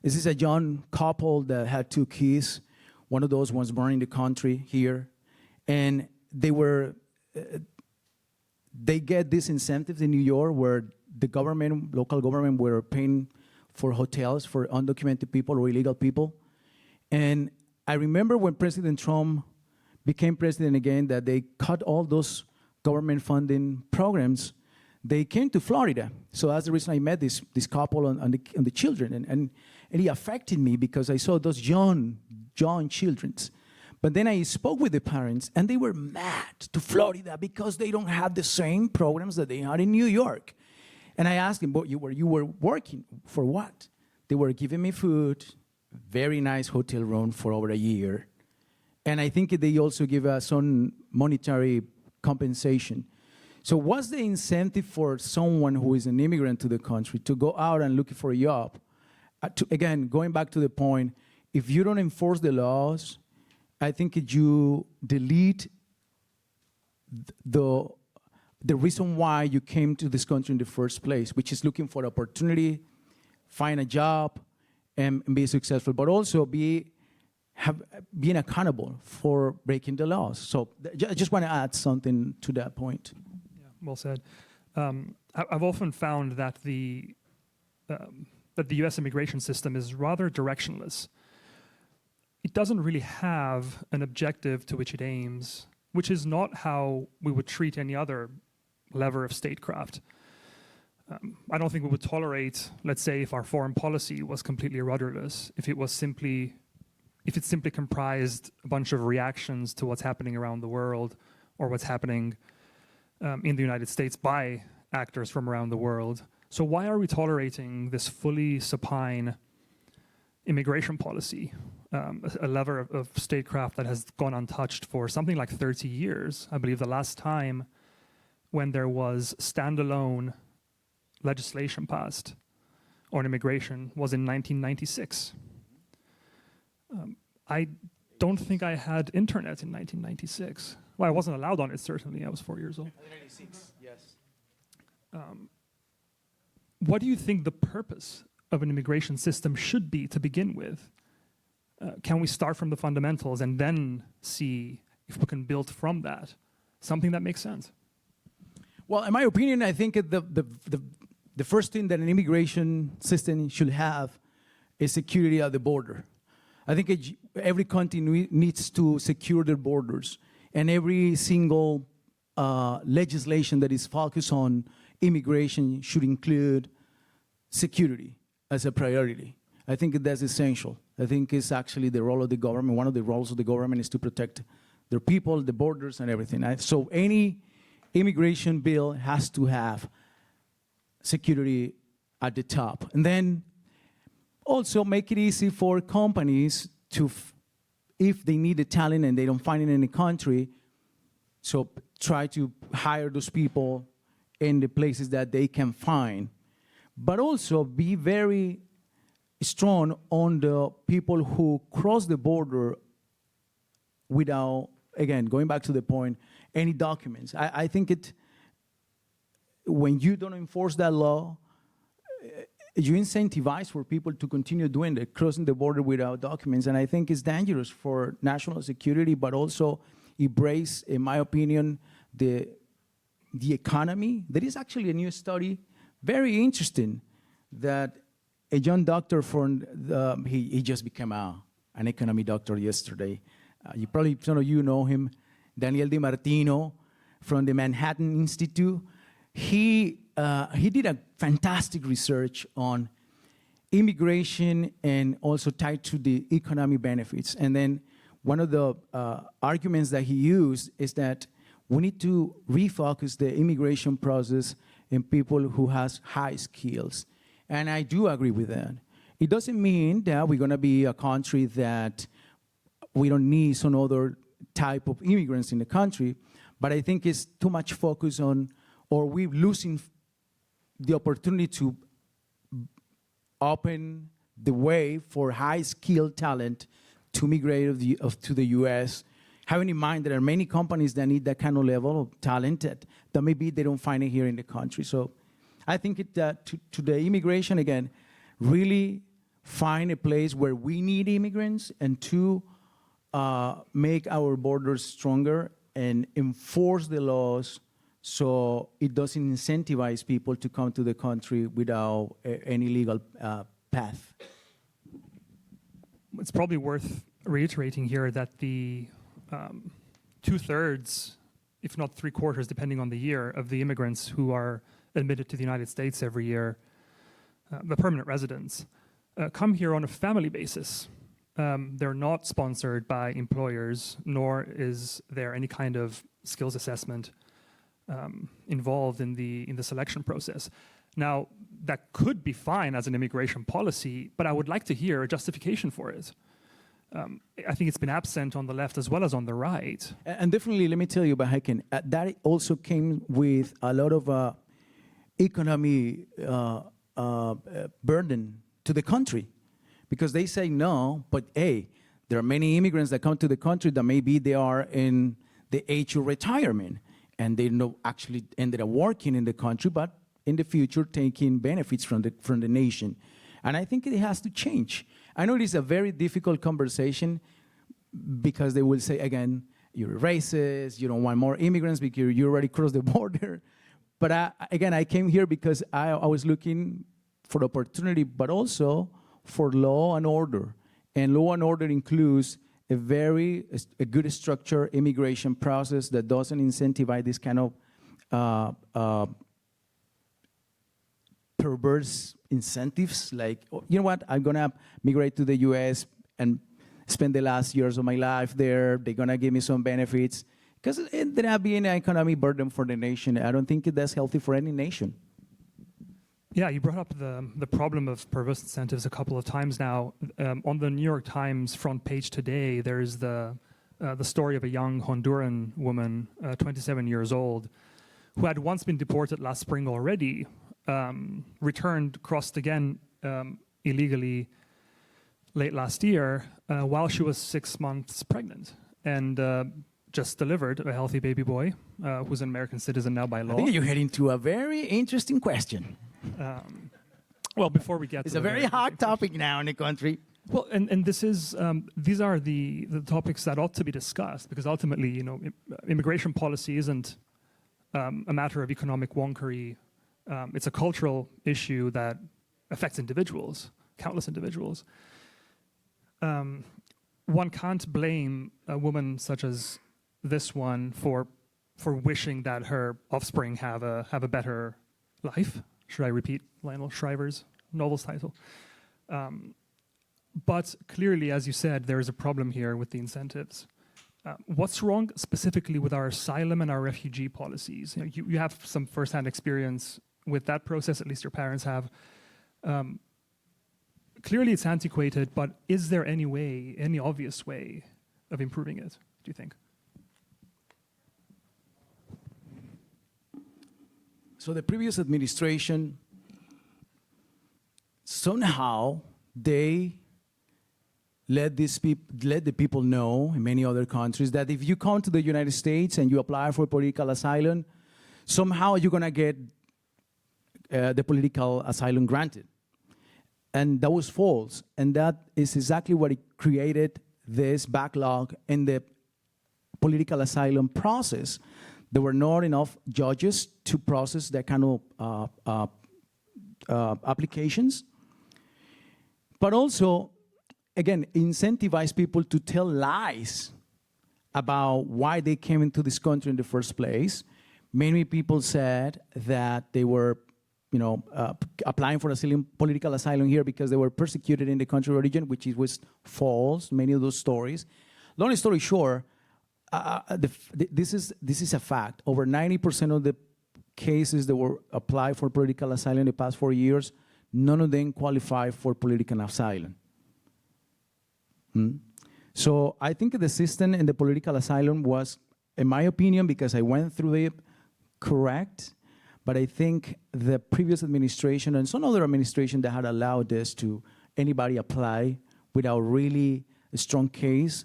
this is a young couple that had 2 kids. One of those was born in the country here, and they get these incentives in New York where the government, local government, were paying for hotels for undocumented people or illegal people. And I remember when President Trump became president again, that they cut all those government funding programs. They came to Florida. So that's the reason I met this couple and the children. And it affected me because I saw those young children. But then I spoke with the parents, and they were mad to Florida because they don't have the same programs that they had in New York. And I asked them, but you were working for what? They were giving me food, very nice hotel room for over a year. And I think they also give us some monetary compensation. So what's the incentive for someone who is an immigrant to the country to go out and look for a job? Again, going back to the point, if you don't enforce the laws, I think you delete the reason why you came to this country in the first place, which is looking for opportunity, find a job, and be successful, but also being accountable for breaking the laws. So I just want to add something to that point. Yeah, well said. I've often found that the U.S. immigration system is rather directionless. It doesn't really have an objective to which it aims, which is not how we would treat any other lever of statecraft. I don't think we would tolerate, let's say, if our foreign policy was completely rudderless, if it simply comprised a bunch of reactions to what's happening around the world or what's happening in the United States by actors from around the world. So why are we tolerating this fully supine immigration policy, a lever of statecraft that has gone untouched for something like 30 years? I believe the last time when there was standalone legislation passed on immigration was in 1996. I don't think I had internet in 1996. Well, I wasn't allowed on it, certainly. I was 4 years old. 1996, yes. What do you think the purpose of an immigration system should be to begin with? Can we start from the fundamentals and then see if we can build from that something that makes sense? Well, in my opinion, I think the first thing that an immigration system should have is security at the border. I think every country needs to secure their borders, and every single legislation that is focused on immigration should include security as a priority. I think that's essential. I think it's actually the role of the government. One of the roles of the government is to protect their people, the borders, and everything. So any immigration bill has to have security at the top. And then also make it easy for companies to, if they need the talent and they don't find it in the country, so try to hire those people in the places that they can find. But also be very strong on the people who cross the border without, again, going back to the point, any documents. I think when you don't enforce that law, you incentivize for people to continue doing it, crossing the border without documents. And I think it's dangerous for national security, but also embrace, in my opinion, the economy. There is actually a new study, very interesting, that a young doctor from he just became an economy doctor yesterday. You probably, some of you know him, Daniel DiMartino from the Manhattan Institute. He did a fantastic research on immigration and also tied to the economic benefits. And then one of the arguments that he used is that we need to refocus the immigration process in people who has high skills. And I do agree with that. It doesn't mean that we're gonna be a country that we don't need some other type of immigrants in the country, but I think it's too much focus on, or we're losing the opportunity to open the way for high-skilled talent to migrate to the U.S., having in mind there are many companies that need that kind of level of talent that maybe they don't find it here in the country. So I think to the immigration, again, really find a place where we need immigrants, and to make our borders stronger and enforce the laws so it doesn't incentivize people to come to the country without any legal path. It's probably worth reiterating here that the 2/3, if not 3/4, depending on the year, of the immigrants who are admitted to the United States every year, the permanent residents, come here on a family basis. They're not sponsored by employers, nor is there any kind of skills assessment involved in the selection process. Now, that could be fine as an immigration policy, but I would like to hear a justification for it. I think it's been absent on the left as well as on the right. And definitely, let me tell you, Bahaken, that also came with a lot of economic burden to the country, because they say no, but hey, there are many immigrants that come to the country that maybe they are in the age of retirement, and they know actually ended up working in the country, but in the future taking benefits from the nation. And I think it has to change. I know it is a very difficult conversation, because they will say, again, you're racist, you don't want more immigrants because you already crossed the border. But again, I came here because I was looking for the opportunity, but also for law and order. And law and order includes a good structured immigration process that doesn't incentivize this kind of perverse incentives, like, you know what, I'm gonna migrate to the US and spend the last years of my life there, they're gonna give me some benefits, because it ended up being an economic burden for the nation. I don't think that's healthy for any nation. Yeah, you brought up the problem of perverse incentives a couple of times now. On the New York Times front page today, there's the story of a young Honduran woman, 27 years old, who had once been deported last spring already, returned, crossed again illegally late last year while she was 6 months pregnant, and just delivered a healthy baby boy who's an American citizen now by law. I think you're heading to a very interesting question. Well, before we get it's to a very hot topic now in the country. Well, and this is these are the topics that ought to be discussed, because ultimately, you know, immigration policy isn't a matter of economic wonkery. It's a cultural issue that affects individuals, countless individuals. One can't blame a woman such as this one for wishing that her offspring have a better life. Should I repeat Lionel Shriver's novel's title? But clearly, as you said, there is a problem here with the incentives. What's wrong specifically with our asylum and our refugee policies? You have some firsthand experience with that process, at least your parents have. Clearly it's antiquated, but is there any way, any obvious way of improving it, do you think? So the previous administration, somehow they let the people know in many other countries that if you come to the United States and you apply for political asylum, somehow you're gonna get the political asylum granted. And that was false. And that is exactly what it created this backlog in the political asylum process. There were not enough judges to process that kind of applications. But also, again, incentivize people to tell lies about why they came into this country in the first place. Many people said that they were applying for political asylum here because they were persecuted in the country of origin, which was false, many of those stories. Long story short, this is a fact. Over 90% of the cases that were applied for political asylum in the past 4 years, none of them qualify for political asylum. So I think the system in the political asylum was, in my opinion, because I went through it, correct. But I think the previous administration and some other administration that had allowed this to anybody apply without really a strong case,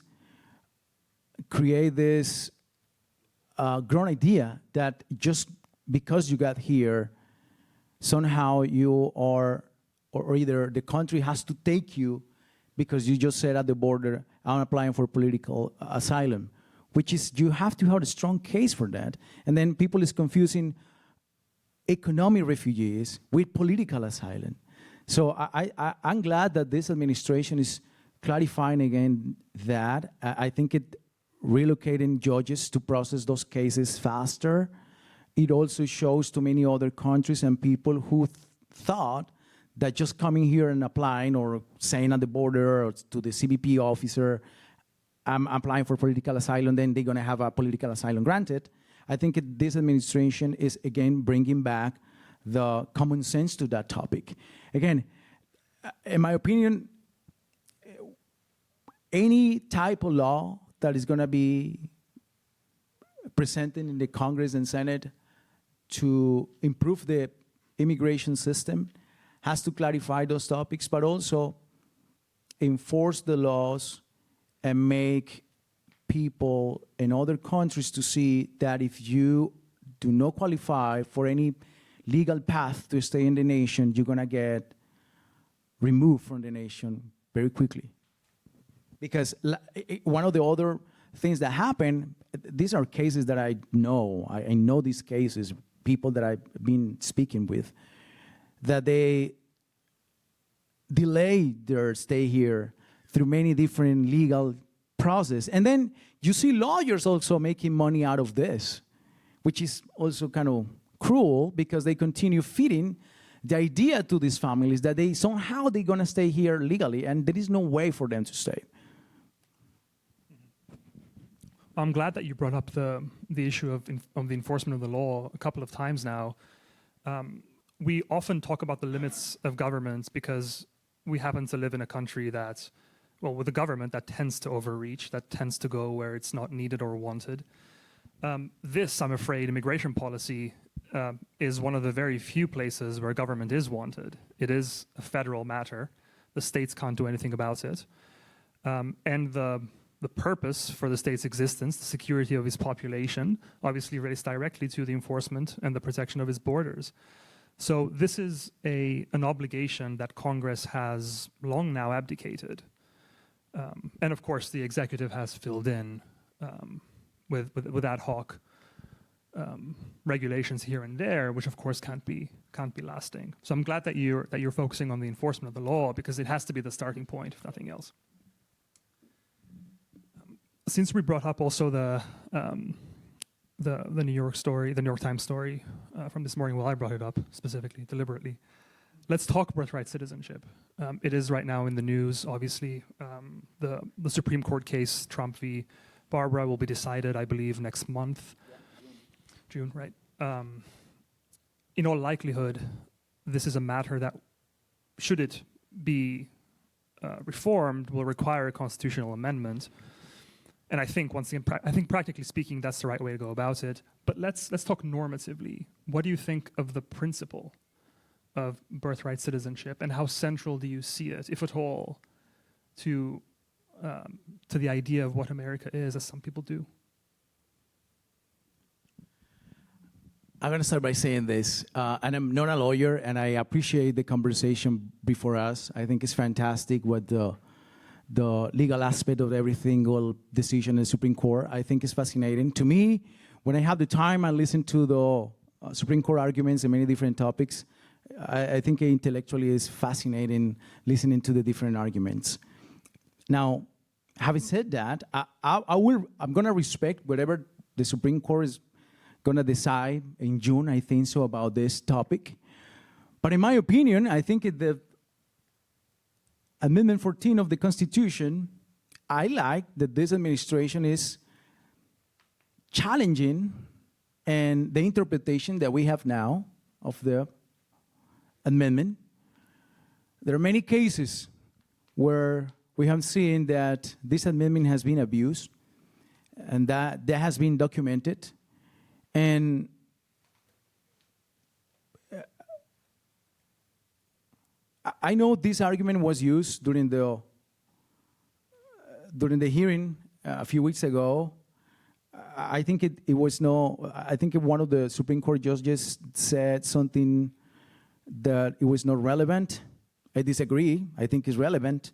create this grown idea that just because you got here, somehow you are, or either the country has to take you because you just said at the border, I'm applying for political asylum, which is you have to have a strong case for that. And then people is confusing economic refugees with political asylum. So I'm glad that this administration is clarifying again that. I think it relocating judges to process those cases faster. It also shows to many other countries and people who thought that just coming here and applying or saying at the border or to the CBP officer, I'm applying for political asylum, then they're gonna have a political asylum granted. I think this administration is, again, bringing back the common sense to that topic. Again, in my opinion, any type of law that is going to be presented in the Congress and Senate to improve the immigration system has to clarify those topics, but also enforce the laws and make people in other countries to see that if you do not qualify for any legal path to stay in the nation, you're gonna get removed from the nation very quickly. Because one of the other things that happen, these are cases that I know. I know these cases, people that I've been speaking with, that they delay their stay here through many different legal process. And then you see lawyers also making money out of this, which is also kind of cruel because they continue feeding the idea to these families that they somehow they're gonna stay here legally, and there is no way for them to stay. I'm glad that you brought up the issue of the enforcement of the law a couple of times now. We often talk about the limits of governments because we happen to live in a country that, well, with a government that tends to overreach, that tends to go where it's not needed or wanted. This, I'm afraid, immigration policy is one of the very few places where government is wanted. It is a federal matter. The states can't do anything about it. And the purpose for the state's existence, the security of its population, obviously relates directly to the enforcement and the protection of its borders. So this is an obligation that Congress has long now abdicated. And of course, the executive has filled in with ad hoc regulations here and there, which of course can't be lasting. So I'm glad that you're focusing on the enforcement of the law because it has to be the starting point, if nothing else. Since we brought up also the New York Times story from this morning. Well, I brought it up specifically, deliberately. Let's talk birthright citizenship. It is right now in the news, obviously. The Supreme Court case, Trump v. Barbara, will be decided, I believe, next month. June, right? In all likelihood, this is a matter that, should it be reformed, will require a constitutional amendment. And I think, once again, I think practically speaking, that's the right way to go about it. But let's talk normatively. What do you think of the principle of birthright citizenship, and how central do you see it, if at all, to the idea of what America is, as some people do? I'm going to start by saying this, and I'm not a lawyer, and I appreciate the conversation before us. I think it's fantastic what the legal aspect of every single decision in the Supreme Court. I think it's fascinating. To me, when I have the time, I listen to the Supreme Court arguments and many different topics. I think intellectually it's fascinating listening to the different arguments. Now, having said that, I'm going to respect whatever the Supreme Court is going to decide in June, I think so, about this topic. But in my opinion, I think the Amendment 14 of the Constitution, I like that this administration is challenging and the interpretation that we have now of the amendment. There are many cases where we have seen that this amendment has been abused, and that has been documented. And I know this argument was used during the hearing a few weeks ago. I think it was no. I think one of the Supreme Court judges said something that it was not relevant. I disagree. I think it's relevant.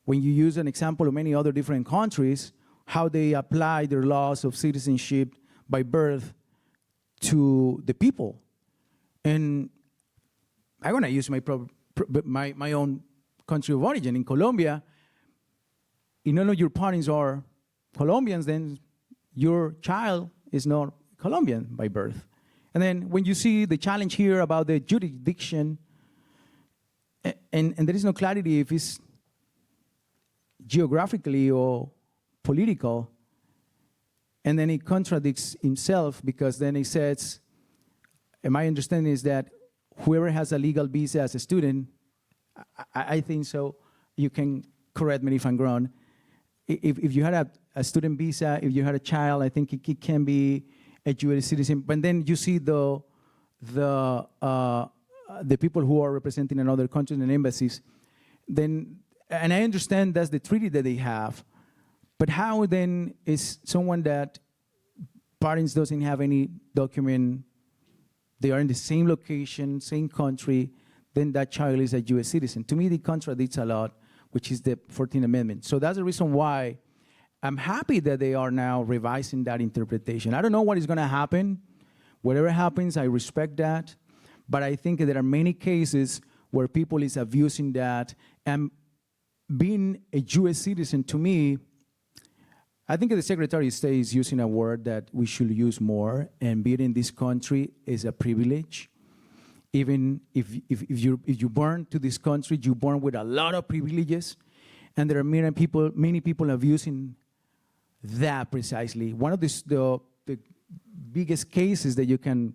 When you use an example of many other different countries, how they apply their laws of citizenship by birth to the people. And I'm going to use my own country of origin. In Colombia, if none of your parents are Colombians, then your child is not Colombian by birth. And then when you see the challenge here about the jurisdiction, and there is no clarity if it's geographically or political, and then it contradicts himself, because then he says, and my understanding is that whoever has a legal visa as a student, I think so, you can correct me if I'm wrong, if you had a student visa, if you had a child, I think it can be a U.S. citizen. But then you see the people who are representing another country and embassies, then, and I understand that's the treaty that they have, but how then is someone that parents doesn't have any document, they are in the same location, same country, then that child is a U.S. citizen? To me, it contradicts a lot, which is the 14th Amendment. So that's the reason why I'm happy that they are now revising that interpretation. I don't know what is going to happen. Whatever happens, I respect that. But I think there are many cases where people is abusing that. And being a U.S. citizen, to me, I think the Secretary of State is using a word that we should use more, and being in this country is a privilege. Even if you're born to this country, you're born with a lot of privileges, and there are many people abusing that precisely. One of the biggest cases that you can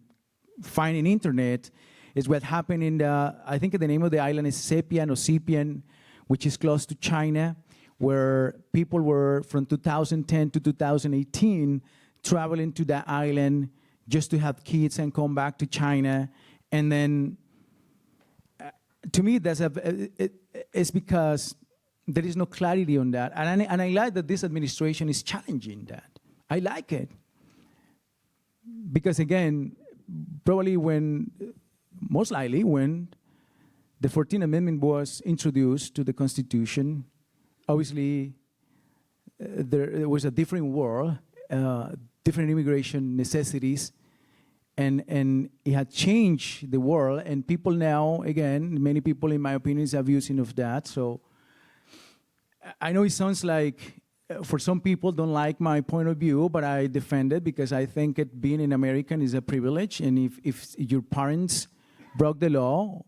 find in internet is what happened in I think the name of the island is Sepien, which is close to China, where people were from 2010 to 2018 traveling to that island just to have kids and come back to China. And then, to me, it's because there is no clarity on that. And I like that this administration is challenging that. I like it. Because again, probably most likely when the 14th Amendment was introduced to the Constitution, obviously there was a different world, different immigration necessities, and it had changed the world, and people now, again, many people, in my opinion, is abusing of that. So I know it sounds like for some people don't like my point of view, but I defend it because I think being an American is a privilege. And if your parents broke the law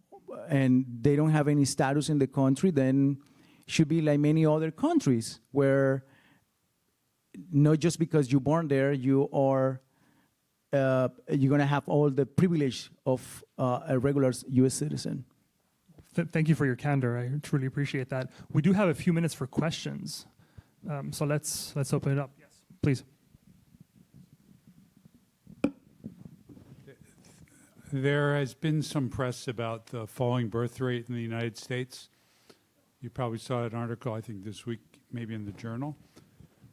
and they don't have any status in the country, then it should be like many other countries where not just because you're born there, you're going to have all the privilege of a regular U.S. citizen. Thank you for your candor. I truly appreciate that. We do have a few minutes for questions. So let's open it up. Yes, please. There has been some press about the falling birth rate in the United States. You probably saw an article, I think this week, maybe in the Journal.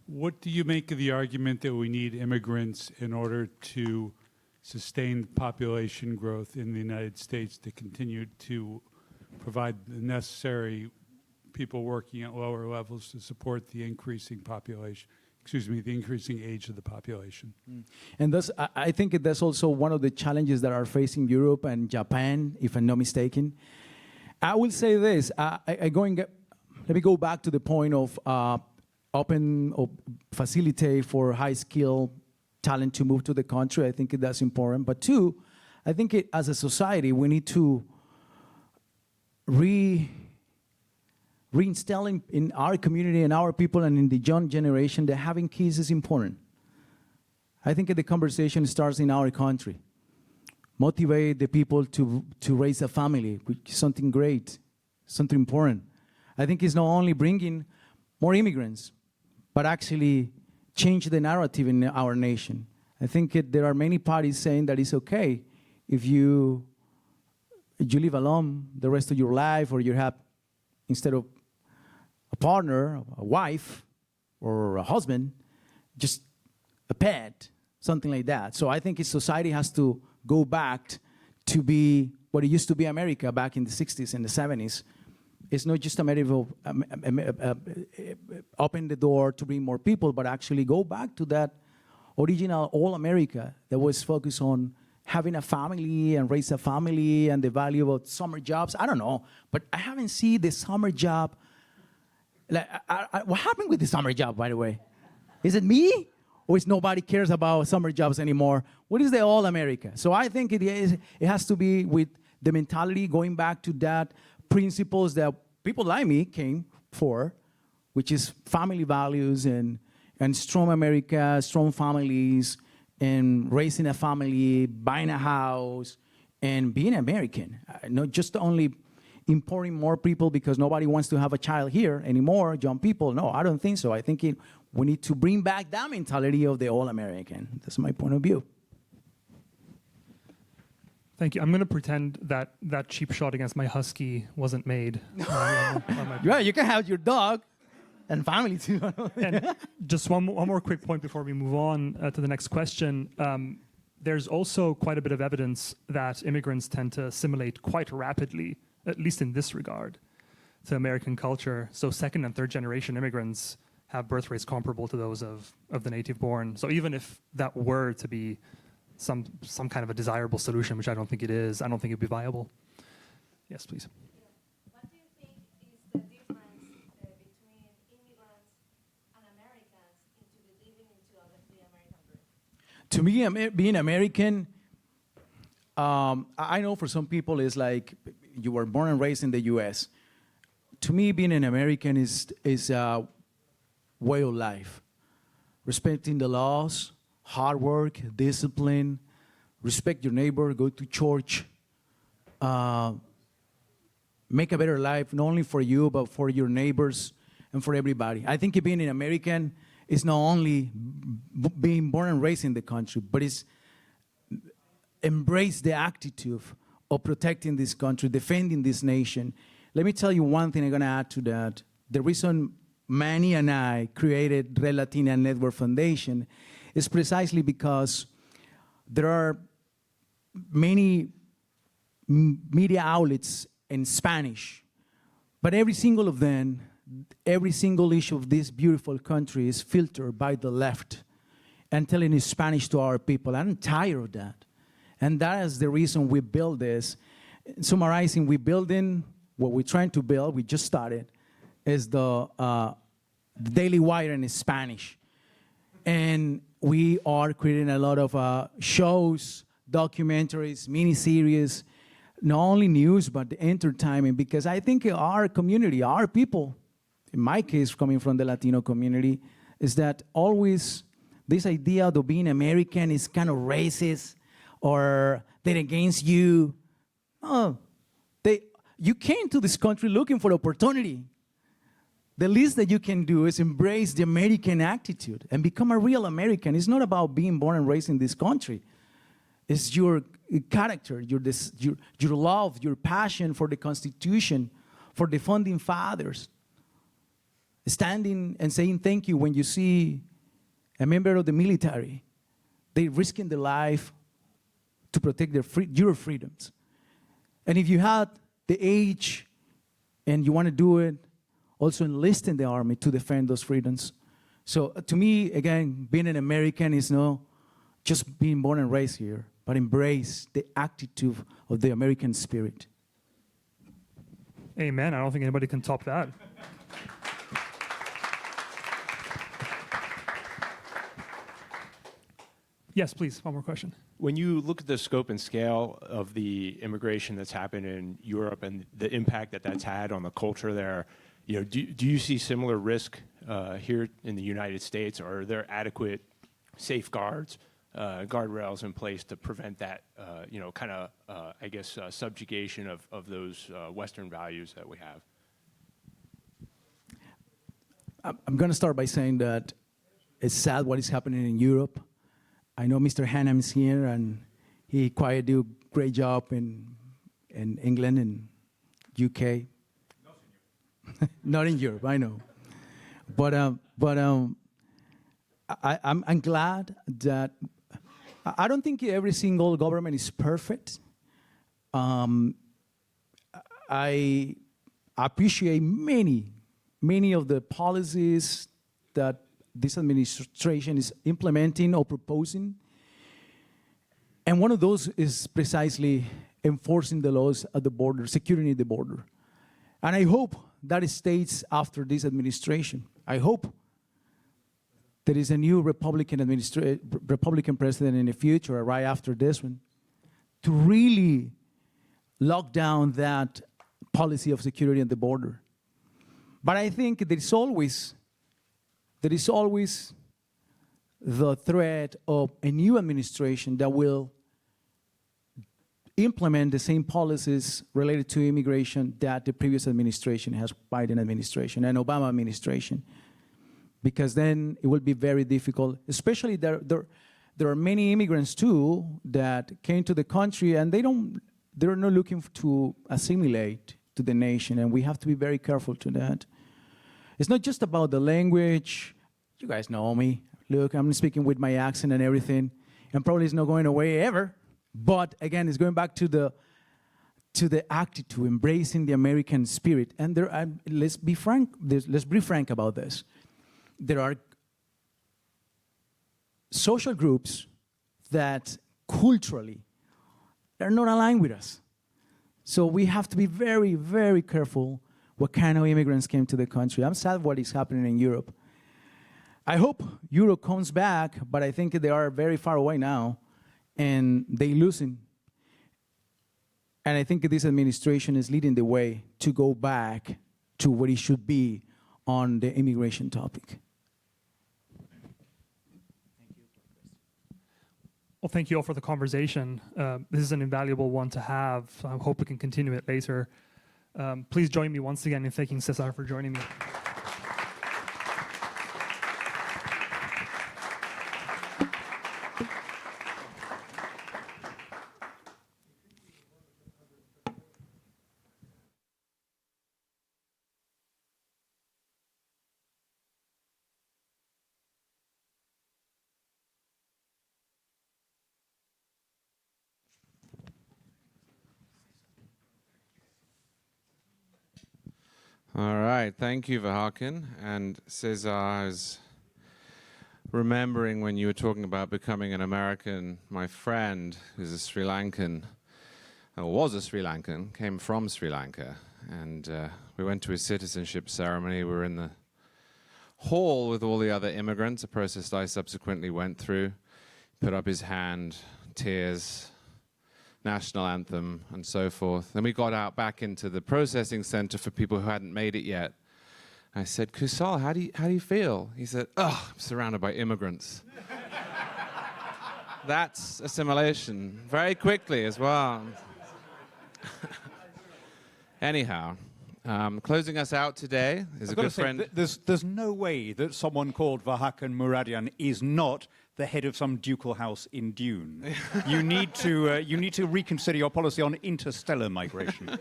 What do you make of the argument that we need immigrants in order to sustain population growth in the United States to continue to provide the necessary people working at lower levels to support the increasing population, the increasing age of the population? And thus, I think that's also one of the challenges that are facing Europe and Japan, if I'm not mistaken. I will say this, let me go back to the point of open or facilitate for high-skilled talent to move to the country. I think that's important. But two, I think as a society, we need to reinstilling in our community and our people and in the young generation that having kids is important. I think the conversation starts in our country. Motivate the people to raise a family, which is something great, something important. I think it's not only bringing more immigrants, but actually change the narrative in our nation. I think there are many parties saying that it's okay if you live alone the rest of your life, or you have, instead of a partner, a wife, or a husband, just a pet, something like that. So I think society has to go back to be what it used to be America back in the 60s and the 70s. It's not just a matter of open the door to bring more people, but actually go back to that original old America that was focused on having a family and raise a family and the value of summer jobs. I don't know, but I haven't seen the summer job. Like, what happened with the summer job, by the way? Is it me? Or is nobody cares about summer jobs anymore? What is the old America? So I think it has to be with the mentality going back to that principles that people like me came for, which is family values and strong America, strong families, and raising a family, buying a house, and being American. Not just only importing more people because nobody wants to have a child here anymore, young people. No, I don't think so. I think we need to bring back that mentality of the old American. That's my point of view. Thank you. I'm going to pretend that that cheap shot against my husky wasn't made. Yeah, you can have your dog and family too. And just one more quick point before we move on to the next question. There's also quite a bit of evidence that immigrants tend to assimilate quite rapidly, at least in this regard, to American culture. So second and third generation immigrants have birth rates comparable to those of the native born. So even if that were to be some kind of a desirable solution, which I don't think it is, I don't think it'd be viable. Yes, please. What do you think is the difference between immigrants and Americans into living into the American dream? To me, being American, I know for some people it's like you were born and raised in the U.S. To me, being an American is a way of life. Respecting the laws, hard work, discipline, respect your neighbor, go to church, make a better life, not only for you, but for your neighbors and for everybody. I think being an American is not only being born and raised in the country, but it's embrace the attitude of protecting this country, defending this nation. Let me tell you one thing I'm going to add to that. The reason Manny and I created Red Latina Network Foundation is precisely because there are many media outlets in Spanish, but every single of them, every single issue of this beautiful country is filtered by the left and telling in Spanish to our people. I'm tired of that. And that is the reason we built this. Summarizing, we're building what we're trying to build, we just started, is the the Daily Wire in Spanish. And we are creating a lot of shows, documentaries, miniseries, not only news, but the entertainment, because I think our community, our people, in my case, coming from the Latino community, is that always this idea of being American is kind of racist or they're against you. Oh, you came to this country looking for opportunity. The least that you can do is embrace the American attitude and become a real American. It's not about being born and raised in this country. It's your character, your love, your passion for the Constitution, for the founding fathers. Standing and saying thank you when you see a member of the military. They're risking their life to protect your freedoms. And if you had the age and you want to do it, also enlist in the army to defend those freedoms. So to me, again, being an American is not just being born and raised here, but embrace the attitude of the American spirit. Amen. I don't think anybody can top that. Yes, please, one more question. When you look at the scope and scale of the immigration that's happened in Europe and the impact that that's had on the culture there, do you see similar risk here in the United States, or are there adequate safeguards, guardrails in place to prevent that, subjugation of those Western values that we have? I'm going to start by saying that it's sad what is happening in Europe. I know Mr. Hannam is here, and he quite do a great job in England and UK. Not in Europe, I know. But I'm glad that I don't think every single government is perfect. I appreciate many of the policies that this administration is implementing or proposing. And one of those is precisely enforcing the laws at the border, securing the border. And I hope that stays after this administration. I hope there is a new Republican president in the future, or right after this one, to really lock down that policy of security at the border. But I think there is always the threat of a new administration that will implement the same policies related to immigration that the previous administration has, Biden administration and Obama administration, because then it will be very difficult, especially there are many immigrants too that came to the country and they're not looking to assimilate to the nation, and we have to be very careful to that. It's not just about the language. You guys know me. Look, I'm speaking with my accent and everything, and probably it's not going away ever. But again, it's going back to the attitude, embracing the American spirit. And let's be frank about this. There are social groups that culturally they're not aligned with us. So we have to be very, very careful what kind of immigrants came to the country. I'm sad what is happening in Europe. I hope Europe comes back, but I think they are very far away now, and they losing. And I think this administration is leading the way to go back to what it should be on the immigration topic. Well, thank you all for the conversation. This is an invaluable one to have. I hope we can continue it later. Please join me once again in thanking Cesar for joining me. All right, thank you, Vahakin. And Cesar, I was remembering when you were talking about becoming an American, my friend, who's a Sri Lankan, or was a Sri Lankan, came from Sri Lanka. And we went to his citizenship ceremony. We were in the hall with all the other immigrants, a process I subsequently went through, put up his hand, tears, national anthem, and so forth. Then we got out back into the processing center for people who hadn't made it yet. I said, Kusal, how do you feel? He said, oh, I'm surrounded by immigrants. That's assimilation, very quickly as well. Anyhow, closing us out today is I've a got good to say, friend. there's no way that someone called Vahakan Muradian is not the head of some ducal house in Dune. You need to reconsider your policy on interstellar migration.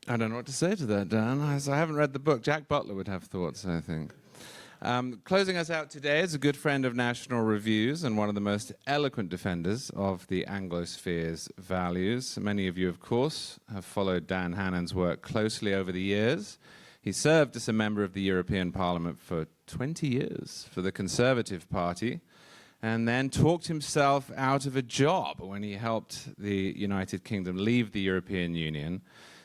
I don't know what to say to that, Dan. I haven't read the book. Jack Butler would have thoughts, I think. Closing us out today is a good friend of National Review's and one of the most eloquent defenders of the Anglosphere's values. Many of you, of course, have followed Dan Hannan's work closely over the years. He served as a member of the European Parliament for 20 years for the Conservative Party, and then talked himself out of a job when he helped the United Kingdom leave the European Union.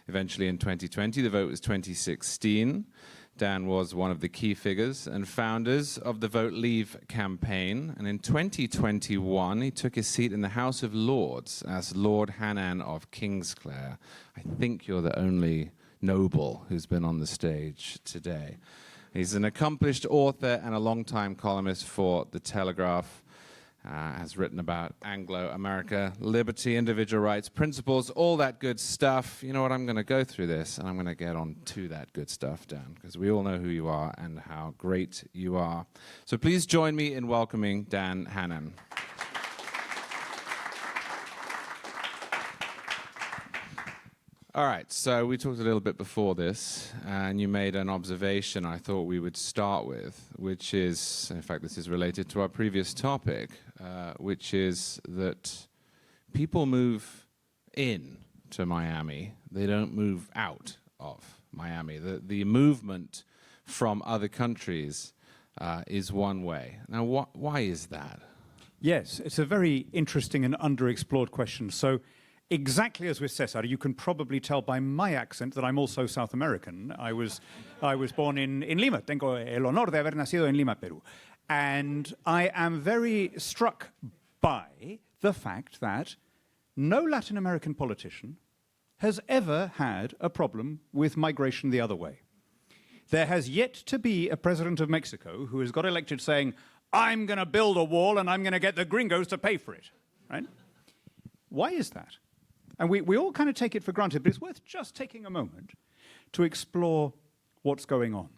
Eventually in 2020, the vote was 2016. Dan was one of the key figures and founders of the Vote Leave campaign. And in 2021, he took his seat in the House of Lords as Lord Hannan of Kingsclere. I think you're the only noble who's been on the stage today. He's an accomplished author and a long-time columnist for The Telegraph. Has written about Anglo-America, liberty, individual rights, principles, all that good stuff. You know what, I'm going to go through this, and I'm going to get on to that good stuff, Dan, because we all know who you are and how great you are. So please join me in welcoming Dan Hannan. All right, so we talked a little bit before this, and you made an observation I thought we would start with, which is, in fact, this is related to our previous topic, which is that people move in to Miami. They don't move out of Miami. The movement from other countries is one way. Now, why is that? Yes, it's a very interesting and underexplored question. So, exactly as with Cesar, you can probably tell by my accent that I'm also South American. I was born in Lima. Tengo el honor de haber nacido en Lima, Peru. And I am very struck by the fact that no Latin American politician has ever had a problem with migration the other way. There has yet to be a president of Mexico who has got elected saying, I'm going to build a wall and I'm going to get the gringos to pay for it. Right? Why is that? And we all kind of take it for granted, but it's worth just taking a moment to explore what's going on.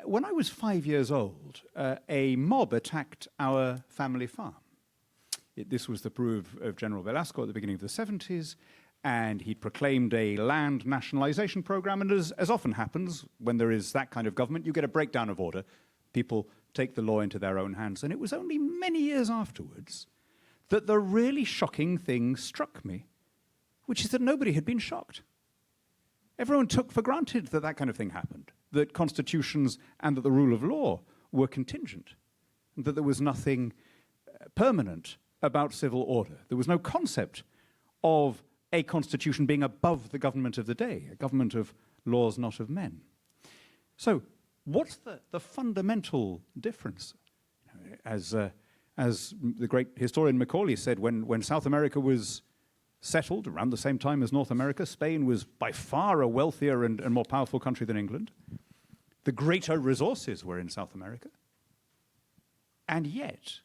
When I was 5 years old, a mob attacked our family farm. This was the Peru of General Velasco at the beginning of the 70s, and he'd proclaimed a land nationalization program, and as often happens when there is that kind of government, you get a breakdown of order. People take the law into their own hands, and it was only many years afterwards that the really shocking thing struck me, which is that nobody had been shocked. Everyone took for granted that that kind of thing happened, that constitutions and that the rule of law were contingent, and that there was nothing permanent about civil order. There was no concept of a constitution being above the government of the day, a government of laws, not of men. So what's the fundamental difference? As the great historian Macaulay said, when South America was settled around the same time as North America, Spain was by far a wealthier and more powerful country than England. The greater resources were in South America. And yet,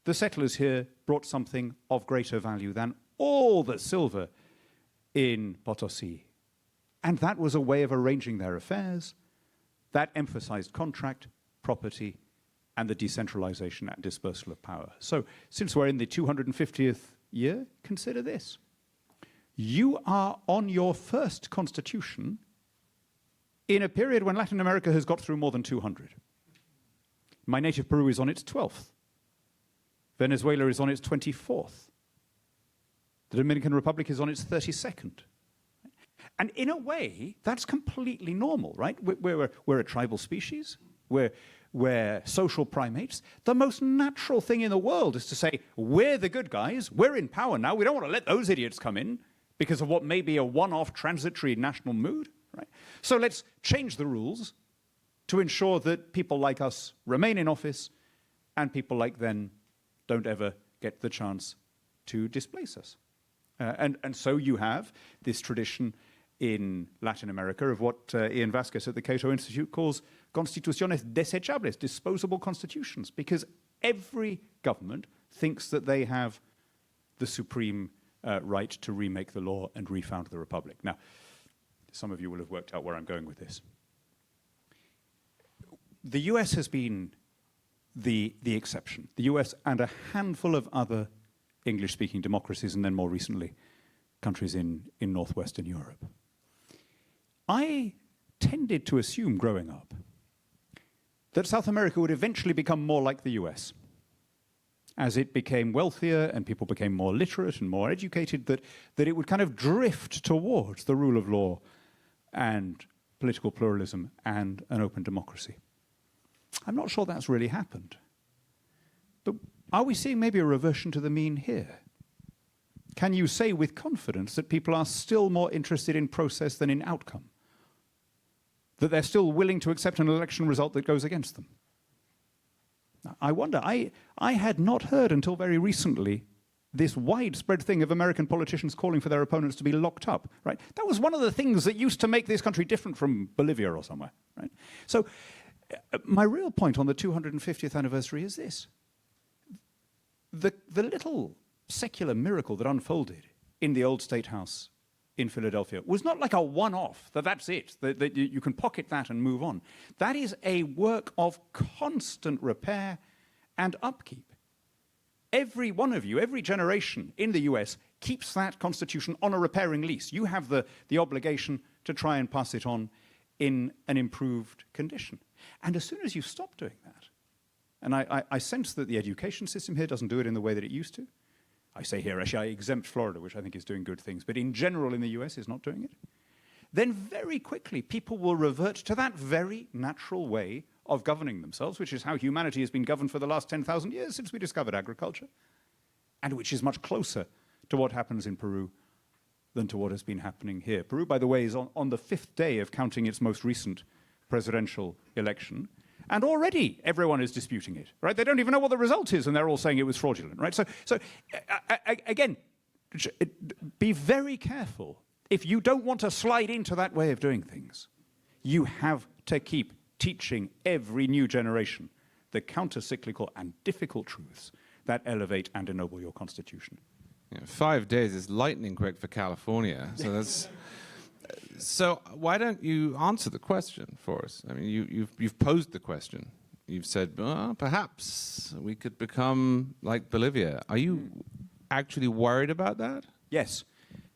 the settlers here brought something of greater value than all the silver in Potosi. And that was a way of arranging their affairs that emphasized contract, property, and the decentralization and dispersal of power. So, since we're in the 250th year, consider this. You are on your first constitution in a period when Latin America has got through more than 200. My native Peru is on its 12th. Venezuela is on its 24th. The Dominican Republic is on its 32nd. And in a way, that's completely normal, right? We're a tribal species. We're social primates. The most natural thing in the world is to say, we're the good guys, we're in power now, we don't want to let those idiots come in because of what may be a one-off transitory national mood, right? right? So let's change the rules to ensure that people like us remain in office and people like them don't ever get the chance to displace us. And so you have this tradition in Latin America of what Ian Vasquez at the Cato Institute calls constituciones desechables, disposable constitutions, because every government thinks that they have the supreme right to remake the law and refound the republic. Now, some of you will have worked out where I'm going with this. The US has been the exception. The US and a handful of other English-speaking democracies, and then more recently, countries in northwestern Europe. I tended to assume growing up that South America would eventually become more like the US. As it became wealthier and people became more literate and more educated, that it would kind of drift towards the rule of law and political pluralism and an open democracy. I'm not sure that's really happened. But are we seeing maybe a reversion to the mean here? Can you say with confidence that people are still more interested in process than in outcome? That they're still willing to accept an election result that goes against them? I wonder. I had not heard until very recently this widespread thing of American politicians calling for their opponents to be locked up, right? That was one of the things that used to make this country different from Bolivia or somewhere, right? So my real point on the 250th anniversary is this. The little secular miracle that unfolded in the old State House in Philadelphia was not like a one-off, that's it, that you can pocket that and move on. That is a work of constant repair and upkeep. Every one of you, every generation in the US keeps that constitution on a repairing lease. You have the obligation to try and pass it on in an improved condition. And as soon as you stop doing that, and I sense that the education system here doesn't do it in the way that it used to. I say here, actually, I exempt Florida, which I think is doing good things, but in general in the US is not doing it. Then very quickly, people will revert to that very natural way of governing themselves, which is how humanity has been governed for the last 10,000 years since we discovered agriculture, and which is much closer to what happens in Peru than to what has been happening here. Peru, by the way, is on the 5th day of counting its most recent presidential election, and already everyone is disputing it, right? They don't even know what the result is, and they're all saying it was fraudulent, right? So again, be very careful. If you don't want to slide into that way of doing things, you have to keep teaching every new generation the counter-cyclical and difficult truths that elevate and ennoble your constitution. Yeah, 5 days is lightning quick for California, so that's... So why don't you answer the question for us? I mean, you've posed the question. You've said, perhaps we could become like Bolivia. Are you actually worried about that? Yes.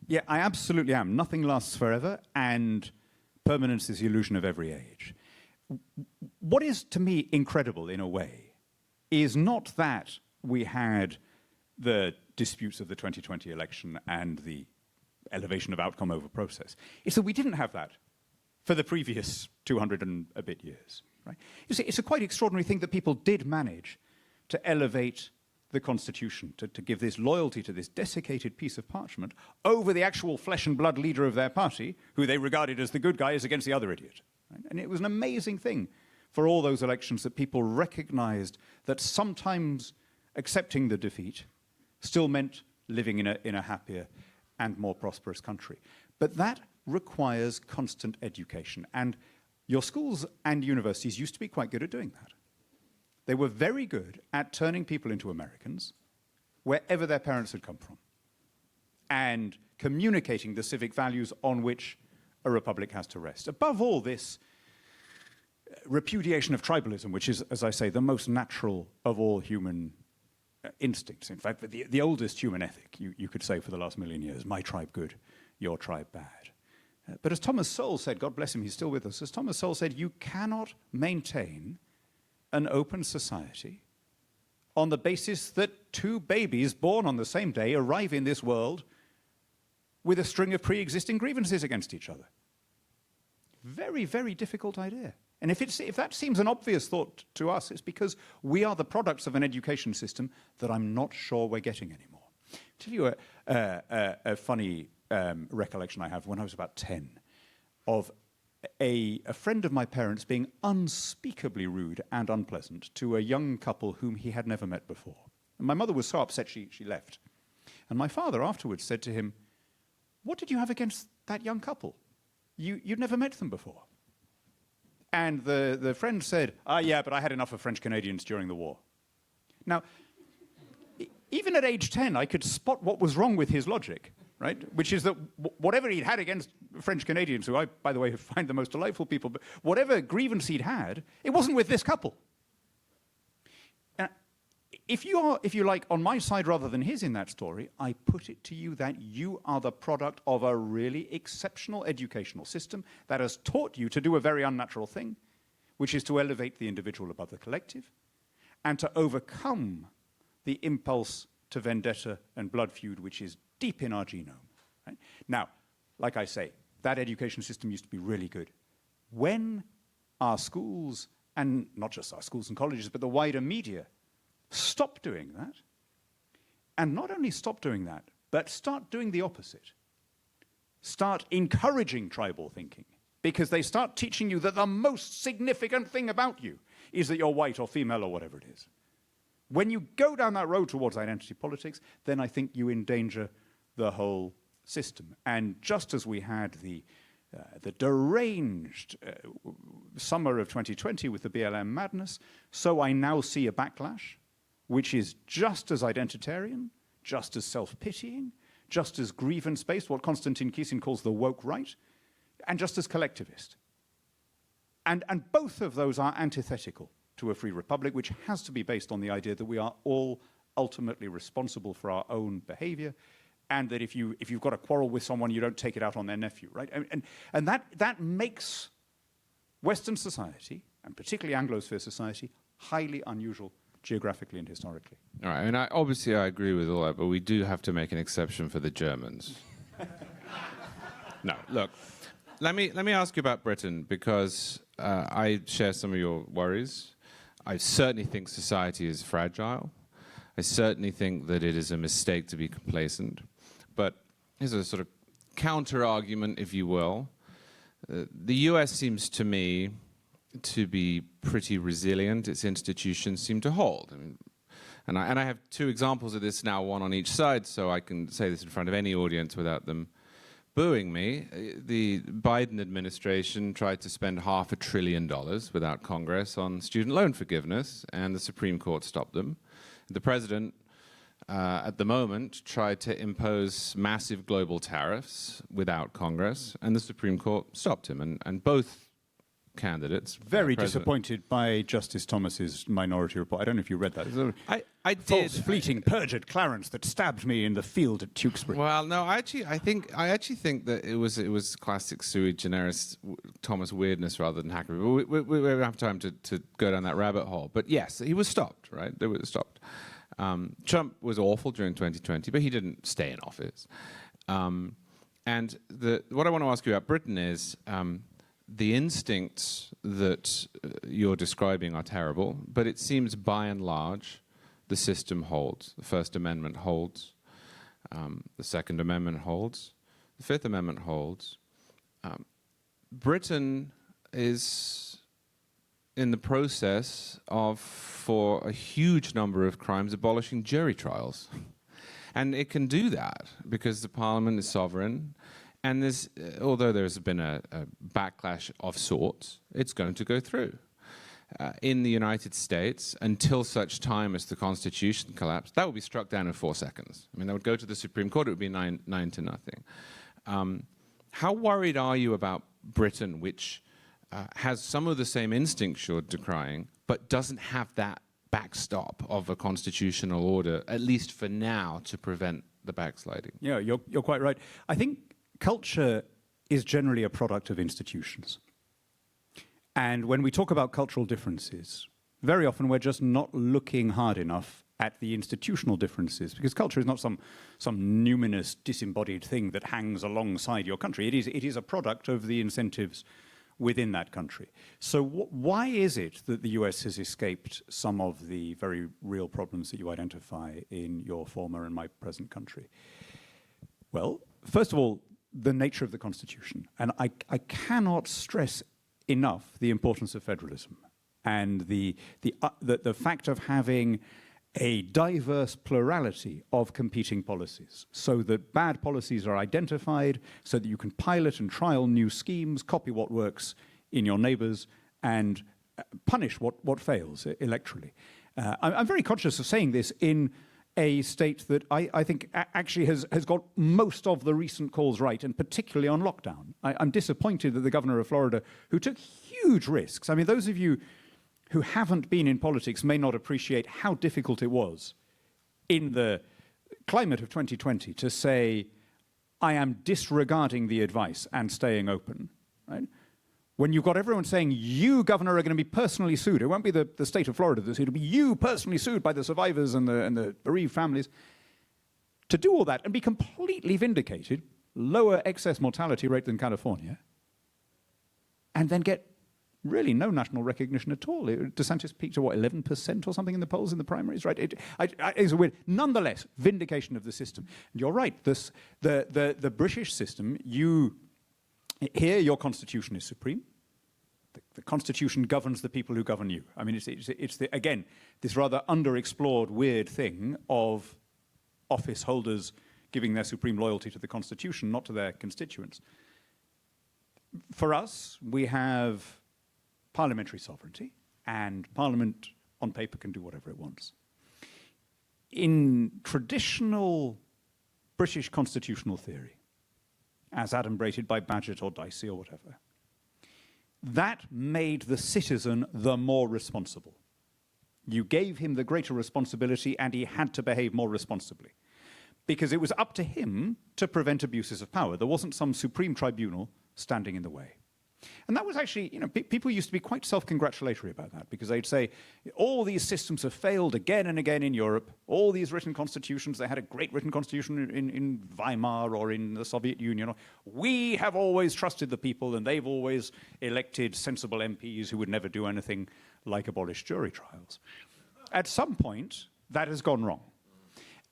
Yeah, I absolutely am. Nothing lasts forever, and permanence is the illusion of every age. What is, to me, incredible in a way, is not that we had the disputes of the 2020 election and the elevation of outcome over process. It's that we didn't have that for the previous 200 and a bit years. Right? You see, it's a quite extraordinary thing that people did manage to elevate the Constitution, to give this loyalty to this desiccated piece of parchment over the actual flesh and blood leader of their party, who they regarded as the good guy, as against the other idiot. Right? And it was an amazing thing for all those elections that people recognized that sometimes accepting the defeat still meant living in a happier and more prosperous country. But that requires constant education. And your schools and universities used to be quite good at doing that. They were very good at turning people into Americans wherever their parents had come from and communicating the civic values on which a republic has to rest. Above all, this repudiation of tribalism, which is, as I say, the most natural of all human instincts. In fact, the oldest human ethic, you could say, for the last 1,000,000 years, my tribe good, your tribe bad. But as Thomas Sowell said, God bless him, he's still with us, as Thomas Sowell said, you cannot maintain an open society on the basis that 2 babies born on the same day arrive in this world with a string of pre-existing grievances against each other. Very, very difficult idea. And if that seems an obvious thought to us, it's because we are the products of an education system that I'm not sure we're getting anymore. I'll tell you a funny recollection I have when I was about 10 of a friend of my parents being unspeakably rude and unpleasant to a young couple whom he had never met before. And my mother was so upset she left. And my father afterwards said to him, "What did you have against that young couple? You'd never met them before." And the friend said, "Yeah, but I had enough of French Canadians during the war." Now, even at age 10, I could spot what was wrong with his logic, right? Which is that whatever he'd had against French Canadians, who I, by the way, find the most delightful people, but whatever grievance he'd had, it wasn't with this couple. If you like, on my side rather than his in that story, I put it to you that you are the product of a really exceptional educational system that has taught you to do a very unnatural thing, which is to elevate the individual above the collective and to overcome the impulse to vendetta and blood feud, which is deep in our genome. Right? Now, like I say, that education system used to be really good. When our schools, and not just our schools and colleges, but the wider media, stop doing that, and not only stop doing that, but start doing the opposite. Start encouraging tribal thinking, because they start teaching you that the most significant thing about you is that you're white or female or whatever it is. When you go down that road towards identity politics, then I think you endanger the whole system. And just as we had the deranged summer of 2020 with the BLM madness, so I now see a backlash which is just as identitarian, just as self-pitying, just as grievance-based, what Konstantin Kisin calls the woke right, and just as collectivist. And both of those are antithetical to a free republic, which has to be based on the idea that we are all ultimately responsible for our own behavior, and that if you've got a quarrel with someone, you don't take it out on their nephew, right? And that makes Western society, and particularly Anglosphere society, highly unusual geographically and historically. All right, I mean, obviously I agree with all that, but we do have to make an exception for the Germans. No, look, let me ask you about Britain, because I share some of your worries. I certainly think society is fragile. I certainly think that it is a mistake to be complacent. But here's a sort of counter-argument, if you will. The US seems to me to be pretty resilient. Its institutions seem to hold. I mean, and I have two examples of this now, one on each side, so I can say this in front of any audience without them booing me. The Biden administration tried to spend $500 billion without Congress on student loan forgiveness, and the Supreme Court stopped them. The president, at the moment, tried to impose massive global tariffs without Congress, and the Supreme Court stopped him. And both candidates. Very disappointed by Justice Thomas's minority report. I don't know if you read that. I did. False, fleeting, perjured Clarence that stabbed me in the field at Tewkesbury. Well, no, I actually think that it was classic sui generis Thomas weirdness rather than hackery. We don't have time to go down that rabbit hole. But yes, he was stopped, right? They were stopped. Trump was awful during 2020, but he didn't stay in office. And what I want to ask you about Britain is the instincts that you're describing are terrible, but it seems by and large the system holds. The First Amendment holds. The Second Amendment holds. The Fifth Amendment holds. Britain is in the process of, for a huge number of crimes, abolishing jury trials. And it can do that because the Parliament is sovereign. And there's, although there's been a backlash of sorts, it's going to go through. In the United States, until such time as the Constitution collapsed, that would be struck down in 4 seconds. I mean, that would go to the Supreme Court, it would be 9-0. How worried are you about Britain, which has some of the same instincts you're decrying, but doesn't have that backstop of a constitutional order, at least for now, to prevent the backsliding? Yeah, you're quite right. I think culture is generally a product of institutions. And when we talk about cultural differences, very often we're just not looking hard enough at the institutional differences, because culture is not some numinous, disembodied thing that hangs alongside your country. It is a product of the incentives within that country. So why is it that the US has escaped some of the very real problems that you identify in your former and my present country? Well, first of all, the nature of the Constitution. And I cannot stress enough the importance of federalism and the fact of having a diverse plurality of competing policies so that bad policies are identified, so that you can pilot and trial new schemes, copy what works in your neighbors, and punish what fails electorally. I'm very conscious of saying this in a state that I think actually has got most of the recent calls right, and particularly on lockdown. I'm disappointed that the governor of Florida, who took huge risks, I mean, those of you who haven't been in politics may not appreciate how difficult it was in the climate of 2020 to say, I am disregarding the advice and staying open, right? When you've got everyone saying, you, governor, are going to be personally sued. It won't be the state of Florida that's sued. It'll be you personally sued by the survivors and the bereaved families. To do all that and be completely vindicated, lower excess mortality rate than California, and then get really no national recognition at all. DeSantis peaked to, 11% or something in the polls in the primaries, right? It's a weird. Nonetheless, vindication of the system. And you're right, the British system, here your constitution is supreme. The constitution governs the people who govern you. I mean, it's again, this rather underexplored, weird thing of office holders giving their supreme loyalty to the constitution, not to their constituents. For us, we have parliamentary sovereignty, and Parliament on paper can do whatever it wants. In traditional British constitutional theory, as adumbrated by Bagehot or Dicey or whatever, that made the citizen the more responsible. You gave him the greater responsibility, and he had to behave more responsibly, because it was up to him to prevent abuses of power. There wasn't some supreme tribunal standing in the way. And that was actually, people used to be quite self-congratulatory about that, because they'd say, all these systems have failed again and again in Europe, all these written constitutions, they had a great written constitution in Weimar or in the Soviet Union. We have always trusted the people, and they've always elected sensible MPs who would never do anything like abolish jury trials. At some point, that has gone wrong.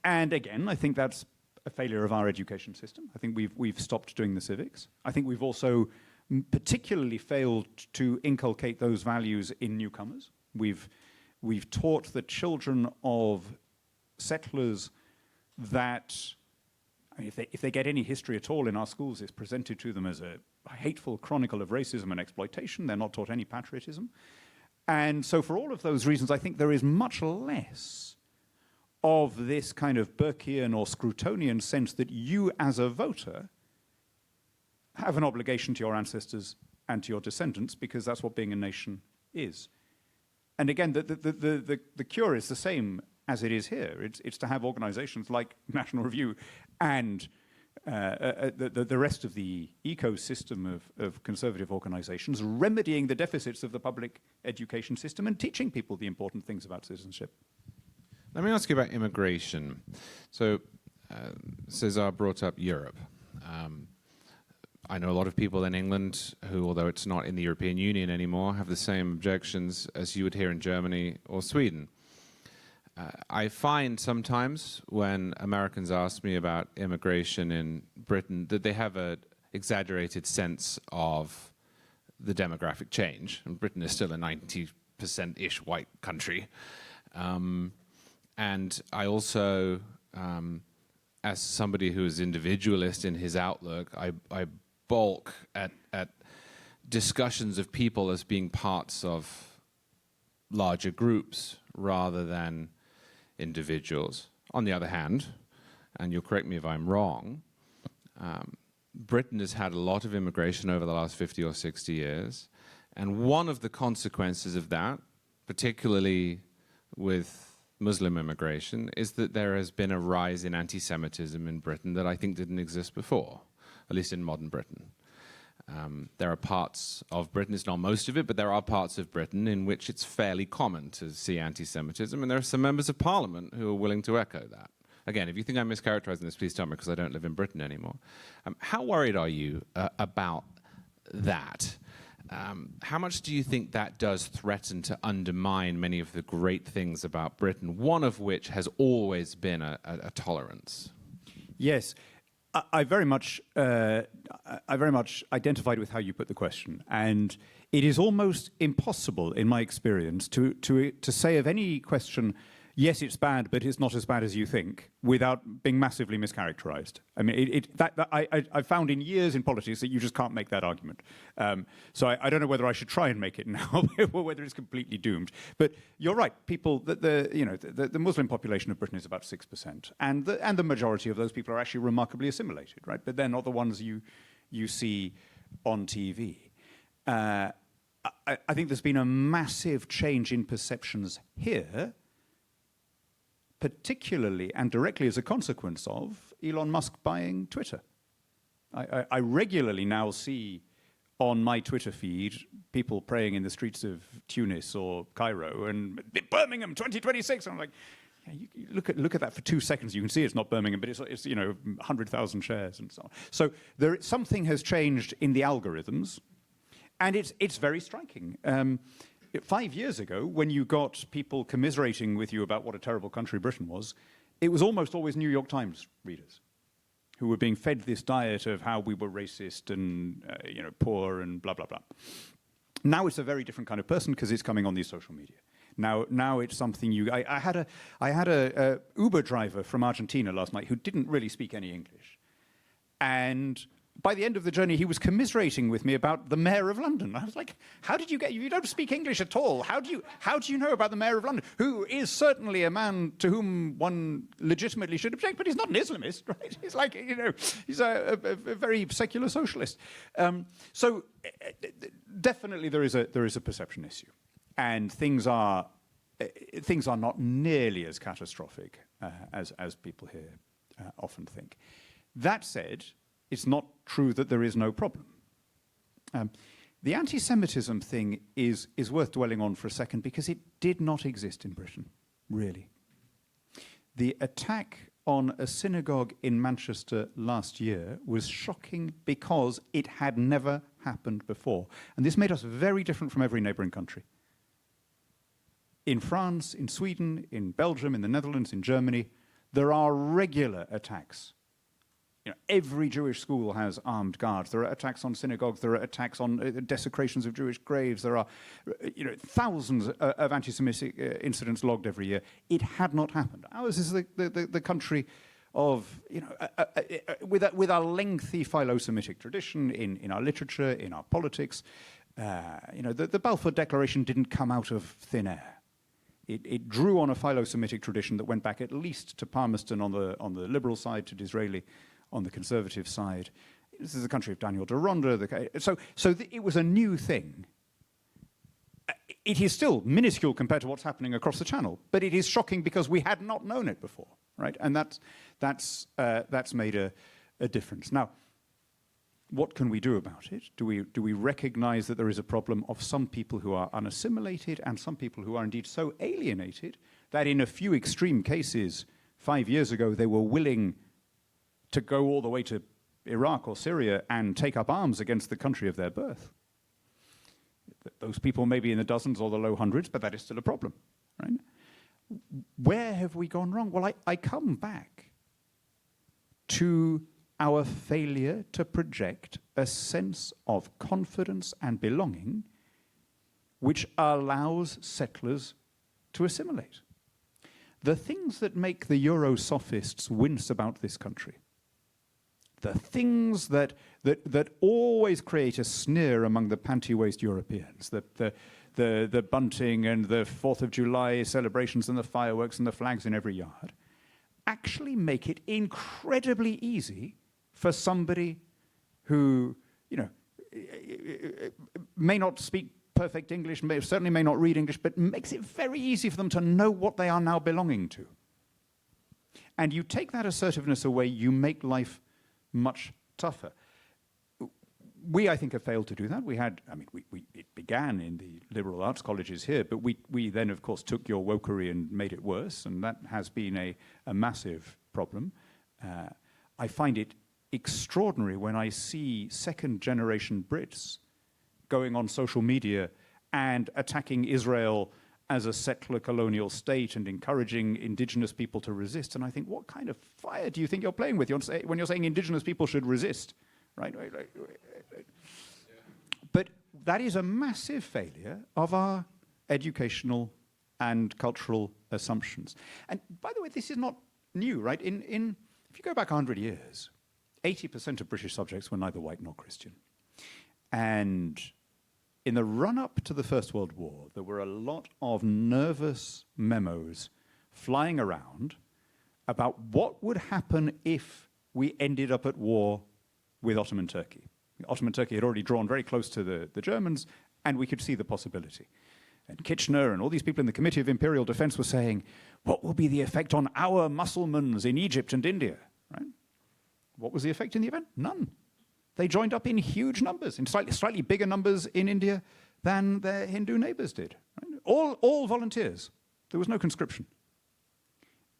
And again, I think that's a failure of our education system. I think we've stopped doing the civics. I think we've also particularly failed to inculcate those values in newcomers. We've taught the children of settlers that, I mean, if they get any history at all in our schools, it's presented to them as a hateful chronicle of racism and exploitation. They're not taught any patriotism. And so for all of those reasons, I think there is much less of this kind of Burkean or Scrutonian sense that you as a voter have an obligation to your ancestors and to your descendants, because that's what being a nation is. And again, the cure is the same as it is here. It's to have organizations like National Review and the rest of the ecosystem of conservative organizations remedying the deficits of the public education system and teaching people the important things about citizenship. Let me ask you about immigration. So Cesar brought up Europe. I know a lot of people in England who, although it's not in the European Union anymore, have the same objections as you would hear in Germany or Sweden. I find sometimes when Americans ask me about immigration in Britain that they have an exaggerated sense of the demographic change. And Britain is still a 90%-ish white country. And I also, as somebody who is individualist in his outlook, I balk at discussions of people as being parts of larger groups rather than individuals. On the other hand, and you'll correct me if I'm wrong, Britain has had a lot of immigration over the last 50 or 60 years, and one of the consequences of that, particularly with Muslim immigration, is that there has been a rise in anti-Semitism in Britain that I think didn't exist before, at least in modern Britain. There are parts of Britain, it's not most of it, but there are parts of Britain in which it's fairly common to see anti-Semitism, and there are some members of parliament who are willing to echo that. Again, if you think I'm mischaracterizing this, please tell me, because I don't live in Britain anymore. How worried are you about that? How much do you think that does threaten to undermine many of the great things about Britain, one of which has always been a tolerance? Yes. I very much identified with how you put the question, and it is almost impossible, in my experience, to say of any question, yes, it's bad, but it's not as bad as you think, without being massively mischaracterized. I mean, I've found in years in politics that you just can't make that argument. So I don't know whether I should try and make it now, or whether it's completely doomed. But you're right. People, the Muslim population of Britain is about 6%, and the majority of those people are actually remarkably assimilated, right? But they're not the ones you see on TV. I think there's been a massive change in perceptions here, particularly and directly as a consequence of Elon Musk buying Twitter. I regularly now see on my Twitter feed people praying in the streets of Tunis or Cairo and Birmingham 2026. And I'm like, yeah, you look at that for 2 seconds. You can see it's not Birmingham, but it's 100,000 shares and so on. So something has changed in the algorithms, and it's very striking. 5 years ago, when you got people commiserating with you about what a terrible country Britain was, it was almost always New York Times readers who were being fed this diet of how we were racist and poor and blah, blah, blah. Now it's a very different kind of person because it's coming on these social media. Now it's something I had a Uber driver from Argentina last night who didn't really speak any English. And by the end of the journey, he was commiserating with me about the Mayor of London. I was like, how did you you don't speak English at all. How do you know about the Mayor of London, who is certainly a man to whom one legitimately should object, but he's not an Islamist, right? He's like, he's a very secular socialist. So definitely there is a perception issue. And things are not nearly as catastrophic as people here often think. That said, it's not true that there is no problem. The anti-Semitism thing is worth dwelling on for a second because it did not exist in Britain, really. The attack on a synagogue in Manchester last year was shocking because it had never happened before. And this made us very different from every neighboring country. In France, in Sweden, in Belgium, in the Netherlands, in Germany, there are regular attacks. Every Jewish school has armed guards. There are attacks on synagogues. There are attacks on desecrations of Jewish graves. There are, thousands of anti-Semitic incidents logged every year. It had not happened. Ours is the country of, with a lengthy philo-Semitic tradition in our literature, in our politics. The Balfour Declaration didn't come out of thin air. It drew on a philo-Semitic tradition that went back at least to Palmerston on the liberal side, to Disraeli on the conservative side. This is the country of Daniel Deronda. It was a new thing. It is still minuscule compared to what's happening across the Channel, but it is shocking because we had not known it before, right? And that's made a difference. Now, what can we do about it? Do we recognize that there is a problem of some people who are unassimilated and some people who are indeed so alienated that in a few extreme cases 5 years ago they were willing to go all the way to Iraq or Syria and take up arms against the country of their birth? Those people may be in the dozens or the low hundreds, but that is still a problem, right? Where have we gone wrong? Well, I come back to our failure to project a sense of confidence and belonging which allows settlers to assimilate. The things that make the Eurosophists wince about this country, the things that always create a sneer among the panty-waist Europeans, the bunting and the 4th of July celebrations and the fireworks and the flags in every yard, actually make it incredibly easy for somebody who, may not speak perfect English, certainly may not read English, but makes it very easy for them to know what they are now belonging to. And you take that assertiveness away, you make life much tougher. We, I think, have failed to do that. It began in the liberal arts colleges here, but we then, of course, took your wokery and made it worse, and that has been a massive problem. I find it extraordinary when I see second-generation Brits going on social media and attacking Israel as a settler colonial state and encouraging indigenous people to resist. And I think, what kind of fire do you think you're playing with when you're saying indigenous people should resist, right? But that is a massive failure of our educational and cultural assumptions. And by the way, this is not new, right? If you go back 100 years, 80% of British subjects were neither white nor Christian. And in the run-up to the First World War, there were a lot of nervous memos flying around about what would happen if we ended up at war with Ottoman Turkey. Ottoman Turkey had already drawn very close to the Germans, and we could see the possibility. And Kitchener and all these people in the Committee of Imperial Defense were saying, what will be the effect on our Mussulmans in Egypt and India? Right? What was the effect in the event? None. They joined up in huge numbers, in slightly bigger numbers in India than their Hindu neighbors did. Right? All volunteers. There was no conscription.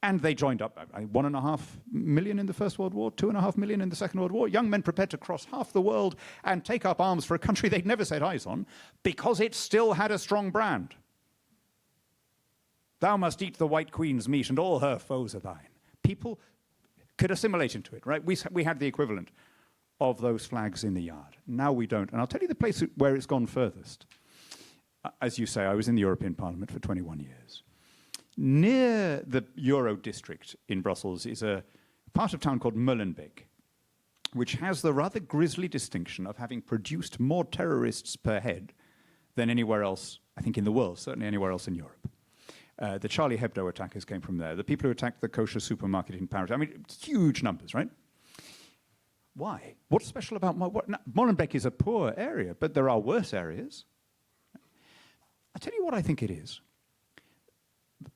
And they joined up 1.5 million in the First World War, 2.5 million in the Second World War, young men prepared to cross half the world and take up arms for a country they'd never set eyes on because it still had a strong brand. Thou must eat the White Queen's meat and all her foes are thine. People could assimilate into it, right? We had the equivalent of those flags in the yard. Now we don't. And I'll tell you the place where it's gone furthest. As you say, I was in the European Parliament for 21 years. Near the Euro district in Brussels is a part of town called Molenbeek, which has the rather grisly distinction of having produced more terrorists per head than anywhere else, I think, in the world, certainly anywhere else in Europe. The Charlie Hebdo attackers came from there. The people who attacked the kosher supermarket in Paris. I mean, huge numbers, right? Why? What's special about Molenbeek is a poor area, but there are worse areas. I'll tell you what I think it is.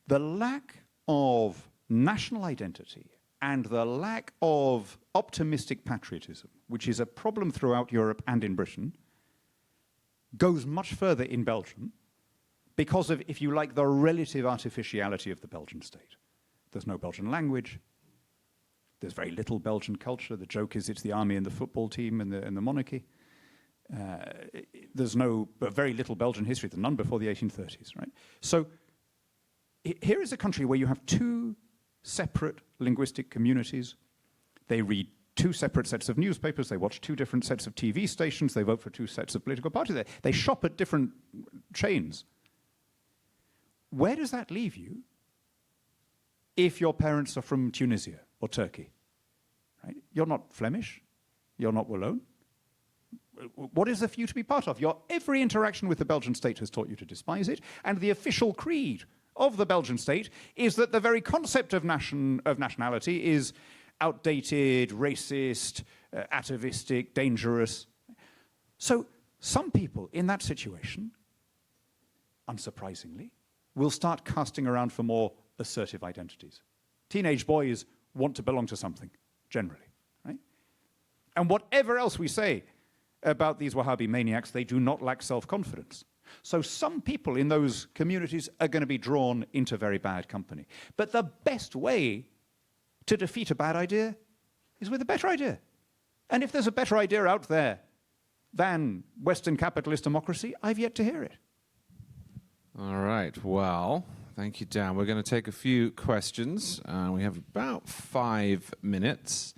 The lack of national identity and the lack of optimistic patriotism, which is a problem throughout Europe and in Britain, goes much further in Belgium because of, if you like, the relative artificiality of the Belgian state. There's no Belgian language. There's very little Belgian culture. The joke is it's the army and the football team and the monarchy. There's very little Belgian history. There's none before the 1830s, right? So here is a country where you have two separate linguistic communities. They read two separate sets of newspapers. They watch two different sets of TV stations. They vote for two sets of political parties. They shop at different chains. Where does that leave you if your parents are from Tunisia or Turkey? Right? You're not Flemish. You're not Walloon. What is there for you to be part of? Your every interaction with the Belgian state has taught you to despise it, and the official creed of the Belgian state is that the very concept of nationality is outdated, racist, atavistic, dangerous. So some people in that situation, unsurprisingly, will start casting around for more assertive identities. Teenage boys want to belong to something, generally, right? And whatever else we say about these Wahhabi maniacs, they do not lack self-confidence. So some people in those communities are going to be drawn into very bad company. But the best way to defeat a bad idea is with a better idea. And if there's a better idea out there than Western capitalist democracy, I've yet to hear it. All right. Well, thank you, Dan. We're going to take a few questions. We have about 5 minutes.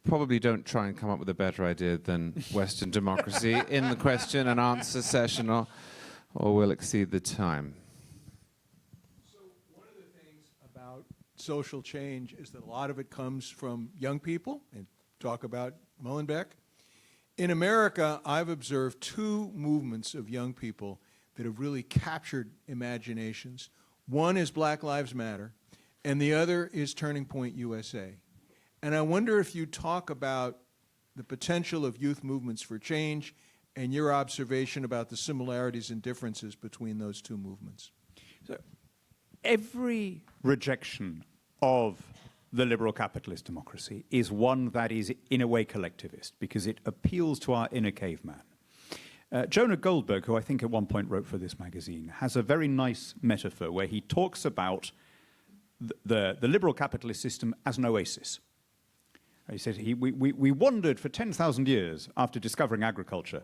Probably don't try and come up with a better idea than Western democracy in the question and answer session, or we'll exceed the time. So one of the things about social change is that a lot of it comes from young people, and talk about Molenbeek. In America, I've observed two movements of young people that have really captured imaginations. One is Black Lives Matter, and the other is Turning Point USA. And I wonder if you talk about the potential of youth movements for change and your observation about the similarities and differences between those two movements. So every rejection of the liberal capitalist democracy is one that is, in a way, collectivist, because it appeals to our inner caveman. Jonah Goldberg, who I think at one point wrote for this magazine, has a very nice metaphor where he talks about the liberal capitalist system as an oasis. He said we wandered for 10,000 years after discovering agriculture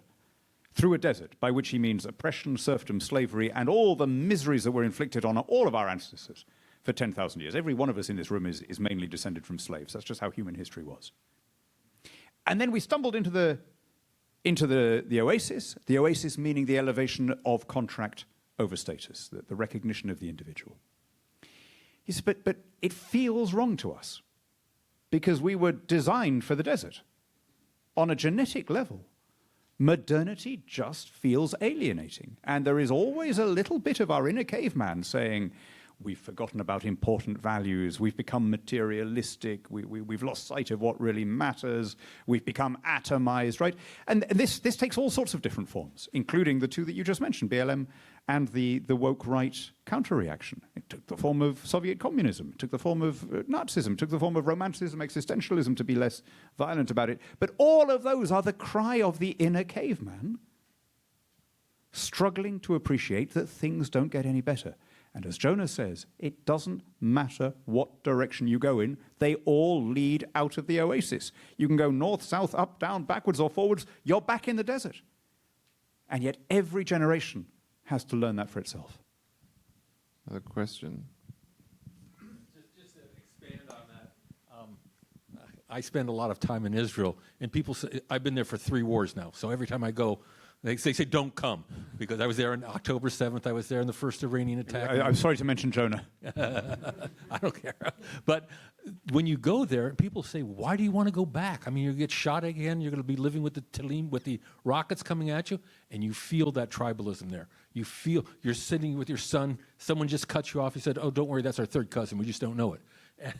through a desert, by which he means oppression, serfdom, slavery, and all the miseries that were inflicted on all of our ancestors for 10,000 years. Every one of us in this room is mainly descended from slaves. That's just how human history was. And then we stumbled into the oasis meaning the elevation of contract over status, the recognition of the individual. He said, but it feels wrong to us because we were designed for the desert. On a genetic level, modernity just feels alienating. And there is always a little bit of our inner caveman saying, we've forgotten about important values, we've become materialistic, we've lost sight of what really matters, we've become atomized, right? And this takes all sorts of different forms, including the two that you just mentioned, BLM and the woke right counter-reaction. It took the form of Soviet communism, it took the form of Nazism, it took the form of romanticism, existentialism, to be less violent about it. But all of those are the cry of the inner caveman struggling to appreciate that things don't get any better. And as Jonah says, it doesn't matter what direction you go in, they all lead out of the oasis. You can go north, south, up, down, backwards, or forwards, you're back in the desert. And yet every generation has to learn that for itself. Another question? Just to expand on that, I spend a lot of time in Israel, and people say, I've been there for 3 wars now, so every time I go, they say, don't come, because I was there on October 7th. I was there in the first Iranian attack. I'm sorry to mention Jonah. I don't care. But when you go there, people say, why do you want to go back? I mean, you get shot again. You're going to be living with the Talim, with the rockets coming at you, and you feel that tribalism there. You feel you're sitting with your son. Someone just cut you off. He said, oh, don't worry, that's our third cousin. We just don't know it.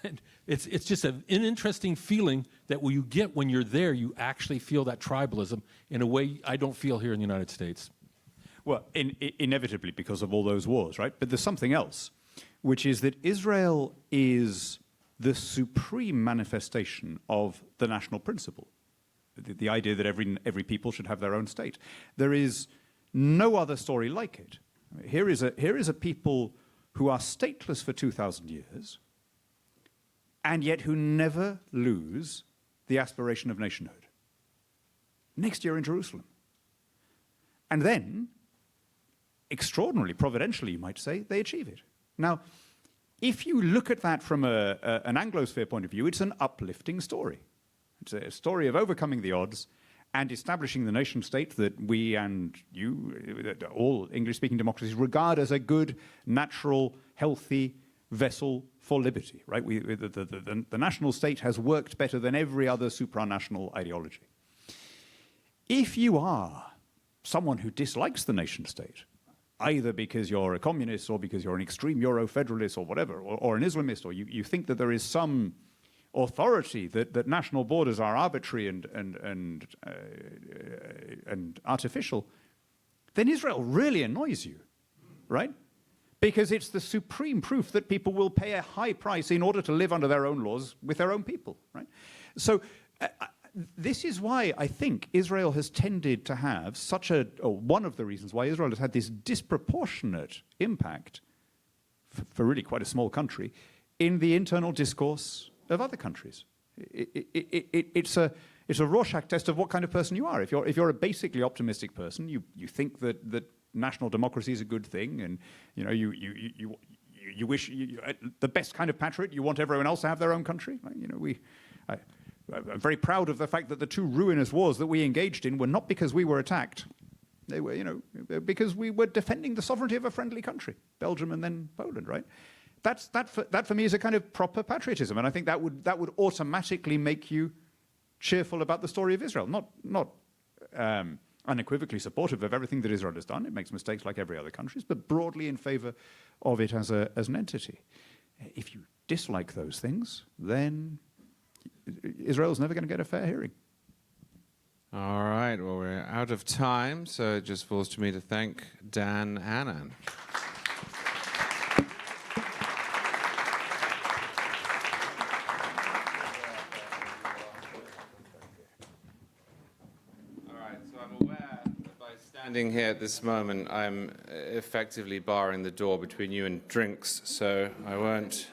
And it's just an interesting feeling that when you get when you're there, you actually feel that tribalism in a way I don't feel here in the United States. Well, inevitably because of all those wars, right? But there's something else, which is that Israel is the supreme manifestation of the national principle, the idea that every people should have their own state. There is no other story like it. Here is a people who are stateless for 2,000 years, and yet who never lose the aspiration of nationhood. Next year in Jerusalem. And then, extraordinarily, providentially, you might say, they achieve it. Now, if you look at that from an Anglosphere point of view, it's an uplifting story. It's a story of overcoming the odds and establishing the nation state that we and you, all English-speaking democracies, regard as a good, natural, healthy vessel for liberty, right? The national state has worked better than every other supranational ideology. If you are someone who dislikes the nation state, either because you're a communist or because you're an extreme Euro-federalist or whatever, or an Islamist, or you think that there is some authority that national borders are arbitrary and artificial, then Israel really annoys you, right? Because it's the supreme proof that people will pay a high price in order to live under their own laws with their own people, right? So this is why I think Israel has tended to have one of the reasons why Israel has had this disproportionate impact for really quite a small country in the internal discourse of other countries. It's a Rorschach test of what kind of person you are. If you're a basically optimistic person, you think that national democracy is a good thing, and you wish the best kind of patriot. You want everyone else to have their own country. I'm very proud of the fact that the 2 ruinous wars that we engaged in were not because we were attacked. They were, because we were defending the sovereignty of a friendly country, Belgium and then Poland, right? That for me is a kind of proper patriotism, and I think that would automatically make you cheerful about the story of Israel, not unequivocally supportive of everything that Israel has done. It makes mistakes like every other country, but broadly in favor of it as an entity. If you dislike those things, then Israel's never going to get a fair hearing. All right, well, we're out of time, so it just falls to me to thank Dan Hannan. Standing here at this moment, I'm effectively barring the door between you and drinks, so I won't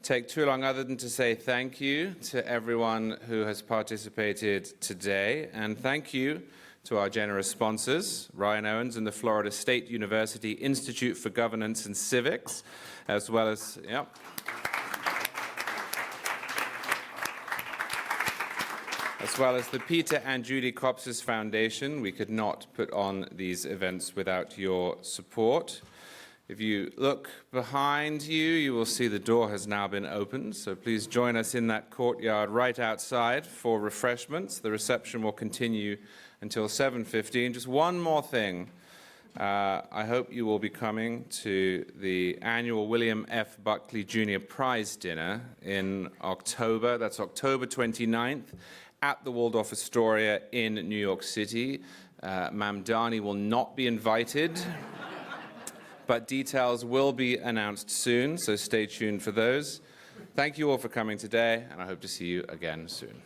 take too long other than to say thank you to everyone who has participated today, and thank you to our generous sponsors, Ryan Owens and the Florida State University Institute for Governance and Civics, as well as, as well as the Peter and Judy Copsis Foundation. We could not put on these events without your support. If you look behind you, you will see the door has now been opened, so please join us in that courtyard right outside for refreshments. The reception will continue until 7:15. Just one more thing. I hope you will be coming to the annual William F. Buckley Jr. Prize Dinner in October. That's October 29th at the Waldorf Astoria in New York City. Mamdani will not be invited, but details will be announced soon, so stay tuned for those. Thank you all for coming today, and I hope to see you again soon.